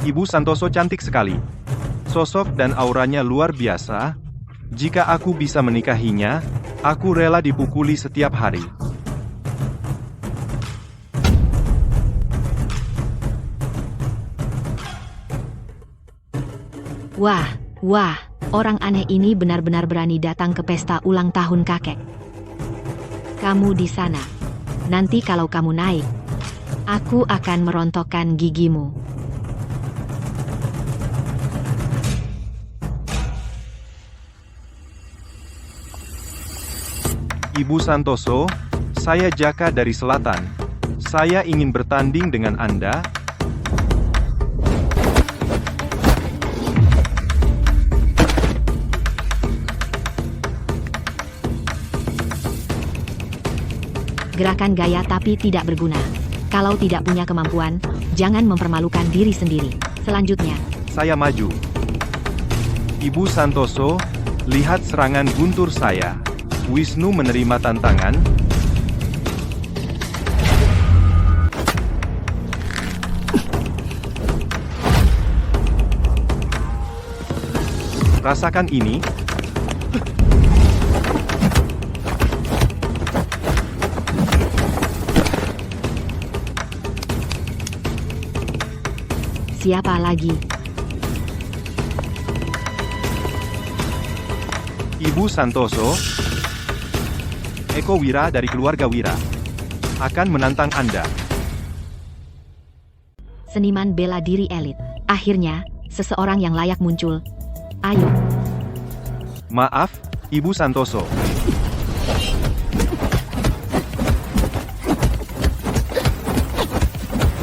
Ibu Santoso cantik sekali. Sosok dan auranya luar biasa. Jika aku bisa menikahinya, aku rela dipukuli setiap hari. Wah, orang aneh ini benar-benar berani datang ke pesta ulang tahun kakek. Kamu di sana. Nanti kalau kamu naik, aku akan merontokkan gigimu. Ibu Santoso, saya Jaka dari Selatan. Saya ingin bertanding dengan Anda. Gerakan gaya tapi tidak berguna. Kalau tidak punya kemampuan, jangan mempermalukan diri sendiri. Selanjutnya, Saya maju. Ibu Santoso, lihat serangan guntur saya. Wisnu menerima tantangan. Rasakan ini. siapa lagi? Ibu Santoso, Eko Wira dari keluarga Wira akan menantang Anda. Seniman bela diri elit. Akhirnya, seseorang yang layak muncul. Ayo. Maaf, Ibu Santoso.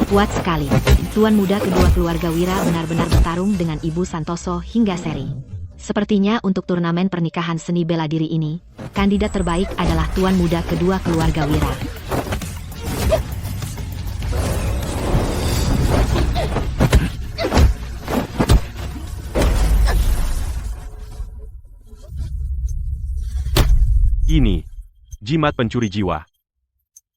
Kuat sekali. Tuan muda kedua keluarga Wira benar-benar bertarung dengan Ibu Santoso hingga seri. Sepertinya untuk turnamen pernikahan seni bela diri ini, kandidat terbaik adalah tuan muda kedua keluarga Wira. Ini, jimat pencuri jiwa.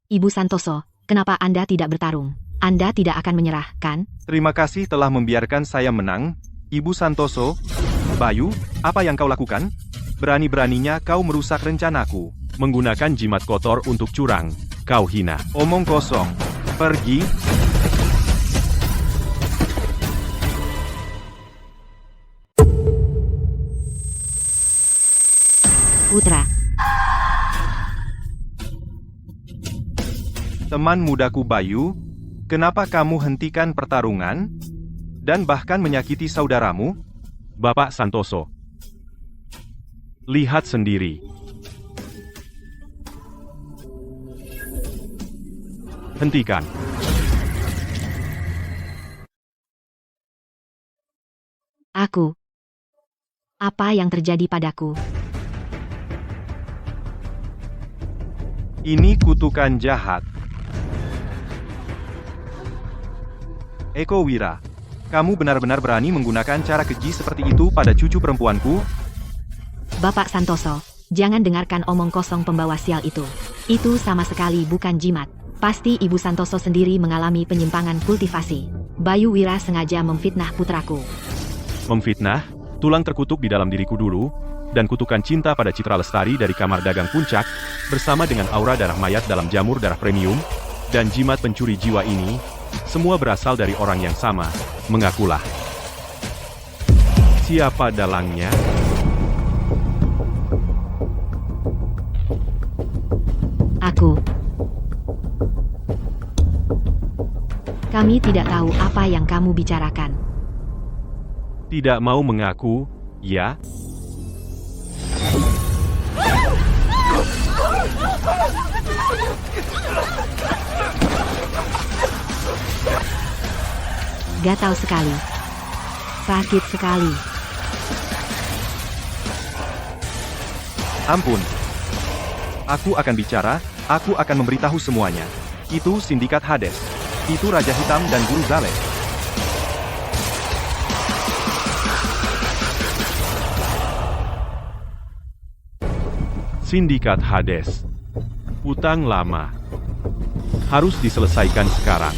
Ibu Santoso, kenapa Anda tidak bertarung? Anda tidak akan menyerah, kan? Terima kasih telah membiarkan saya menang, Ibu Santoso. Bayu, apa yang kau lakukan? Berani-beraninya kau merusak rencanaku. Menggunakan jimat kotor untuk curang. Kau hina. Omong kosong. Pergi. Putra. Teman mudaku Bayu, kenapa kamu hentikan pertarungan? Dan bahkan menyakiti saudaramu? Bapak Santoso. Lihat sendiri. Hentikan. Aku. Apa yang terjadi padaku? Ini kutukan jahat. Eko Wira, kamu benar-benar berani menggunakan cara keji seperti itu pada cucu perempuanku? Bapak Santoso, jangan dengarkan omong kosong pembawa sial itu. Itu sama sekali bukan jimat. Pasti Ibu Santoso sendiri mengalami penyimpangan kultivasi. Bayu Wira sengaja memfitnah putraku. Memfitnah, tulang terkutuk di dalam diriku dulu, dan kutukan cinta pada Citra Lestari dari kamar dagang puncak, bersama dengan aura darah mayat dalam jamur darah premium, dan jimat pencuri jiwa ini, semua berasal dari orang yang sama, mengakulah. Siapa dalangnya? Aku. Kami tidak tahu apa yang kamu bicarakan. Tidak mau mengaku, ya? Gatal sekali. Sakit sekali. Ampun. Aku akan bicara, aku akan memberitahu semuanya. Itu Sindikat Hades. Itu Raja Hitam dan Guru Zaleh. Sindikat Hades. Utang lama. Harus diselesaikan sekarang.